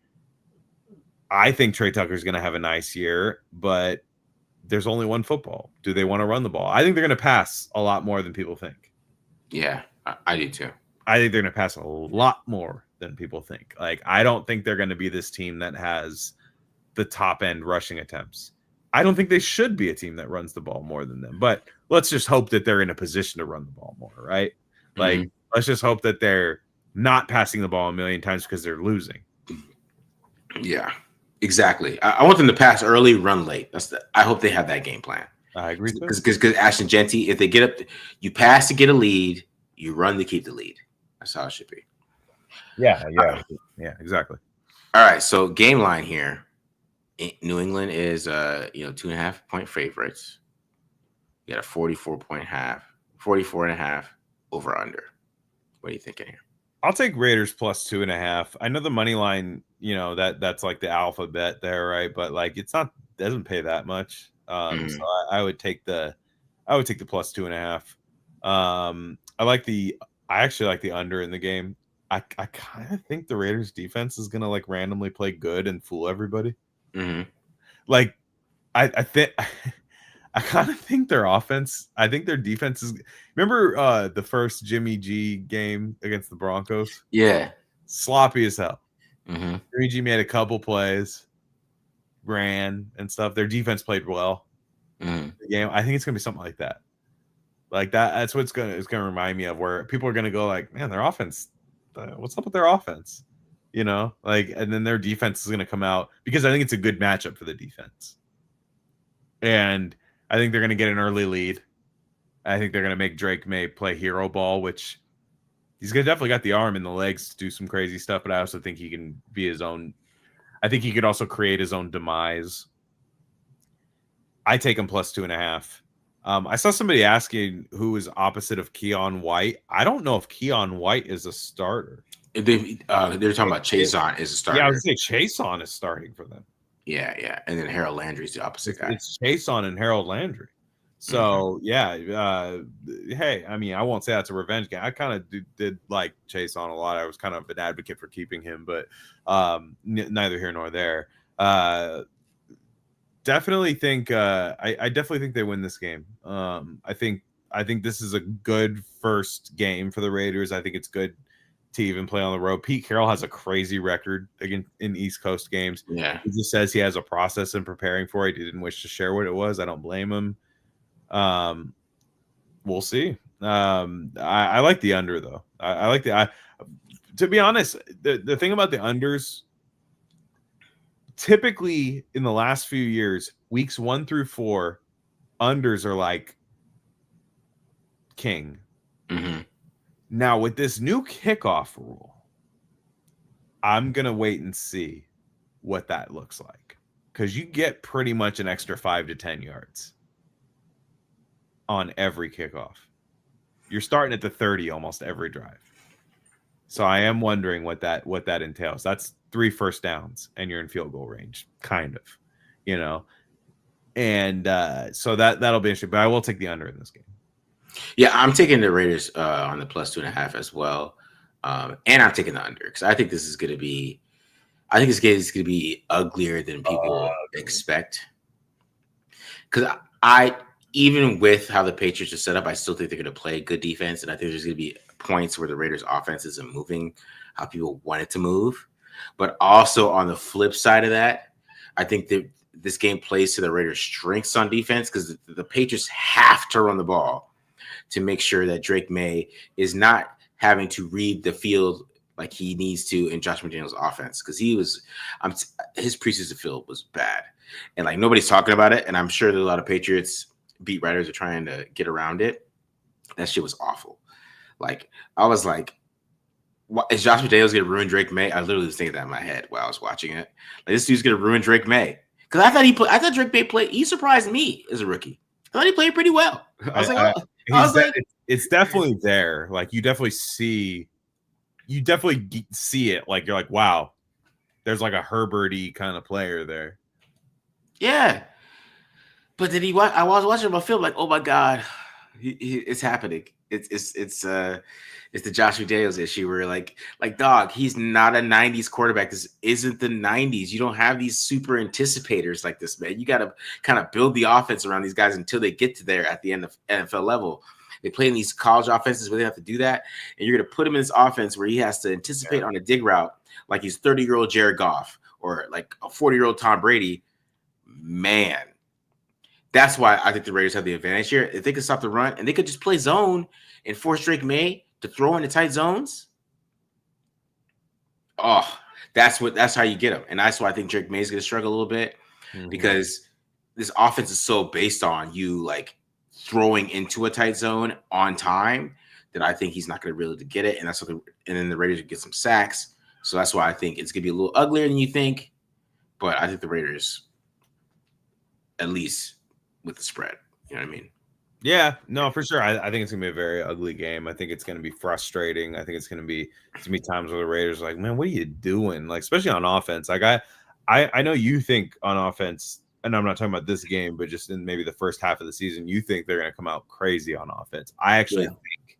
B: I think Trey Tucker is going to have a nice year, but there's only one football. Do they want to run the ball? I think they're going to pass a lot more than people think.
A: Yeah, I do too.
B: I think they're going to pass a lot more than people think. Like, I don't think they're going to be this team that has the top end rushing attempts. I don't think they should be a team that runs the ball more than them, but let's just hope that they're in a position to run the ball more, right? Like, let's just hope that they're not passing the ball a million times because they're losing.
A: Yeah, exactly. I want them to pass early, run late. I hope they have that game plan.
B: I agree.
A: Because Ashton Genty, if they get up, you pass to get a lead, you run to keep the lead. That's how it should be.
B: Yeah, exactly.
A: All right, so game line here. New England is 2.5 point favorites. You got a 44.5 over under. What are you thinking here?
B: I'll take Raiders plus 2.5. I know the money line, that's like the alphabet there, right? But like doesn't pay that much. So I would take the plus 2.5. I actually like the under in the game. I kind of think the Raiders defense is gonna like randomly play good and fool everybody. Like I think I kind of think their offense, I think their defense is. Remember the first Jimmy G game against the Broncos?
A: Yeah.
B: Sloppy as hell. Jimmy G made a couple plays, ran and stuff. Their defense played well. The game. I think it's gonna be something like that. Like that. That's what it's gonna remind me of, where people are gonna go like, man, their offense. What's up with their offense? Like, and then their defense is gonna come out, because I think it's a good matchup for the defense. And I think they're going to get an early lead. I think they're going to make Drake May play hero ball, which he's definitely got the arm and the legs to do some crazy stuff, but I also think he can be his own. I think he could also create his own demise. I take him plus 2.5. I saw somebody asking who is opposite of Keon White. I don't know if Keon White is a starter.
A: They're talking about Chason is a starter.
B: Yeah, I would say Chason is starting for them.
A: Yeah. And then Harold Landry's the opposite guy.
B: It's Chason and Harold Landry. So, hey, I mean, I won't say that's a revenge game. I kind of did like Chason a lot. I was kind of an advocate for keeping him, but neither here nor there. definitely think I definitely think they win this game. I think this is a good first game for the Raiders. I think it's good to even play on the road. Pete Carroll has a crazy record again in East Coast games.
A: Yeah.
B: He just says he has a process in preparing for it. He didn't wish to share what it was. I don't blame him. We'll see. I like the under though. I like to be honest, the thing about the unders, typically in the last few years, weeks 1 through 4, unders are like king.
A: Mm-hmm.
B: Now with this new kickoff rule, I'm gonna wait and see what that looks like, because you get pretty much an extra 5 to 10 yards on every kickoff. You're starting at the 30 almost every drive. So I am wondering what that entails. That's 3 first downs and you're in field goal range, kind of, you know. And so that'll be interesting. But I will take the under in this game.
A: Yeah, I'm taking the Raiders on the +2.5 as well, and I'm taking the under because I think this is going to be. I think this game is going to be uglier than people expect. Because I even with how the Patriots are set up, I still think they're going to play good defense, and I think there's going to be points where the Raiders' offense isn't moving how people want it to move. But also on the flip side of that, I think that this game plays to the Raiders' strengths on defense because the Patriots have to run the ball to make sure that Drake May is not having to read the field like he needs to in Josh McDaniels' offense, because his preseason field was bad, and like nobody's talking about it. And I'm sure that a lot of Patriots beat writers are trying to get around it. That shit was awful. Like I was like, what, is Josh McDaniels gonna ruin Drake May? I literally was thinking that in my head while I was watching it. Like this dude's gonna ruin Drake May, because I thought Drake May played. He surprised me as a rookie. I thought he played pretty well.
B: It's definitely there. Like you definitely see it. Like you're like, wow, there's like a Herbert-y kind of player there.
A: Yeah, but did he? I was watching my film like, oh my god, it's happening. It's the Josh McDaniels issue where like dog, he's not a 90s quarterback. This isn't the 90s. You don't have these super anticipators like this, man. You got to kind of build the offense around these guys until they get to there at the end of NFL level. They play in these college offenses where they have to do that, and you're going to put him in this offense where he has to anticipate on a dig route like he's 30-year-old Jared Goff or like a 40-year-old Tom Brady. Man, that's why I think the Raiders have the advantage here. If they could stop the run and they could just play zone and force Drake May to throw into tight zones, that's how you get him. And that's why I think Drake May is going to struggle a little bit, because this offense is so based on you like throwing into a tight zone on time that I think he's not going to be able to get it. And and then the Raiders get some sacks. So that's why I think it's going to be a little uglier than you think. But I think the Raiders, at least with the spread, you know what I mean?
B: Yeah, no, for sure. I think it's gonna be a very ugly game. I think it's gonna be frustrating. I think it's gonna be times where the Raiders are like, man, what are you doing? Like, especially on offense. Like I know you think on offense, and I'm not talking about this game, but just in maybe the first half of the season, you think they're gonna come out crazy on offense. I actually think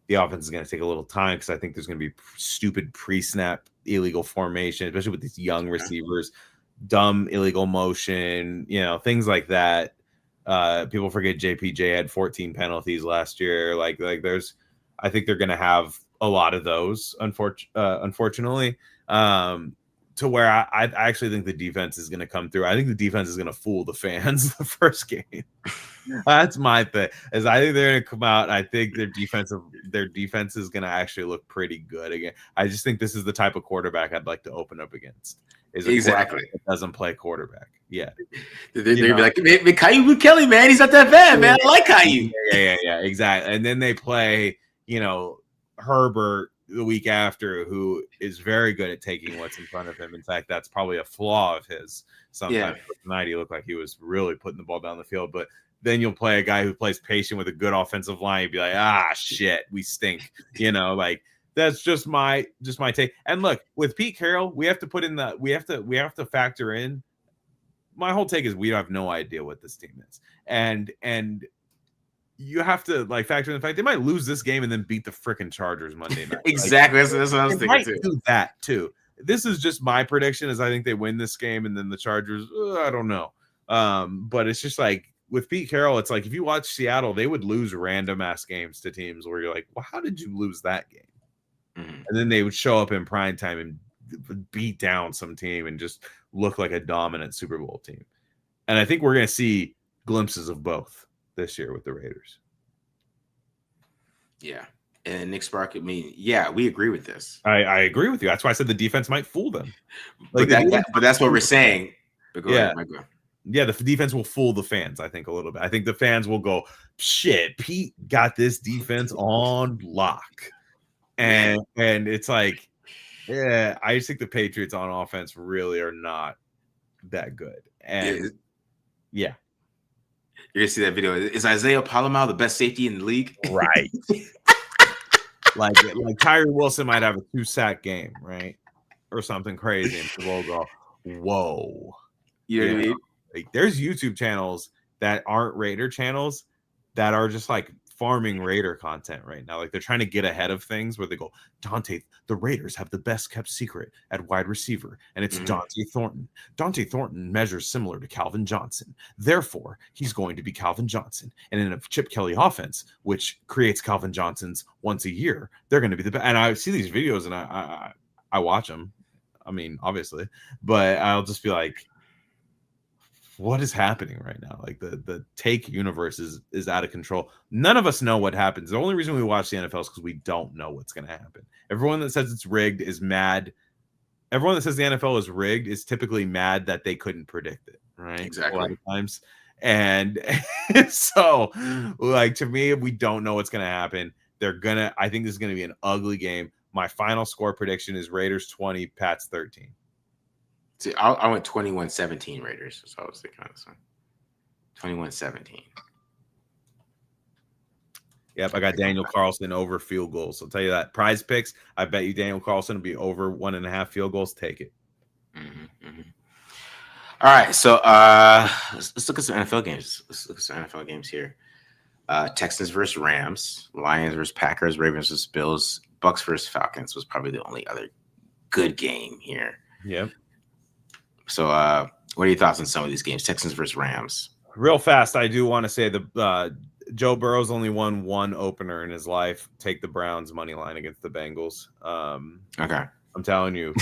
B: the offense is gonna take a little time, because I think there's gonna be stupid pre-snap illegal formation, especially with these young receivers, dumb illegal motion, things like that. People forget JPJ had 14 penalties last year. Like I think they're going to have a lot of those, unfortunately, to where I actually think the defense is going to come through. I think the defense is going to fool the fans the first game. That's my thing, is I think they're going to come out. I think their defense is going to actually look pretty good again. I just think this is the type of quarterback I'd like to open up against.
A: Exactly.
B: That doesn't play quarterback. Yeah.
A: They'd be like, Caillou Kelly, man, he's not that bad, man. I like Caillou.
B: Yeah, exactly. And then they play, Herbert the week after, who is very good at taking what's in front of him. In fact, that's probably a flaw of his. Sometimes tonight he looked like he was really putting the ball down the field, but then you'll play a guy who plays patient with a good offensive line. You'd be like, shit, we stink. Like that's just my take. And look, with Pete Carroll, we have to factor in. My whole take is we have no idea what this team is, and you have to like factor in the fact they might lose this game and then beat the freaking Chargers Monday night.
A: Exactly, that's what I was thinking too.
B: Do that too. This is just my prediction, is I think they win this game, and then the Chargers, I don't know. But it's just like with Pete Carroll, it's like if you watch Seattle, they would lose random ass games to teams where you're like, well, how did you lose that game?
A: Mhm.
B: And then they would show up in prime time and beat down some team and just look like a dominant Super Bowl team. And I think we're going to see glimpses of both this year with the Raiders.
A: Yeah. And Nick Spark, I mean, yeah, we agree with this.
B: I agree with you. That's why I said the defense might fool them.
A: But that's what we're saying. But go ahead, Michael.
B: Yeah, the defense will fool the fans, I think, a little bit. I think the fans will go, shit, Pete got this defense on lock. And it's like, yeah, I just think the Patriots on offense really are not that good. And yeah.
A: You're gonna see that video. Is Isaiah Palomar the best safety in the league?
B: Right. like Tyree Wilson might have a 2-sack game, right? Or something crazy. And people will go, whoa.
A: You know what I mean?
B: Like, there's YouTube channels that aren't Raider channels that are just like farming Raider content right now. Like they're trying to get ahead of things where they go, Dante, the Raiders have the best kept secret at wide receiver, and it's Dante Thornton. Dante Thornton measures similar to Calvin Johnson. Therefore, he's going to be Calvin Johnson. And in a Chip Kelly offense, which creates Calvin Johnsons once a year, they're going to be the best. And I see these videos and I watch them. I mean, obviously, but I'll just be like, what is happening right now? Like the take universe is out of control. None of us know what happens. The only reason we watch the NFL is because we don't know what's going to happen. Everyone that says it's rigged is mad. Everyone that says the NFL is rigged is typically mad that they couldn't predict it, right?
A: Exactly.
B: A lot of times. And so, like, to me, we don't know what's going to happen. I think this is going to be an ugly game. My final score prediction is Raiders 20, Pats 13.
A: See, I went 21-17 Raiders, so I was thinking of this one. 21-17.
B: Yep, I got Daniel Carlson over field goals. I'll tell you that. Prize picks, I bet you Daniel Carlson will be over 1.5 field goals. Take it.
A: All right, so let's look at some NFL games. Let's look at some NFL games here. Texans versus Rams, Lions versus Packers, Ravens versus Bills, Bucks versus Falcons was probably the only other good game here.
B: Yep.
A: So, what are your thoughts on some of these games? Texans versus Rams.
B: Real fast, I do want to say the Joe Burrow's only won one opener in his life. Take the Browns money line against the Bengals.
A: Okay.
B: I'm telling you,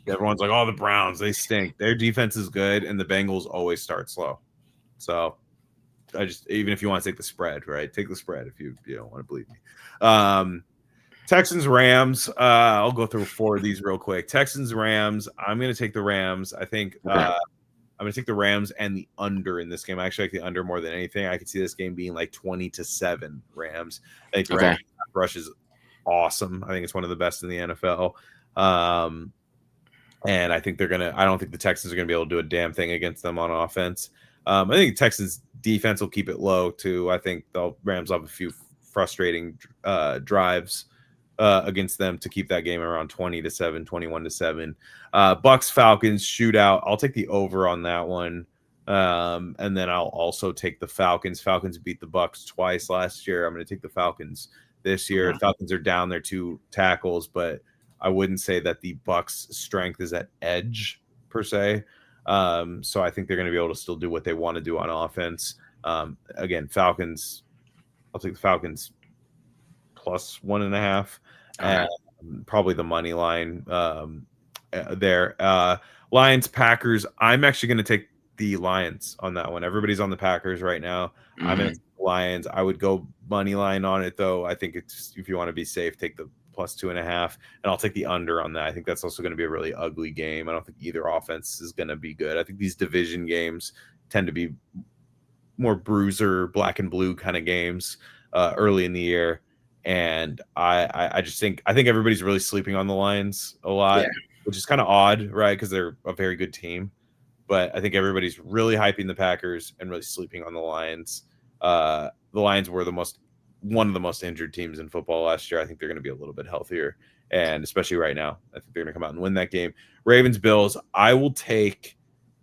B: everyone's like, "Oh, the Browns, they stink. Their defense is good, and the Bengals always start slow." So, even if you want to take the spread, right? Take the spread if you don't want to believe me. Texans, Rams. I'll go through 4 of these real quick. Texans, Rams. I'm going to take the Rams. I think I'm going to take the Rams and the under in this game. I actually like the under more than anything. I could see this game being like 20-7 Rams. I think the Rams rush is awesome. I think it's one of the best in the NFL. And I think I don't think the Texans are going to be able to do a damn thing against them on offense. I think the Texans defense will keep it low too. I think the Rams will have a few frustrating drives against them to keep that game around 20-7, 21-7. Bucks Falcons shootout. I'll take the over on that one. And then I'll also take the Falcons. Falcons beat the Bucks twice last year. I'm going to take the Falcons this year. The Falcons are down their 2 tackles, but I wouldn't say that the Bucks' strength is at edge per se. So I think they're going to be able to still do what they want to do on offense. Again, Falcons. I'll take the Falcons plus 1.5. Probably the money line there. Lions, Packers. I'm actually going to take the Lions on that one. Everybody's on the Packers right now. I'm going to take the Lions. I would go money line on it, though. I think it's, if you want to be safe, take the plus 2.5, and I'll take the under on that. I think that's also going to be a really ugly game. I don't think either offense is going to be good. I think these division games tend to be more bruiser, black and blue kind of games early in the year. And I think everybody's really sleeping on the Lions a lot, which is kind of odd, right? Because they're a very good team. But I think everybody's really hyping the Packers and really sleeping on the Lions. The Lions were one of the most injured teams in football last year. I think they're going to be a little bit healthier, and especially right now, I think they're going to come out and win that game. Ravens, Bills. I will take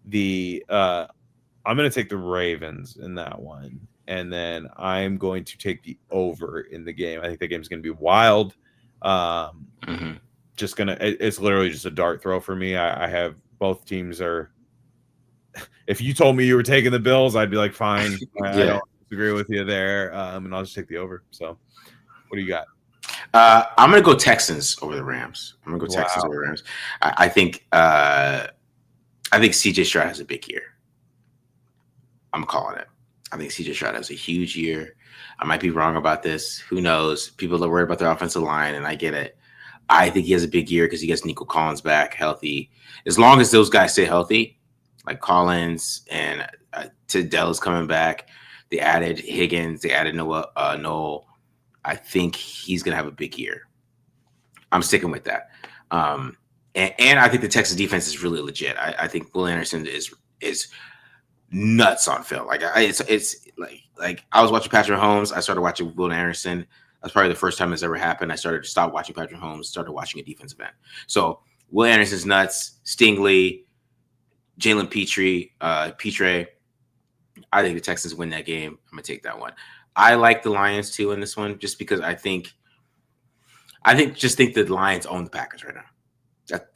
B: I'm going to take the Ravens in that one. And then I'm going to take the over in the game. I think the game's going to be wild. It's literally just a dart throw for me. I have both teams are if you told me you were taking the Bills, I'd be like, fine. I
A: Yeah.
B: don't disagree with you there. And I'll just take the over. So what do you got?
A: I'm gonna go Texans over the Rams. I'm gonna go Texans
B: Wow.
A: over the Rams. I think CJ Stroud has a big year. I'm calling it. I think CJ Stroud has a huge year. I might be wrong about this. Who knows? People are worried about their offensive line, and I get it. I think he has a big year because he gets Nico Collins back healthy. As long as those guys stay healthy, like Collins and TDL is coming back. They added Higgins. They added Noel. I think he's going to have a big year. I'm sticking with that. And I think the Texas defense is really legit. I think Will Anderson is nuts on film. Like it's like I was watching Patrick Mahomes. I started watching Will Anderson. That's probably the first time it's ever happened. I started to stop watching Patrick Mahomes, started watching a defensive end. So Will Anderson's nuts. Stingley, Jalen Petre. I think the Texans win that game. I'm gonna take that one. I like the Lions too in this one, just because I think the Lions own the Packers right now. That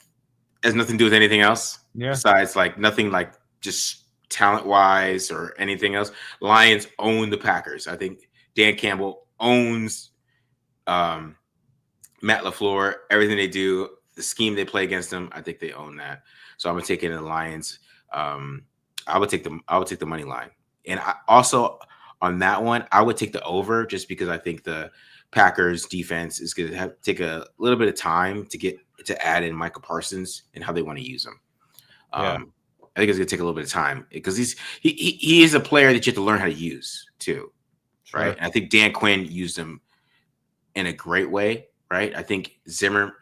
A: has nothing to do with anything else.
B: Yeah.
A: Besides, like, nothing like just talent wise or anything else. Lions own the Packers. I think Dan Campbell owns Matt LaFleur. Everything they do, the scheme they play against them, I think they own that. So I'm gonna take it in the Lions. I would take the money line, and I also on that one I would take the over, just because I think the Packers defense is going to take a little bit of time to add in Michael Parsons and how they want to use him.
B: Yeah.
A: I think it's going to take a little bit of time because he is a player that you have to learn how to use too,
B: Sure.
A: right? And I think Dan Quinn used him in a great way, right? I think Zimmer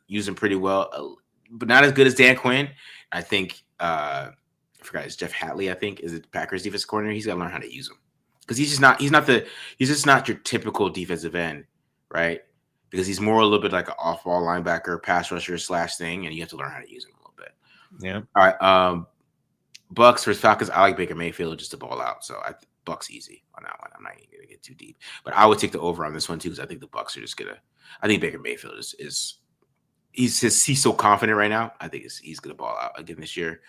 A: used him pretty well, but not as good as Dan Quinn. I think I forgot, it's Jeff Hatley, I think, is the Packers defensive coordinator. He's got to learn how to use him, because he's just not your typical defensive end, right? Because he's more a little bit like an off-ball linebacker, pass rusher / thing, and you have to learn how to use him a little bit.
B: Yeah.
A: All right. Bucks versus Falcons. I like Baker Mayfield just to ball out, so Bucks easy on that one. I'm not even gonna get too deep, but I would take the over on this one too, because I think the Bucks are just gonna. I think Baker Mayfield he's so confident right now. I think he's gonna ball out again this year.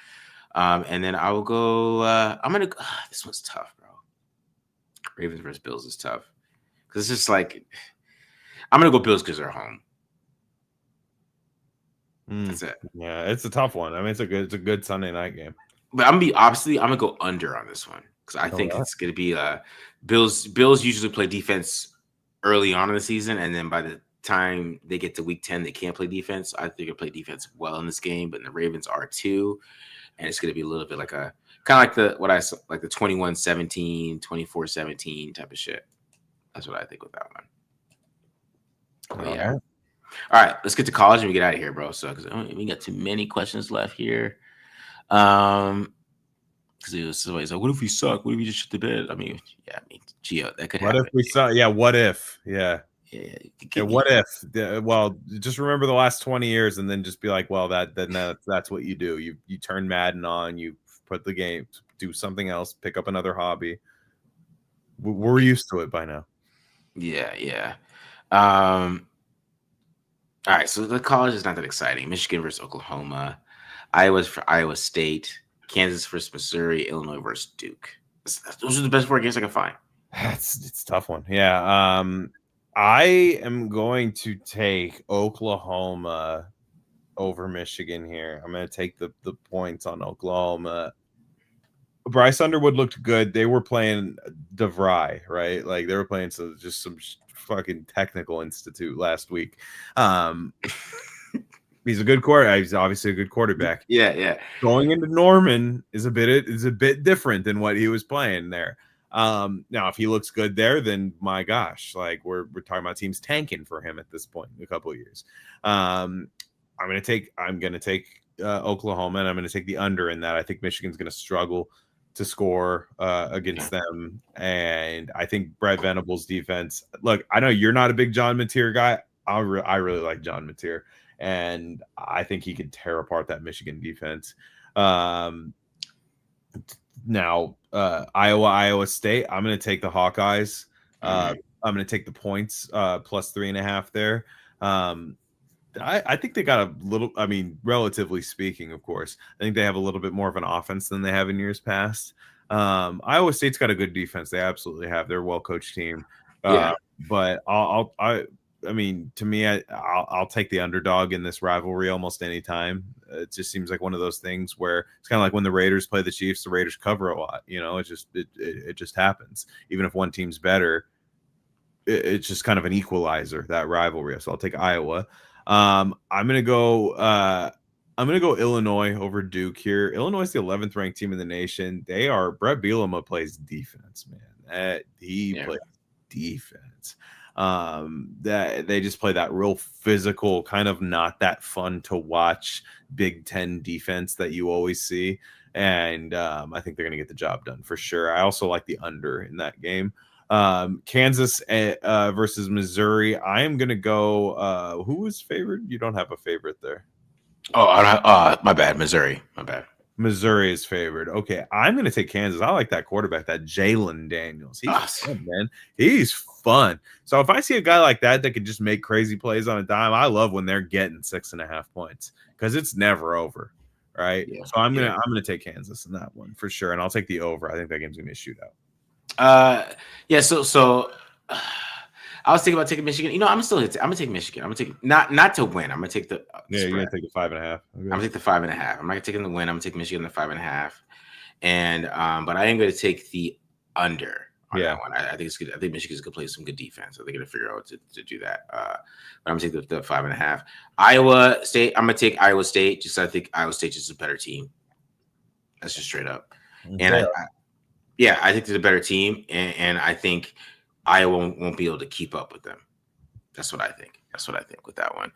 A: And then I will go. This one's tough, bro. Ravens versus Bills is tough, because it's just like I'm gonna go Bills because they're home. That's it.
B: Yeah, it's a tough one. I mean, it's a good Sunday night game.
A: But I'm gonna go under on this one, because I think it's gonna be Bills. Bills usually play defense early on in the season, and then by the time they get to week 10, they can't play defense. I think they play defense well in this game, but the Ravens are too, and it's gonna be a little bit like the 21-17, 24-17 type of shit. That's what I think with that one. Oh, yeah. All right, let's get to college and we get out of here, bro. So, because we got too many questions left here. Because somebody's like, "What if we suck? What if we just shit the bed?" I mean, Gio, that could happen.
B: What if we suck? Yeah, what if? Yeah.
A: Yeah,
B: what if? Well, just remember the last 20 years, and then just be like, well, that's what you do. You turn Madden on, you put the game, do something else, pick up another hobby. We're used to it by now.
A: Yeah. All right, so the college is not that exciting. Michigan versus Oklahoma, Iowa for Iowa State, Kansas versus Missouri, Illinois versus Duke. Those are the best 4 games I can find.
B: It's a tough one. Yeah. I am going to take Oklahoma over Michigan here. I'm going to take the points on Oklahoma. Bryce Underwood looked good. They were playing DeVry, right? Like they were playing some fucking technical institute last week. He's a good quarterback. He's obviously a good quarterback.
A: Yeah.
B: Going into Norman is a bit different than what he was playing there. Now, if he looks good there, then my gosh, like we're talking about teams tanking for him at this point in a couple of years. I'm gonna take Oklahoma, and I'm gonna take the under in that. I think Michigan's gonna struggle to score against them, and I think Brett Venables' defense. Look, I know you're not a big John Mateer guy. I really like John Mateer, and I think he could tear apart that Michigan defense. Now, Iowa State, I'm going to take the Hawkeyes. I'm going to take the points plus 3.5 there. I think they got a little, I mean, relatively speaking, of course, I think they have a little bit more of an offense than they have in years past. Iowa State's got a good defense. They absolutely have. They're a well-coached team.
A: Yeah.
B: But I mean, to me, I'll take the underdog in this rivalry almost any time. It just seems like one of those things where it's kind of like when the Raiders play the Chiefs, the Raiders cover a lot. You know, it just happens. Even if one team's better, it's just kind of an equalizer, that rivalry. So I'll take Iowa. I'm gonna go Illinois over Duke here. Illinois is the 11th ranked team in the nation. Brett Bielema plays defense, man. He plays defense. That they just play that real physical, kind of not that fun to watch Big Ten defense that you always see. And I think they're gonna get the job done for sure. I also like the under in that game. Kansas versus Missouri. I am gonna go. Who is favored? You don't have a favorite there.
A: Oh, my bad. Missouri. My bad.
B: Missouri is favored. Okay, I'm gonna take Kansas. I like that quarterback, that Jalen Daniels. He's fun, man. He's fun. So if I see a guy like that could just make crazy plays on a dime, I love when they're getting 6.5 points because it's never over, right?
A: Yeah.
B: So I'm gonna take Kansas in that one for sure, and I'll take the over. I think that game's gonna be a shootout.
A: Yeah. So I was thinking about taking Michigan. You know, I'm gonna take Michigan. I'm gonna take not to win. I'm gonna take the
B: you're gonna take the 5.5. Okay.
A: I'm gonna take the 5.5. I'm not gonna take them to win. I'm gonna take Michigan the 5.5. And but I am gonna take the under on that one. I think it's good. I think Michigan's gonna play some good defense. So they're gonna figure out to do that. But I'm gonna take the 5.5. Iowa State. I'm gonna take Iowa State. Just I think Iowa State is a better team. That's just straight up. Okay. And I think they're a better team, and I think Iowa won't be able to keep up with them. That's what I think. With that one.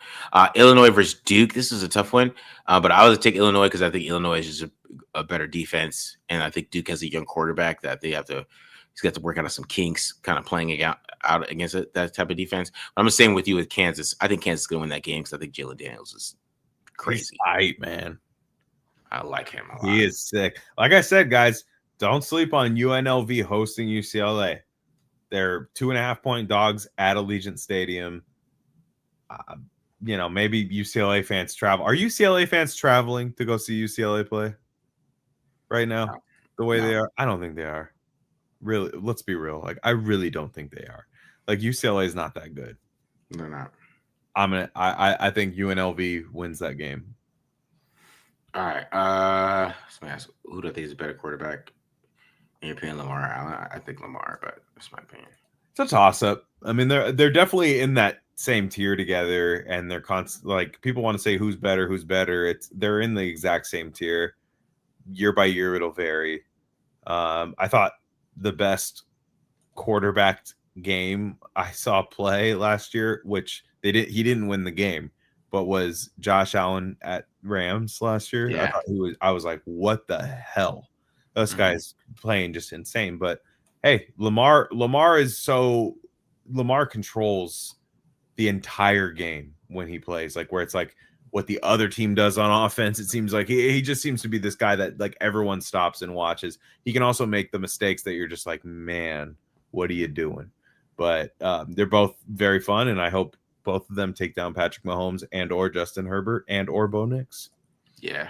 A: Illinois versus Duke. This is a tough one, but I would take Illinois because I think Illinois is just a better defense, and I think Duke has a young quarterback that he's got to work out of some kinks, kind of playing it out against that type of defense. But I'm the same with you with Kansas. I think Kansas is going to win that game because I think Jalen Daniels is crazy.
B: He's tight, man.
A: I like him a lot.
B: He is sick. Like I said, guys, don't sleep on UNLV hosting UCLA. They're 2.5-point dogs at Allegiant Stadium. Maybe UCLA fans travel. Are UCLA fans traveling to go see UCLA play right now? No. The way they are? I don't think they are. Really, let's be real. Like, I really don't think they are. Like, UCLA is not that good.
A: They're not.
B: I think UNLV wins that game.
A: All right. Somebody ask, who do I think is a better quarterback? In your opinion, Lamar Allen? I think Lamar, but that's my opinion.
B: It's a toss-up. I mean, they're definitely in that same tier together, and they're like people want to say who's better. They're in the exact same tier. Year by year, it'll vary. I thought the best quarterback game I saw play last year, which he didn't win the game, but was Josh Allen at Rams last year.
A: Yeah.
B: I was like, what the hell? This guy's playing just insane. But hey, Lamar controls the entire game when he plays, like where it's like what the other team does on offense. It seems like he just seems to be this guy that like everyone stops and watches. He can also make the mistakes that you're just like, man, what are you doing? But they're both very fun, and I hope both of them take down Patrick Mahomes and or Justin Herbert and or Bo Nix.
A: Yeah.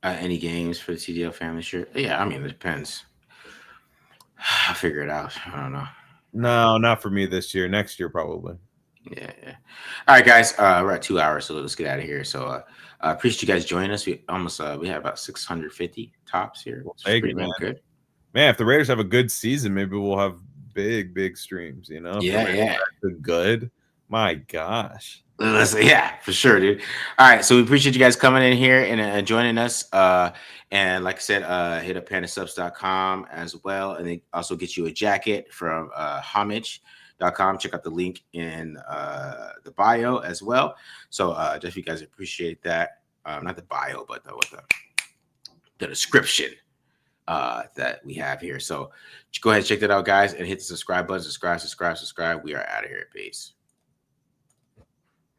A: Any games for the TDL family shirt? Yeah, I mean, it depends. I'll figure it out. I don't know.
B: No, not for me this year. Next year, probably.
A: Yeah. All right, guys. We're at 2 hours, so let's get out of here. So appreciate you guys joining us. We have about 650 tops here.
B: Thank you, man. Good. Man, if the Raiders have a good season, maybe we'll have big streams, you know?
A: Yeah.
B: Good. My gosh.
A: Yeah, for sure, dude. All right, so we appreciate you guys coming in here and joining us. And like I said, hit up pandasubs.com as well, and they also get you a jacket from homage.com. Check out the link in the bio as well. So just if you guys appreciate that, not the bio, but the description that we have here. So go ahead and check that out, guys, and hit the subscribe button. Subscribe. We are out of here. Peace.